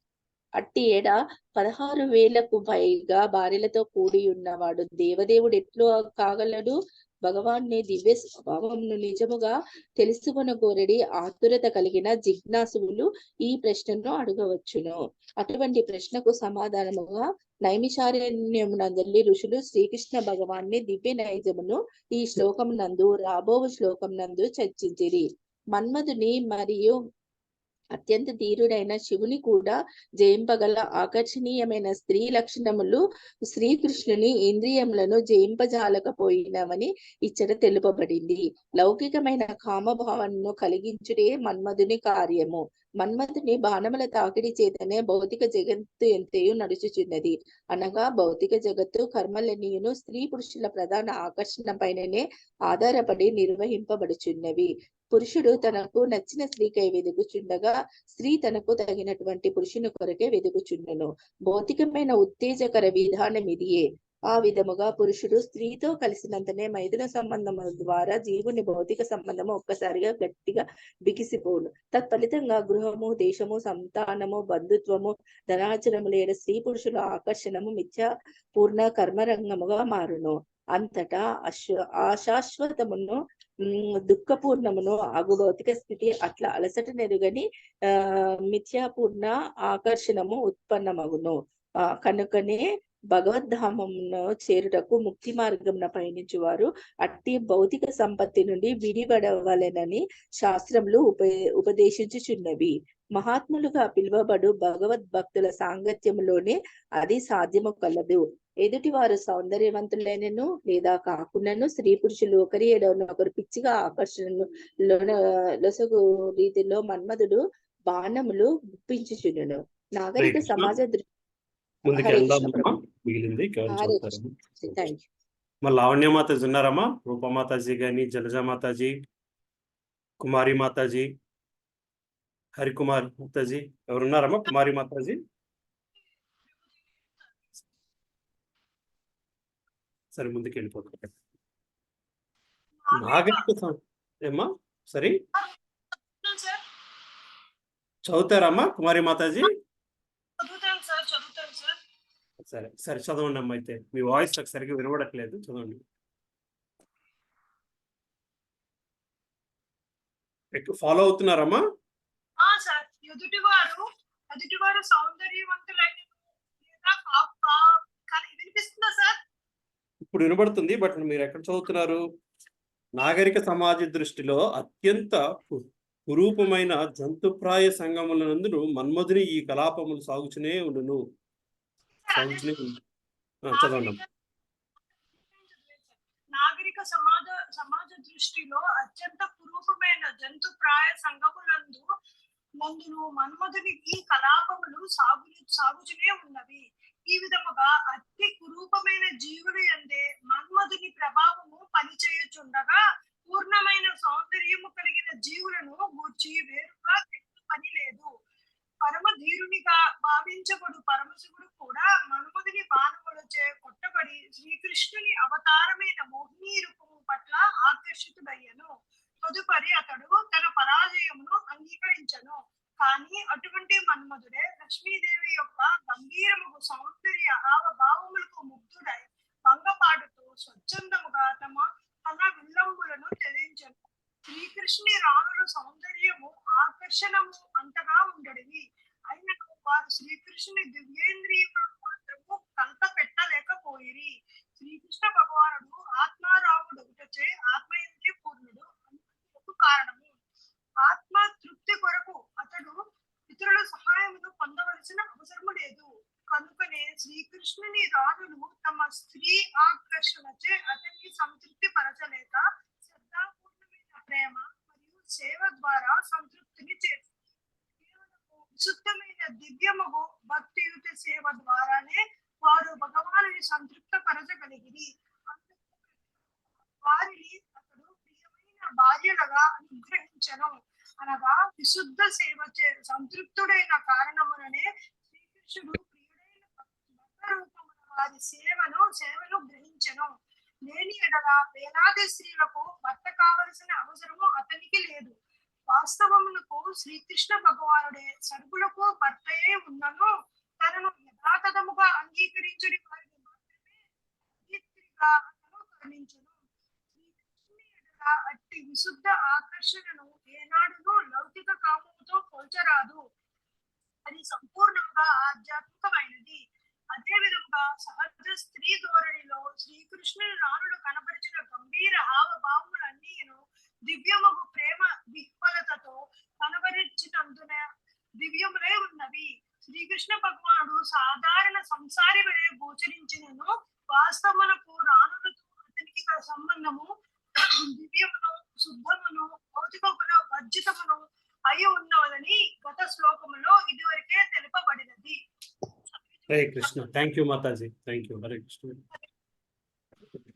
అట్టి ఏడ 16,000కు పైగా భార్యలతో కూడి ఉన్నవాడు దేవదేవుడు ఎట్లు కాగలడు? భగవాన్ని దివ్య స్వభావమును నిజముగా తెలుసుకొనగోరడి ఆతురత కలిగిన జిజ్ఞాసువులు ఈ ప్రశ్నను అడగవచ్చును. అటువంటి ప్రశ్నకు సమాధానముగా నైమిషారణ్యమునందలి ఋషులు శ్రీకృష్ణ భగవాన్ని దివ్య నైజమును ఈ శ్లోకం నందు రాబో శ్లోకం నందు చర్చించిరి. మన్మధుని మరియు అత్యంత ధీరుడైన శివుని కూడా జయింపగల ఆకర్షణీయమైన స్త్రీ లక్షణములు శ్రీకృష్ణుని ఇంద్రియములను జయింపజాలకపోయినవని ఇచ్చట తెలుపబడింది. లౌకికమైన కామభావనను కలిగించుటే మన్మధుని కార్యము. మన్మధుని బాణముల తాకిడి చేతనే భౌతిక జగత్తు ఎంతయు నడుచుచున్నది. అనగా భౌతిక జగత్తు కర్మలన్నీయును స్త్రీ పురుషుల ప్రధాన ఆకర్షణ పైననే ఆధారపడి నిర్వహింపబడుచున్నవి. పురుషుడు తనకు నచ్చిన స్త్రీకై వెదుకుచుండగా స్త్రీ తనకు తగినటువంటి పురుషుని కొరకే వెదుకుచుండెను. భౌతికమైన ఉత్తేజకర విధానం ఇదియే. ఆ విధముగా పురుషుడు స్త్రీతో కలిసినంతనే మైథున సంబంధము ద్వారా జీవుని భౌతిక సంబంధము ఒక్కసారిగా గట్టిగా బిగిసిపోను. తత్ఫలితంగా గృహము, దేశము, సంతానము, బంధుత్వము, ధనాచరములేడ స్త్రీ పురుషుల ఆకర్షణము మిథ్యా పూర్ణ కర్మరంగముగా మారును. అంతటా అశాశ్వతమును దుఃఖపూర్ణమును అగు భౌతిక స్థితి అట్లా అలసట నెరుగని మిథ్యాపూర్ణ ఆకర్షణము ఉత్పన్నమగును. కనుకనే భగవద్ధామమును చేరుటకు ముక్తి మార్గమున పయనించు వారు అట్టి భౌతిక సంపత్తి నుండి విడిపడవలెనని శాస్త్రములు ఉపదేశించుచున్నవి. మహాత్ములుగా పిలువబడు భగవద్భక్తుల సాంగత్యములోనే అది సాధ్యము కలదు. ఎదుటి వారు సౌందర్యవంతులైనను లేదా కాకుండాను స్త్రీ పురుషులు ఒకరి ఏడవను ఒకరు పిచ్చిగా ఆకర్షణను లొసగు రీతిలో మన్మధుడు బాణములు గుప్పించుచుండును. నాగరిక సమాజ మిగిలింది లావణ్య మాతాజీ ఉన్నారమ్మా? రూపమాతాజీ గాని, జలజా మాతాజీ, కుమారి మాతాజీ, హరికుమార్ మాతాజీ ఎవరున్నారమ్మా? కుమారి మాతాజీ సరే ముందుకు వెళ్ళిపోతాం. నాగరిక ఏమ్మా సరే చదువుతారమ్మా కుమారి మాతాజీ? సరే సరే చదవండి అమ్మా. అయితే మీ వాయిస్ నాకు సరిగ్గా వినబడట్లేదు, చదవండి. ఫాలో అవుతున్నారమ్మా? ఎదుటివారు సౌందర్యవంతులైన వినిపిస్తుందా సార్? ఇప్పుడు వినబడుతుంది, బట్ మీరు ఎక్కడ చదువుతున్నారు? నాగరిక సమాజ దృష్టిలో అత్యంత కురూపమైన జంతుప్రాయ సంగములందు మన్మధుని ఈ కలాపములు సాగుచునే ఉండును. చదవండి. నాగరిక సమాజ దృష్టిలో అత్యంత కురూపమైన జంతుప్రాయ సంగములందు మన్మధుని ఈ కలాపములు సాగుచునే ఉన్నవి. ఈ విధముగా అతి కురూపమైన జీవులు అందే మన్మ మన్మధుని ప్రభావము పనిచేయుచుండగా పూర్ణమైన సౌందర్యము కలిగిన జీవులను గూర్చి వేరుగా తెలుసు పని లేదు. పరమధీరునిగా భావించబడు పరమశివుడు కూడా మన్మధుని బాణములచే కొట్టబడి శ్రీకృష్ణుని అవతారమైన మోహిని రూపము పట్ల ఆకర్షితుడయ్యను. తదుపరి అతడు తన పరాజయమును అంగీకరించను. కానీ అటువంటి మన్మధుడే లక్ష్మీదేవి యొక్క గంభీరము సౌందర్య హావభావములకు ముగ్ధుడై భంగపాటుతో స్వచ్ఛందముగా తన విల్లంబులను త్యజించను. శ్రీకృష్ణుని రాణుల సౌందర్యము ఆకర్షణము అంతగా ఉండడివి. అయినను వారు శ్రీకృష్ణుని దివ్యేంద్రియములను మాత్రము కలత పెట్టలేకపోయిరి. శ్రీకృష్ణ భగవానుడు ఆత్మారాముడుటచే ఆత్మయంత్రి పూర్ణుడు అందుకు కారణము. ఆత్మ తృప్తి కొరకు అతడు ఇతరుల సహాయమును పొందవలసిన అవసరము లేదు. కనుకనే శ్రీకృష్ణుని రాణులు తమ స్త్రీ ఆకర్షణచే అతన్ని సంతృప్తి పరచలేక శ్రద్ధాపూర్ణమైన ప్రేమ మరియు సేవ ద్వారా సంతృప్తిని చేస్తారు. విశుద్ధమైన దివ్యముగు భక్తియుత సేవ ద్వారానే వారు భగవానుని సంతృప్త పరచగలిగిరి. వారిని అతడు ప్రియమైన భార్యలుగా అనుగ్రహించను. అనగా విశుద్ధ సేవ సంతృప్తుడైన కారణముననే శ్రీకృష్ణుడు ప్రియుడైన భక్త రూపమున వారి సేవను గ్రహించను. లేని ఎడల వేలాది స్త్రీలకు భర్త కావలసిన అవసరము అతనికి లేదు. వాస్తవమునకు శ్రీకృష్ణ భగవానుడే సర్వులకు భర్తయే ఉన్నను తనను యథాతథముగా అంగీకరించని వారిని మాత్రమే స్త్రీగా అతను కరుణించును. శ్రీకృష్ణుని ఎడల అట్టి విశుద్ధ ఆకర్షణను ఏనాడును లౌకిక కామముతో పోల్చరాదు. అది సంపూర్ణంగా ఆధ్యాత్మికమైనది. అదే విధంగా సహజ స్త్రీ ధోరణిలో శ్రీకృష్ణుని రాణులు కనబరిచిన గంభీర హావభావములన్నీను దివ్యమగు ప్రేమ విహ్వలతతో కనబరిచినందున దివ్యములై ఉన్నవి. శ్రీకృష్ణ భగవానుడు సాధారణ సంసారి వలె గోచరించినను వాస్తవమునకు రాణులతో అతనికి గల సంబంధము దివ్యమును శుద్ధమును భౌతిక గుణ వర్జితమును అయి ఉన్నదని గత శ్లోకములో ఇదివరకే తెలుపబడినది. Hare Krishna. Thank you Mataji. Thank you. Hare Krishna.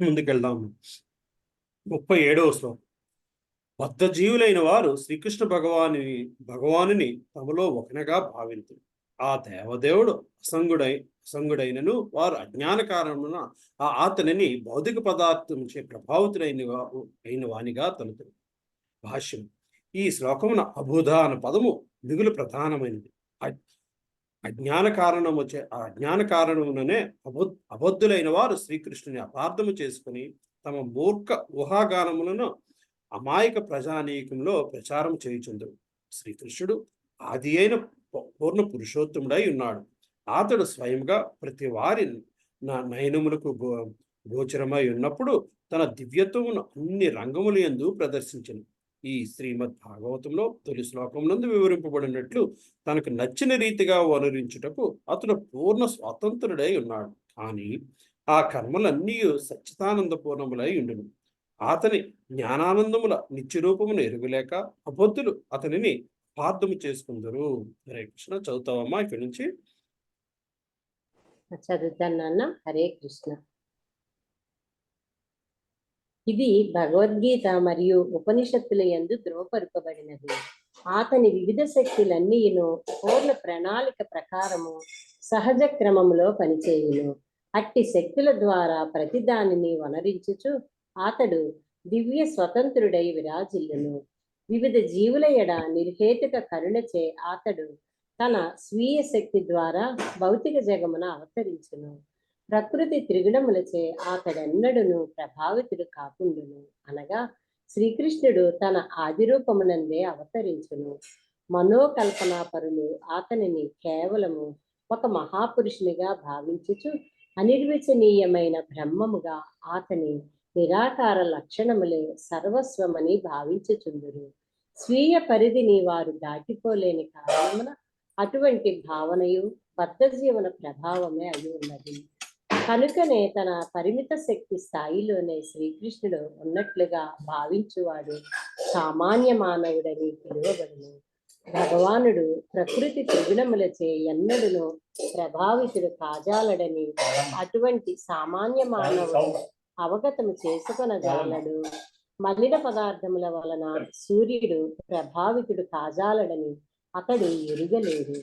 ముందుకెళ్దాము. 37వ శ్లోకం. బద్ధ జీవులైన వారు శ్రీకృష్ణ భగవానుని తమలో ఒకనగా భావింతురు. ఆ దేవదేవుడు అసంగుడైనను వారు అజ్ఞాన కారణమున అతనిని భౌతిక పదార్థం చే ప్రభావితులైన వానిగా తలుతురు. భాష్యం. ఈ శ్లోకమున అబుధ అన్న పదము మిగులు ప్రధానమైనది. అజ్ఞాన కారణముననే అబద్ధులైన వారు శ్రీకృష్ణుని అపార్థము చేసుకుని తమ మూర్ఖ ఊహాగానములను అమాయక ప్రజానీకంలో ప్రచారం చేయుచుందరు. శ్రీకృష్ణుడు ఆది అయిన పూర్ణ పురుషోత్తముడై ఉన్నాడు. అతడు స్వయంగా ప్రతి వారి నయనములకు గోచరమై ఉన్నప్పుడు తన దివ్యత్వమును అన్ని రంగముల యందు ప్రదర్శించను. ఈ శ్రీమద్ భాగవతంలో తొలి శ్లోకం నందు వివరింపబడినట్లు తనకు నచ్చిన రీతిగా వనరించుటకు అతడు పూర్ణ స్వాతంత్రుడై ఉన్నాడు. కానీ ఆ కర్మలన్నీ సచ్చిదానందపూర్ణములై ఉండును. అతని జ్ఞానానందముల నిత్యరూపమును ఎరుగులేక అబద్ధులు అతనిని అపార్థము చేసుకుందరు. హరే కృష్ణ. చదువుతావమ్మా ఇక్కడి నుంచి. చదువుతాను నాన్న. హరే కృష్ణ. ఇది భగవద్గీత మరియు ఉపనిషత్తుల యందు ధృవపరపబడినది. అతని వివిధ శక్తులన్నీను పూర్ణ ప్రణాళిక ప్రకారము సహజ క్రమములో పనిచేయును. అట్టి శక్తుల ద్వారా ప్రతి దానిని వనరించుచు అతడు దివ్య స్వతంత్రుడై విరాజిల్లును. వివిధ జీవుల ఎడ నిర్హేతుక కరుణచే అతడు తన స్వీయ శక్తి ద్వారా భౌతిక జగమున అవతరించును. ప్రకృతి త్రిగుణములచే అతడెన్నడును ప్రభావితుడు కాకుండును. అనగా శ్రీకృష్ణుడు తన ఆదిరూపమునందే అవతరించును. మనోకల్పనా పరులు అతనిని కేవలము ఒక మహాపురుషునిగా భావించుచు అనిర్వచనీయమైన బ్రహ్మముగా అతని నిరాకార లక్షణములే సర్వస్వమని భావించుచుందురు. స్వీయ పరిధిని వారు దాటిపోలేని కారణమున అటువంటి భావనయు బద్ధ జీవన ప్రభావమే అయి ఉన్నది. కనుకనే తన పరిమిత శక్తి స్థాయిలోనే శ్రీకృష్ణుడు ఉన్నట్లుగా భావించువాడు సామాన్య మానవుడని పిలువబడును. భగవానుడు ప్రకృతి త్రిగుణములచే ఎన్నడును ప్రభావితుడు కాజాలడని అటువంటి సామాన్య మానవుడు అవగతము చేసుకొనజాలడు. మలిన పదార్థముల వలన సూర్యుడు ప్రభావితుడు కాజాలడని అతడు ఎరుగలేడు.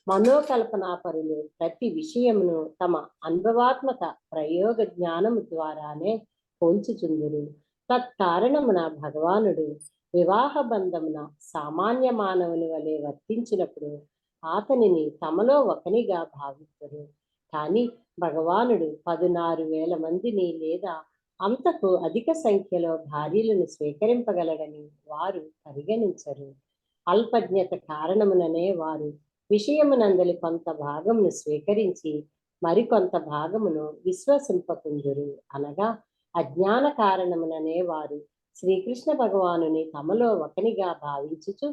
మనోకల్పనాపరులు ప్రతి విషయమును తమ అనుభవాత్మక ప్రయోగ జ్ఞానము ద్వారానే పోల్చుచుందురు. తత్కారణమున భగవానుడు వివాహ బంధమున సామాన్య మానవుని వలె వర్తించినప్పుడు అతనిని తమలో ఒకనిగా భావిస్తారు. కానీ భగవానుడు 16,000 మందిని లేదా అంతకు అధిక సంఖ్యలో భార్యలను స్వీకరింపగలడని వారు పరిగణించరు. అల్పజ్ఞత కారణముననే వారు విషయమునందలి కొంత భాగమును స్వీకరించి మరికొంత భాగమును విశ్వసింపకుందురు. అనగా అజ్ఞాన కారణముననే వారు శ్రీకృష్ణ భగవానుని తమలో ఒకనిగా భావించుచు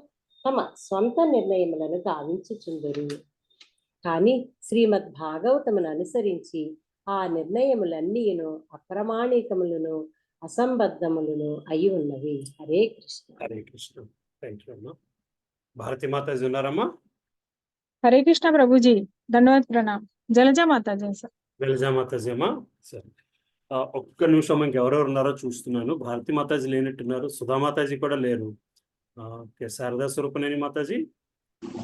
తమ స్వంత నిర్ణయములను గావించుచుందురు. కానీ శ్రీమద్ భాగవతమును అనుసరించి ఆ నిర్ణయములన్నీను అప్రమాణికములను అసంబద్ధములను అయి ఉన్నవి. హరే కృష్ణ. హరే కృష్ణ. థ్యాంక్ యూ అమ్మా. భారతి మాతాజీ ఉన్నారమ్మా? హరే కృష్ణ ప్రభుజీ, ధన్యవాద ప్రణామ్. జలజా మాతాజీ సార్. జలజా మాతాజీ అమ్మా. సరే, ఒక్క నిమిషం ఇంకెవరెవరు ఉన్నారో చూస్తున్నాను. భారతి మాతాజీ లేనట్టున్నారు, సుధా మాతాజీ కూడా లేరు. శారదా స్వరూపనేని మాతాజీ,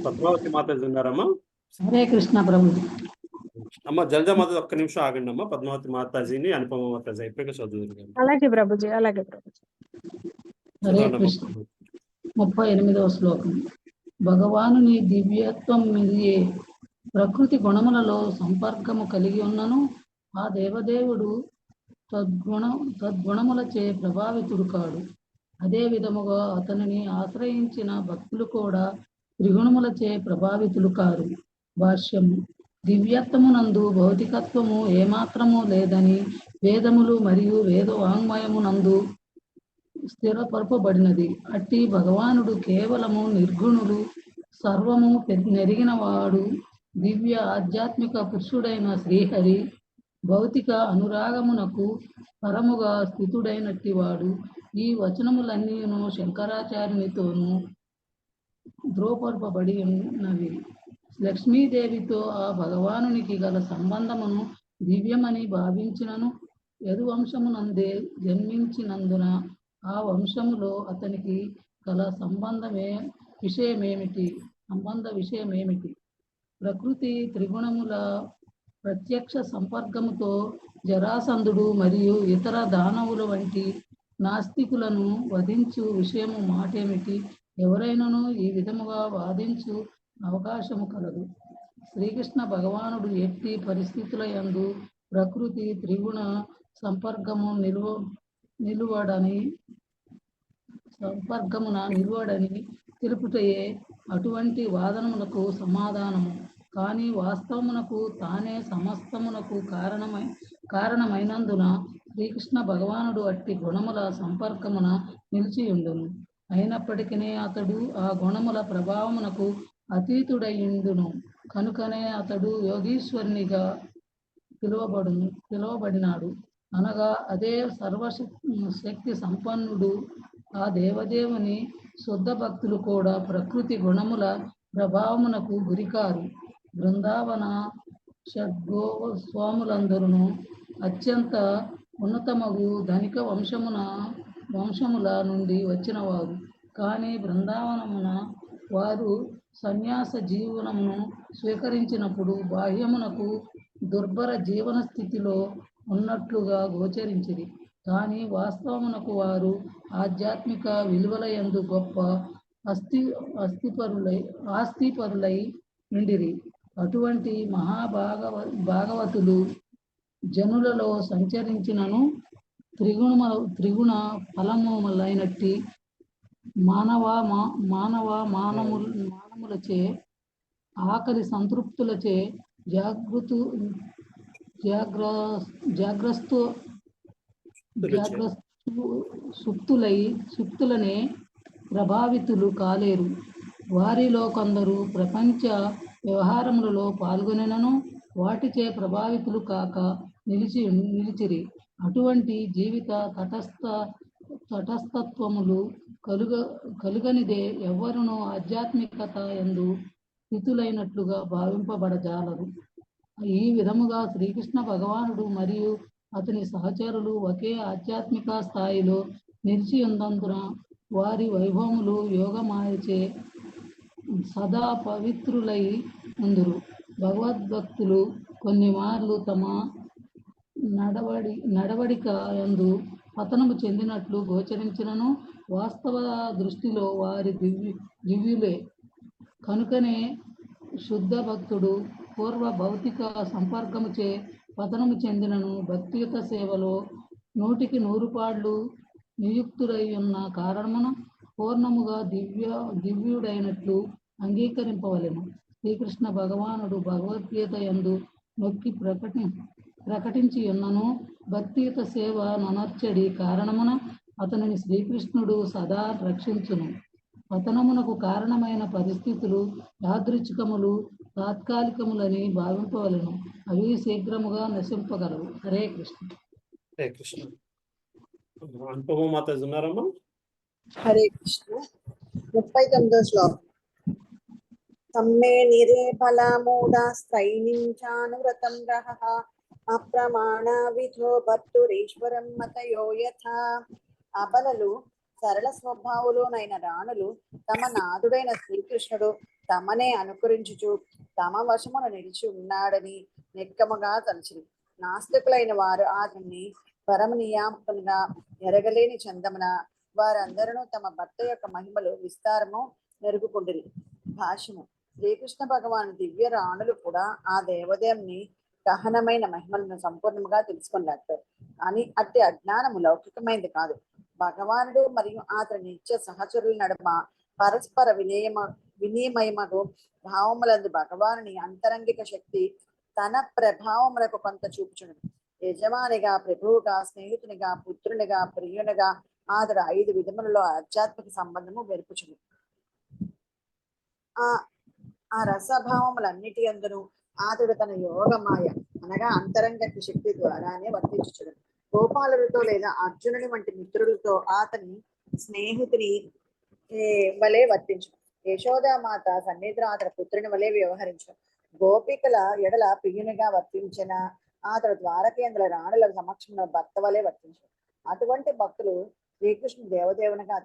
పద్మావతి మాతాజీ ఉన్నారమ్మా? హరే కృష్ణ ప్రభుజీ. అమ్మ జలజా మాతాజీ ఒక్క నిమిషం ఆగండి అమ్మా. పద్మావతి మాతాజీని అనుపమ మాతాజీ అయిపోయాక చదువు. అలాగే ప్రభుజీ, అలాగే ప్రభుజీ. హరే కృష్ణ. 38వ శ్లోకం. భగవానుని దివ్యత్వం మీదే ప్రకృతి గుణములలో సంపర్కము కలిగి ఉన్నను ఆ దేవదేవుడు తద్గుణములచే ప్రభావితుడు కాడు. అదే విధముగా అతనిని ఆశ్రయించిన భక్తులు కూడా త్రిగుణములచే ప్రభావితులు కారు. భాష్యము. దివ్యత్వమునందు భౌతికత్వము ఏమాత్రము లేదని వేదములు మరియు వేదవాంగ్మయమునందు స్థిరపరపబడినది. అట్టి భగవానుడు కేవలము నిర్గుణులు, సర్వము నెరిగిన వాడు, దివ్య ఆధ్యాత్మిక పురుషుడైన శ్రీహరి. భౌతిక అనురాగమునకు పరముగా స్థితుడైనట్టి వాడు. ఈ వచనములన్నీను శంకరాచార్యునితోనూ ధ్రువపరపబడి ఉన్నవి. లక్ష్మీదేవితో ఆ భగవానునికి గల సంబంధమును దివ్యమని భావించినను యదువంశమునందే జన్మించినందున ఆ వంశములో అతనికి గల సంబంధ విషయమేమిటి? ప్రకృతి త్రిగుణముల ప్రత్యక్ష సంపర్కముతో జరాసంధుడు మరియు ఇతర దానవుల వంటి నాస్తికులను వధించు విషయము మాటేమిటి? ఎవరైనాను ఈ విధముగా వాదించు అవకాశము కలదు. శ్రీకృష్ణ భగవానుడు ఎట్టి పరిస్థితుల యందు ప్రకృతి త్రిగుణ సంపర్కమున నిలువడని తెలుపుటయే అటువంటి వాదనమునకు సమాధానము. కానీ వాస్తవమునకు తానే సమస్తమునకు కారణమైనందున శ్రీకృష్ణ భగవానుడు అట్టి గుణముల సంపర్కమున నిలిచియుండును. అయినప్పటికీ అతడు ఆ గుణముల ప్రభావమునకు అతీతుడయుండును. కనుకనే అతడు యోగీశ్వరునిగా పిలువబడినాడు. అనగా అదే సర్వశక్తి సంపన్నుడు. ఆ దేవదేవుని శుద్ధ భక్తులు కూడా ప్రకృతి గుణముల ప్రభావమునకు గురికారు. బృందావన షడ్గోస్వాములందరూ అత్యంత ఉన్నతమగు ధనిక వంశముల నుండి వచ్చిన వారు. కానీ బృందావనమున వారు సన్యాస జీవనమును స్వీకరించినప్పుడు బాహ్యమునకు దుర్భర జీవన స్థితిలో ఉన్నట్లుగా గోచరించిరి. కానీ వాస్తవమునకు వారు ఆధ్యాత్మిక విలువల యందు గొప్ప ఆస్తిపరులై ఉండిరి. అటువంటి భాగవతులు జనులలో సంచరించినను త్రిగుణ ఫలములైనట్టి మానములచే ఆకలి సంతృప్తులచే సుప్తులనే ప్రభావితులు కాలేరు. వారిలో కొందరు ప్రపంచ వ్యవహారములలో పాల్గొనను వాటిచే ప్రభావితులు కాక నిలిచిరి. అటువంటి జీవిత తటస్థత్వములు కలుగనిదే ఎవ్వరునూ ఆధ్యాత్మికత యందు స్థితులైనట్లుగా భావింపబడజాలరు. ఈ విధముగా శ్రీకృష్ణ భగవానుడు మరియు అతని సహచరులు ఒకే ఆధ్యాత్మిక స్థాయిలో నిలిచి ఉన్నందున వారి వైభవములు యోగమాయచే సదా పవిత్రులై ఉందురు. భగవద్భక్తులు కొన్ని మార్లు తమ నడవడిక యందు పతనము చెందినట్లు గోచరించినను వాస్తవ దృష్టిలో వారి దివ్యులే. కనుకనే శుద్ధ భక్తుడు పూర్వ భౌతిక సంపర్కముచే పతనము చెందినను భక్తియుత సేవలో 100కి 100 పాళ్ళు నియుక్తుడై ఉన్న కారణమున పూర్ణముగా దివ్యుడైనట్లు అంగీకరింపవలెను. శ్రీకృష్ణ భగవానుడు భగవద్గీత యందు నొక్కి ప్రకటించి ఉన్నను భక్తియుత సేవ ననర్చడి కారణమున అతనిని శ్రీకృష్ణుడు సదా రక్షించును. పతనమునకు కారణమైన పరిస్థితులు యాదృచ్ఛికములు, తాత్కాలికములని భావింపవలెను. అవి శీఘ్రముగా నశింపగలవు. హరే కృష్ణ. హరే కృష్ణ. అనుపమ మాతాజీ ఉన్నారమ్మా? హరే కృష్ణ. 39వ శ్లోకం. తమ్మే నిరే ఫలమూఢా స్త్రైనించానువ్రతం రహః అప్రమాణ విధో భర్తురీశ్వరం మతయో యథా. అబలలు సరళ స్వభావులోనైన రాణులు తమ నాథుడైన శ్రీకృష్ణుడు తమనే అనుకరించుచు తమ వశమున నిలిచి ఉన్నాడని నిక్కముగా తలచిరి. నాస్తికులైన వారు అతన్ని పరమనియామకునిగా ఎరగలేని చందమున వారందరూ తమ భర్త యొక్క మహిమలు విస్తారము మెరుగుకుండిరి. భాష్యము. శ్రీకృష్ణ భగవాన్ దివ్య రాణులు కూడా ఆ దేవదేవుని గహనమైన మహిమలను సంపూర్ణంగా తెలుసుకున్నారు. కానీ అట్టి అజ్ఞానము లౌకికమైనది కాదు. భగవానుడు మరియు అతని నిత్య సహచరుల నడుమ పరస్పర వినిమయమగు భావములందు భగవానుని అంతరంగిక శక్తి తన ప్రభావములకు కొంత చూపుచును. యజమానిగా, ప్రభువుగా, స్నేహితునిగా, పుత్రునిగా, ప్రియునిగా అతడు 5 విధములలో ఆధ్యాత్మిక సంబంధము వెరుపుచును. ఆ రసభావములన్నిటి అందును అతడు తన యోగమాయ అనగా అంతరంగ శక్తి ద్వారానే వర్తించుచుడు. గోపాలుడితో లేదా అర్జునుడి వంటి మిత్రులతో అతని స్నేహితుని వలె వర్తించు. యశోదామాత సన్నిధిలో అతని పుత్రుని వలె వ్యవహరించు. గోపికల ఎడల ప్రియునిగా వర్తించిన అతడు ద్వారకేంద్ర రాణుల సమక్షంలో భర్త వలె వర్తించు. అటువంటి భక్తులు శ్రీకృష్ణ దేవదేవునిగా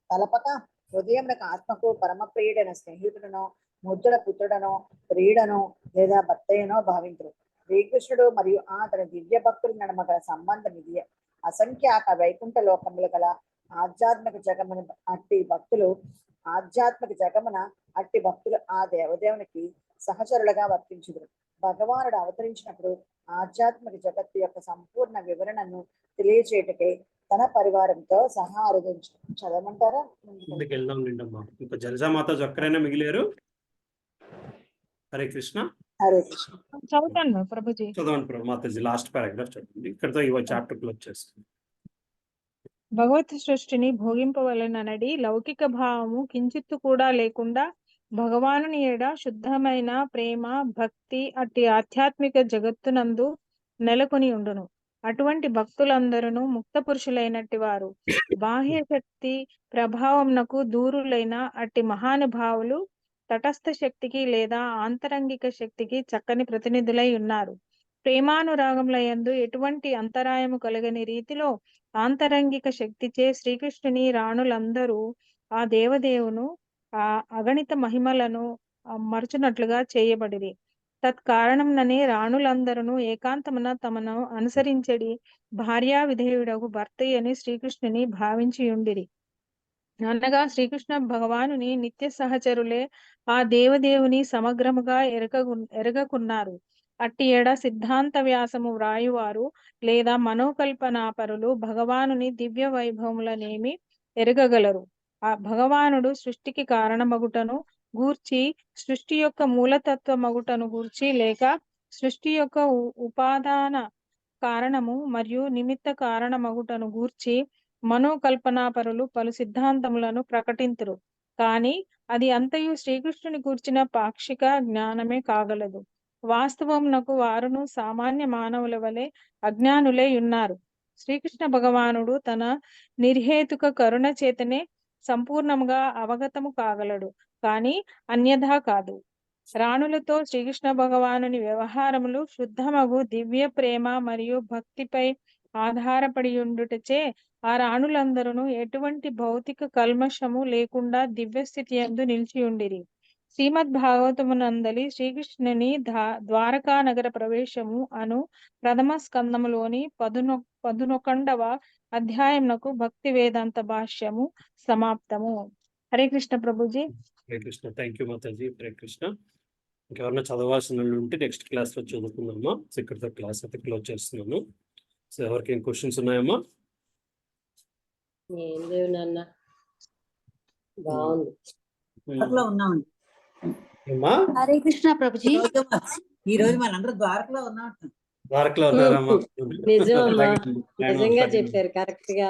తలపక హృదయమునకు ఆత్మకు పరమప్రియుడైన స్నేహితుడనో, ముద్దుల పుత్రుడనో, ప్రియుడనో లేదా భర్తయ్యనో భావించరు. శ్రీకృష్ణుడు మరియు అతని దివ్య భక్తుల నడుమ గల సంబంధం ఇది. అసంఖ్యాక వైకుంఠ లోకములు గల ఆధ్యాత్మిక జగమున అట్టి భక్తులు ఆ దేవదేవునికి సహచరులుగా వర్తించుదురు. భగవానుడు అవతరించినప్పుడు ఆధ్యాత్మిక జగత్తు యొక్క సంపూర్ణ వివరణను తెలియచేయటకే తన పరివారంతో సహా ఆరాధించు. చదవమంటారా? ముందుకు వెళ్దాం నిండమ్మా. ఇంకా జలజామాత ఒక్కరైనా మిగిలేరు. హరే కృష్ణ. హరే కృష్ణ. చదువుతాను ప్రభుజీ. చదవండి ప్రభు మాతాజీ. లాస్ట్ పారాగ్రాఫ్ చదవండి. ఇక్కడతో ఈ చాప్టర్ క్లోజ్ చేస్తుంది. భగవత్ సృష్టిని భోగింపవలెననడి లౌకిక భావము కించిత్తు కూడా లేకుండా భగవానుని ఎడ శుద్ధమైన ప్రేమ, భక్తి అట్టి ఆధ్యాత్మిక జగత్తునందు నెలకొని ఉండును. అటువంటి భక్తులందరూ ముక్త పురుషులైనట్టి వారు. బాహ్య శక్తి ప్రభావంనకు దూరులైన అట్టి మహానుభావులు తటస్థ శక్తికి లేదా ఆంతరంగిక శక్తికి చక్కని ప్రతినిధులై ఉన్నారు. ప్రేమానురాగములయందు ఎటువంటి అంతరాయము కలగని రీతిలో ఆంతరంగిక శక్తిచే శ్రీకృష్ణుని రాణులందరూ ఆ దేవదేవును ఆ అగణిత మహిమలను మరచునట్లుగా చేయబడిరి. తత్కారణంననే రాణులందరూ ఏకాంతమున తమను అనుసరించడి భార్యా విధేయుడకు భర్తయ్యని శ్రీకృష్ణుని భావించి ఉండిరి. అనగా శ్రీకృష్ణ భగవానుని నిత్య సహచరులే ఆ దేవదేవుని సమగ్రముగా ఎరగకున్నారు. అట్టి ఎడ సిద్ధాంత వ్యాసము వ్రాయువారు లేదా మనోకల్పనాపరులు భగవానుని దివ్య వైభవములనేమి ఎరగగలరు. ఆ భగవానుడు సృష్టికి కారణమగుటను గూర్చి, సృష్టి యొక్క మూలతత్వమగుటను గూర్చి, లేక సృష్టి యొక్క ఉపాదాన కారణము మరియు నిమిత్త కారణమగుటను గూర్చి మనోకల్పనాపరులు పలు సిద్ధాంతములను ప్రకటింతురు. కానీ అది అంతయు శ్రీకృష్ణుని గూర్చిన పాక్షిక జ్ఞానమే కాగలదు. వాస్తవమునకు వారును సామాన్య మానవుల వలె అజ్ఞానులై ఉన్నారు. శ్రీకృష్ణ భగవానుడు తన నిర్హేతుక కరుణ చేతనే సంపూర్ణముగా అవగతము కాగలడు, కానీ అన్యథా కాదు. రాణులతో శ్రీకృష్ణ భగవానుని వ్యవహారములు శుద్ధమగు దివ్య ప్రేమ మరియు భక్తిపై ఆధారపడి ఉండుటచే ఆ రాణులందరూ ఎటువంటి భౌతిక కల్మషము లేకుండా దివ్య స్థితి యందు నిలిచి ఉండిరి. శ్రీమద్ భాగవతమునందలి శ్రీకృష్ణుని ద్వారకా నగర ప్రవేశము అను ప్రథమ స్కందములోని 11వ అధ్యాయమునకు భక్తి వేదాంత భాష్యము సమాప్తము. హరే కృష్ణ ప్రభుజీ. హరే కృష్ణ. Thank you Mataji. హరే కృష్ణ. ఇంకెవరన్నా చదవాల్సిన వాళ్ళు ఉంటే నెక్స్ట్ క్లాస్ లో చదువుకుందామా. సో ఇక్కడితో క్లాస్ అయితే క్లోజ్ చేస్తున్నాను. సో ఎవరికి ఏం క్వశ్చన్స్ ఉన్నాయమ్మా? ఏం లేవు నాన్న, బాగుంది. ఉన్నామండి. హరే కృష్ణ ప్రభుజీ. ఈ రోజు మనందరూ ద్వారకలో ఉన్నాం. ద్వారకలో ఉన్నారమ్మా. నిజమమ్మా, నిజంగా చెప్పారు కరెక్ట్ గా.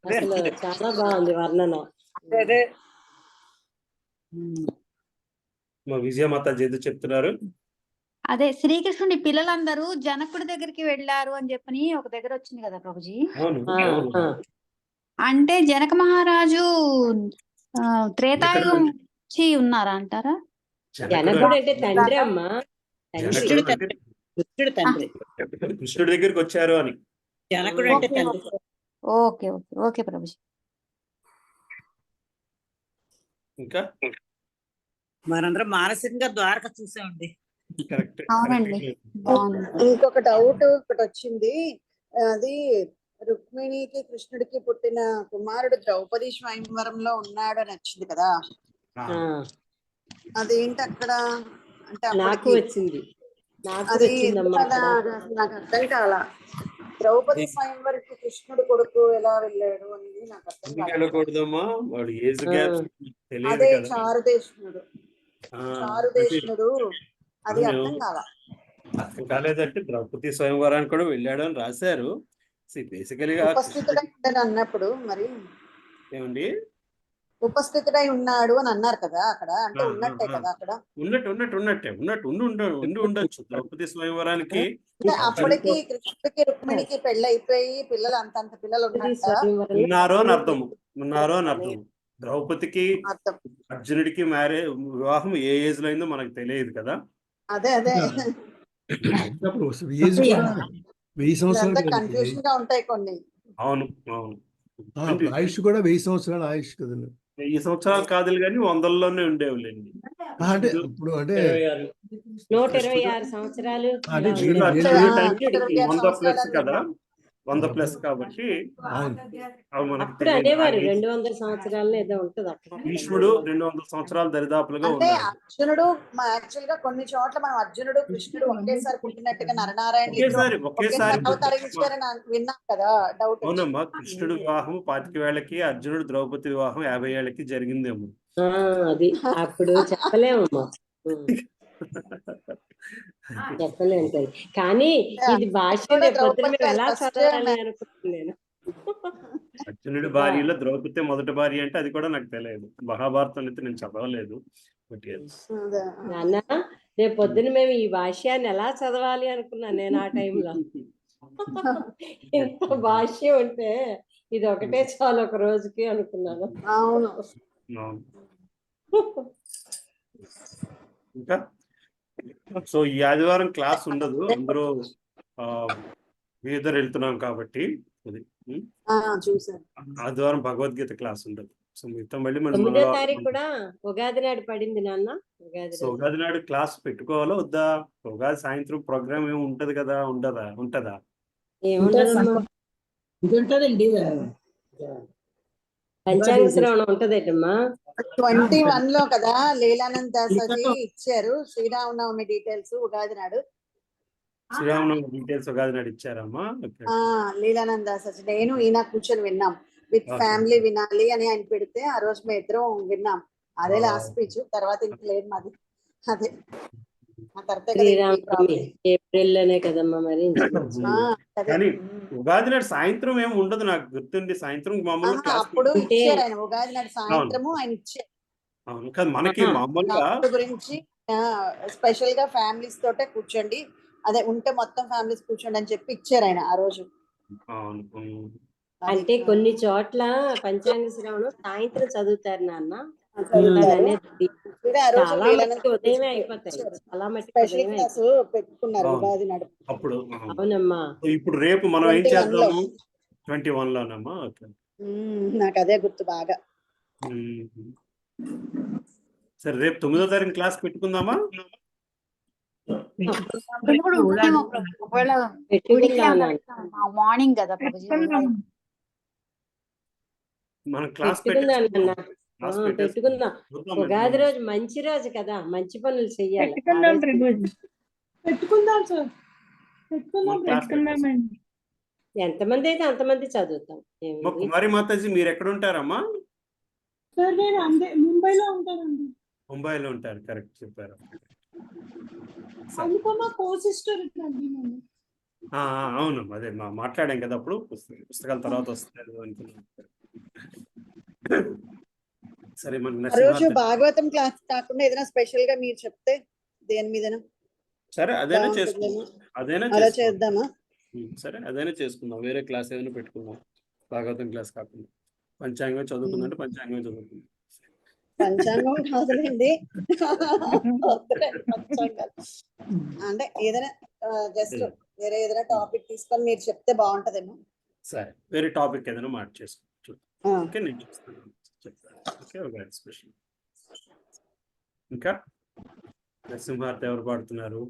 అసలు చాలా బాగుంది వర్ణన. మా విజయ మాతాజీ ఏదో చెప్తున్నారు. అదే శ్రీకృష్ణుడి పిల్లలందరూ జనకుడి దగ్గరికి వెళ్ళారు అని చెప్పని ఒక దగ్గర వచ్చింది కదా ప్రభుజీ. అంటే జనక మహారాజు త్రేతాయుగం నుంచి ఉన్నారా అంటారా? జనకుడు అంటే తండ్రి అమ్మా, కృష్ణుడి దగ్గరికి వచ్చారు అని. జనకుడు అంటే తండ్రి. Okay okay okay Prabhuji. ఇంకా మనందరం మానసికంగా ద్వారక చూసామండి. అవునండి. ఇంకొక డౌట్ ఒకటి వచ్చింది. అది రుక్మిణికి కృష్ణుడికి పుట్టిన కుమారుడు ద్రౌపది స్వయంవరంలో ఉన్నాడు అని వచ్చింది కదా, అదేంటి అక్కడ? అంటే నాకు వచ్చింది, అది నాకు అర్థం కాల. ద్రౌపది స్వయంవరికి కృష్ణుడు కొడుకు ఎలా వెళ్ళాడు అనేది నాకు అర్థం వెళ్ళకూడదమ్మా. వాడు ఏజ్ గ్యాప్ తెలియదు అదే కదా. చారుదేశునుడు అది అర్థం కాల. అర్థం కాలేదంటే ద్రౌపది స్వయంవరానికి కూడా వెళ్ళాడు అని రాశారు. బేసికలీగా ఉపస్థితుడై ఉండని అన్నప్పుడు మరి ఏమండి ఉపస్థితుడై ఉన్నాడు అని అన్నారు కదా అక్కడ, అంటే ఉన్నట్టే కదా అక్కడ. ఉండి ఉండొచ్చు. ద్రౌపది స్వయంవరానికి అప్పటికి కృష్ణుడికి రుక్మిణికి పెళ్లి అయిపోయి పిల్లలు అంతంత పిల్లలు ఉన్నారో అని అర్థం. ద్రౌపదికి అర్జునుడికి వివాహం ఏ ఏజ్ లో అయిందో మనకు తెలియదు కదా. అదే అదే కన్ఫ్యూజన్ గా ఉంటాయి కొన్ని. అవును ఆయుష్ కూడా 1000 సంవత్సరాల ఆయుష్ కదండి. 1000 సంవత్సరాలు కాదు కానీ 100లోనే ఉండేవులేండి. అంటే ఇప్పుడు అంటే 126 సంవత్సరాలు 100+ కదా, 100+ కాబట్టి అప్పుడు అనేవారు 200 సంవత్సరాలు ఏదో ఉంటది అక్కడ. భీష్ముడు 200 సంవత్సరాలు దరిదాపులుగా అంటే అర్జునుడు యాక్చువల్ గా కొన్ని చోట్ల మనం అర్జునుడు కృష్ణుడు ఒకేసారి పుట్టినట్టుగా నరనారాయణ ఒకేసారి అవతరించారని విన్నాం కదా. డౌట్. అవునమ్మా, కృష్ణుడు వివాహం 25 ఏళ్ళకి, అర్జునుడు ద్రౌపది వివాహం 50 ఏళ్ళకి జరిగిందేమో. అది అప్పుడు చెప్పలేమమ్మా, చెప్పలేదు. కానీ ఇది భాష పొద్దున మేము ఎలా చదవాలి అనుకుంటున్నాను నేను. అర్జునుడి భార్యలో ద్రౌపది మొదటి భార్య అంటే అది కూడా నాకు తెలియదు. మహాభారతం అయితే నేను చదవలేదు. నాన్న రేపు పొద్దున మేము ఈ భాష్యాన్ని ఎలా చదవాలి అనుకున్నాను నేను ఆ టైంలో. ఇంత భాష్యం ఉంటే ఇది ఒకటే చాలు ఒక రోజుకి అనుకున్నాను. అవును. ఇంకా సో ఈ ఆదివారం క్లాస్ ఉండదు, అందరూ వీధర్ వెళ్తున్నాం కాబట్టి అది ఆదివారం భగవద్గీత క్లాస్ ఉండదు. సో మిగతా మళ్ళీ మనం 9వ తారీఖు కూడా ఉగాది నాడు పడింది నాన్న. ఉగాది నాడు క్లాస్ పెట్టుకోవాలా వద్దా? ఉగాది సాయంత్రం ప్రోగ్రామ్ ఏమి ఉంటది కదా, ఉంటదా? పంచాంగ శ్రవణం ఉంటదేటమ్మా. 21 లో కదా లీలానంద దాసాజీ ఇచ్చారు శ్రీరామనవమి డీటెయిల్స్ ఉగాది నాడు. శ్రీరామనవమి డీటెయిల్స్ ఉగాది నాడు ఇచ్చారమ్మా. లీలానంద దాసాజీ నేను ఈయన కూర్చొని విన్నాం. విత్ ఫ్యామిలీ వినాలి అని ఆయన పెడితే ఆ రోజు మేము ఇద్దరం విన్నాం. అదే లాస్ట్ స్పీచ్. తర్వాత ఇంక లేదు మాది. అదే ఏప్రిల్ లోనే కదమ్మా మరి. కానీ ఉగాది నాడు సాయంత్రం ఏమి ఉండదు నాకు గుర్తుండి. సాయంత్రం మామూలుగా అప్పుడు ఇచ్చారు ఆయన ఉగాది నాడు సాయంత్రము ఆయన ఇచ్చారు. అవును కదా, మనకి మామూలుగా గురించి స్పెషల్ గా ఫ్యామిలీస్ తోటే కూర్చోండి, అదే ఉంటే మొత్తం ఫ్యామిలీస్ కూర్చోండి అని చెప్పి ఇచ్చారు ఆయన ఆ రోజు. అంటే కొన్ని చోట్ల పంచాంగ శ్రవణం సాయంత్రం చదువుతారు నాన్న, చదువుతారు అనేది చూడే ఆ రోజు చాలా లీలానంద మట్టుకు ఉదయమే అయిపోతాయి. చాలా మట్టుకు స్పెషల్ ఉదయమే క్లాసు పెట్టుకున్నారు అవును. ఉగాది నడుపు అప్పుడు అవునమ్మా. ఇప్పుడు రేపు మనం ఏం 21 లో చేద్దాము? 21 లోనమ్మా. ఓకే. నాకు అదే గుర్తు బాగా. సరే రేపు 9వ తారీఖు క్లాస్ పెట్టుకుందామా? నేను కూడా ఉంటానేమో ప్రభు. ఒకవేళ గుడికి మార్నింగ్ కదా ప్రభుజీ. మనం క్లాస్ పెట్టుకుందాం నాన్న. క్లాస్ పెట్టుకుందాం. ఉగాది రోజు మంచి రోజు కదా, మంచి పనులు చెయ్యాలి. పెట్టుకుందాం సార్, పెట్టుకుందామండి. ఎంతమంది అయితే అంతమంది చదువుతాం. కుమారి మాతాజీ మీరు ఎక్కడ ఉంటారమ్మా? సార్ నేను ముంబైలో ఉంటానండి. ముంబైలో ఉంటారు, కరెక్ట్ చెప్పారు. అందుకో మా కో సిస్టర్ అండి నేను. అవును, అదే మాట్లాడాం కదా అప్పుడు, పుస్తకాల తర్వాత వస్తుంది అనుకున్నాను. సరే మన రోజు భాగవతం క్లాస్ కాకుండా ఏదైనా స్పెషల్ గా మీరు చెప్తే దేని మీదనా? సరే అదేనా చేసుకుందాం, అలా చేద్దామా? సరే అదైనా చేసుకుందాం. వేరే క్లాస్ ఏదైనా పెట్టుకుందాం, భాగవతం క్లాస్ కాకుండా. పంచాంగం చదువుకుందంటే పంచాంగం చదువుకుందాం. పంచాంగం కాదులేండి, పంచాంగం అంటే ఏదైనా జస్ట్ వేరే ఏదైనా టాపిక్ తీసుకొని మీరు చెప్తే బాగుంటదేమో. సరే వేరే టాపిక్ ఏదైనా మార్చేసుకోవచ్చు. ఓకే, నేను చెప్తాను. ఓకే, ఒక స్పెషల్. ఇంకా నరసింహార్తి ఎవరు పాడుతున్నారు?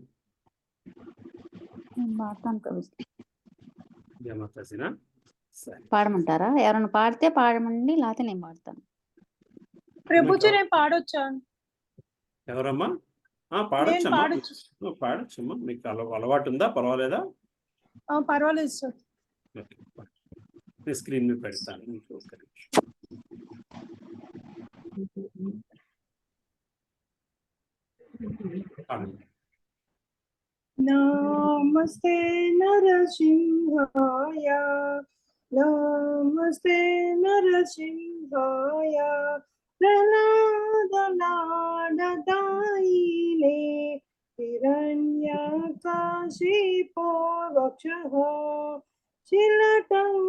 పాడమంటారా? ఎవరైనా పాడితే పాడమండి, లేకపోతే నేను పాడతాను. ప్రభుజీ నేను పాడొచ్చా? ఎవరమ్మా? పాడొచ్చమ్మా, పాడొచ్చమ్మా. మీకు అలవాటు ఉందా? పర్వాలేదా? పర్వాలేదు సార్. స్క్రీన్ మీద పెడతాను మీకు. ఒక్క నిమిషం. నమస్తే నరసింహాయ, నమస్తే నరసింహాయ, ప్రహ్లాదనాడదాయినే హిరణ్యకాశిపో వక్షః శిలటంకానకాలాయే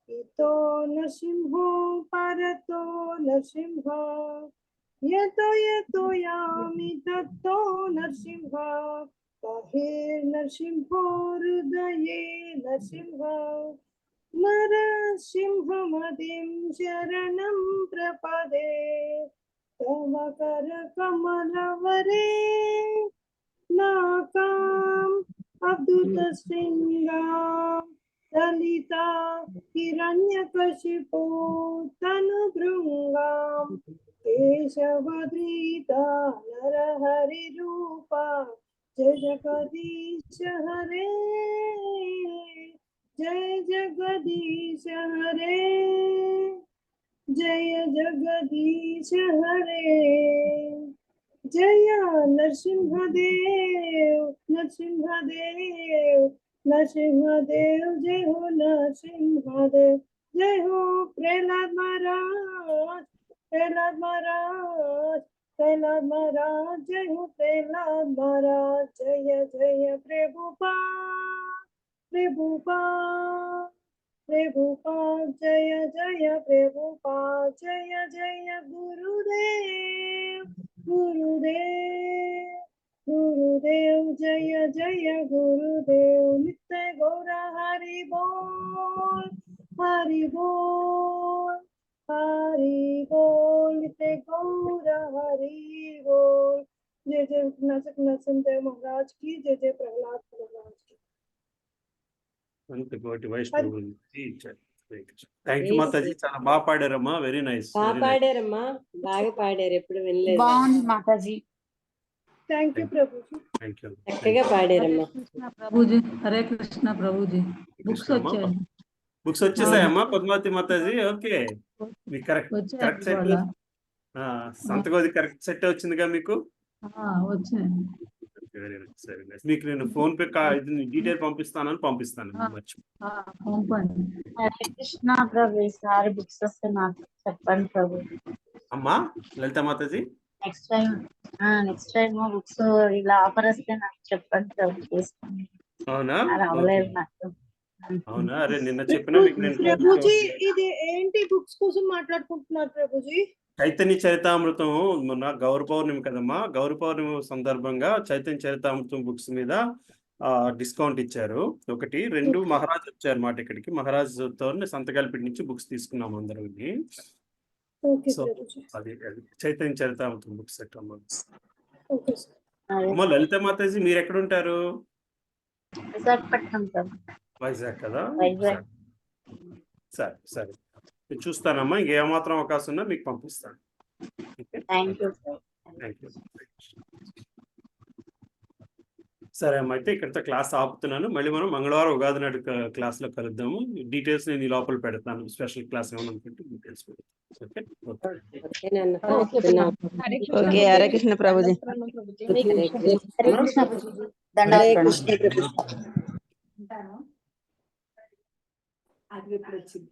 ఇతో నరసింహో పరతో నరసింహ యతో యతో యామి తత్తో నరసింహ నరసింహో హృదయే నరసింహ నరసింహమదిం శరణం ప్రపదే తమ కర కమలవరే నాకాం అద్భుత శృంగాం లలితా హిరణ్యకశిపో తను భృంగాం కేశవధృతా నరహరి రూపా జయ జగదీశ హరే, జయ జగదీశ హరే, జయ జగదీశ హరే. జయ నరసింహదేవ్, నరసింహదేవ్, నరసింహదేవ్, జయ హో నరసింహదేవ్, జయ హో ప్రహ్లాద్ మహారాజ్, प्रहलाद महाराज, प्रहलाद महाराज, जय हो प्रहलाद महाराज, जय जय प्रभुपाद, प्रभुपाद, प्रभुपाद, जय जय प्रभुपाद, जय जय गुरुदेव, गुरुदेव, गुरुदेव, जय जय गुरुदेव, नित्य गौरा हरि बोल, हरि बोल, हरि बोल, नित्य गौरा हरि बोल। जय जय नरसिंहदेव महाराज की, जय जय प्रहलाद महाराज की। థ్యాంక్ యూ మాతాజీ, చాలా బాగా పాడారమ్మా. Very nice. బాగా పాడారమ్మా, బాగా పాడారు. ఎప్పుడు వినలేదు. బాగుంది మాతాజీ. Thank you Prabhuji. చక్కగా పాడారమ్మా. ప్రభుజీ హరే కృష్ణ. ప్రభుజీ బుక్స్ వచ్చాయి. బుక్స్ వచ్చేసాయమ్మా పద్మావతి మాతాజీ. ఓకే, మీకు కరెక్ట్ సెట్, సంతకం కరెక్ట్ సెట్ వచ్చిందిగా మీకు? వచ్చాయి. మీకు నేను ఫోన్ పే డీటెయిల్ పంపిస్తాను. హరే కృష్ణ ప్రభు. ఈసారి బుక్స్ వస్తే నాకు చెప్పండి ప్రభు. అమ్మా లలిత మాతాజీ, నెక్స్ట్ టైం బుక్స్ ఇలా ఆఫర్ వస్తే నాకు చెప్పండి ప్రభు, చేసుకోండి. అవునా? అవ్వలేదు నాకు. అవునా? అరే నిన్న చెప్పినా మీకు నేను ప్రభుజీ ఇది ఏంటి బుక్స్ కోసం మాట్లాడుకుంటున్నారు ప్రభుజీ? చైతన్య చరితామృతం మొన్న గౌర పౌర్ణమి కదమ్మా, గౌర పౌర్ణమి సందర్భంగా చైతన్య చరితామృతం బుక్స్ మీద డిస్కౌంట్ ఇచ్చారు. ఒకటి, రెండు మహారాజ్ వచ్చారు మాట ఇక్కడికి, మహారాజ్తో సంతకాలపేట నుంచి బుక్స్ తీసుకున్నాం అందరం. Okay so Prabhuji. అది చైతన్య చరితామృతం బుక్స్ సెట్ అమ్మా. Okay sir. అమ్మ లలిత మాతాజీ మీరు ఎక్కడ ఉంటారు? విశాఖపట్నం సార్. వైజాగ్ కదా? వైజాగ్. సరే సరే, నేను చూస్తానమ్మా, ఇంకేమాత్రం అవకాశం ఉన్నా మీకు పంపిస్తాను. Thank you sir. Thank you. సరే అమ్మ, అయితే ఇక్కడితో క్లాస్ ఆపుతున్నాను. మళ్ళీ మనం మంగళవారం ఉగాది నాడు క్లాస్లో కలుద్దాము. డీటెయిల్స్ నేను ఈ లోపల పెడతాను. స్పెషల్ క్లాస్ ఏమైనా అనుకుంటే డీటెయిల్స్ పెడతాను. ఓకే, హరే కృష్ణ ప్రభుజీ. హరే కృష్ణ ప్రభుజీ. దండాలు. ఉంటాను. అది ఎప్పుడు వచ్చింది?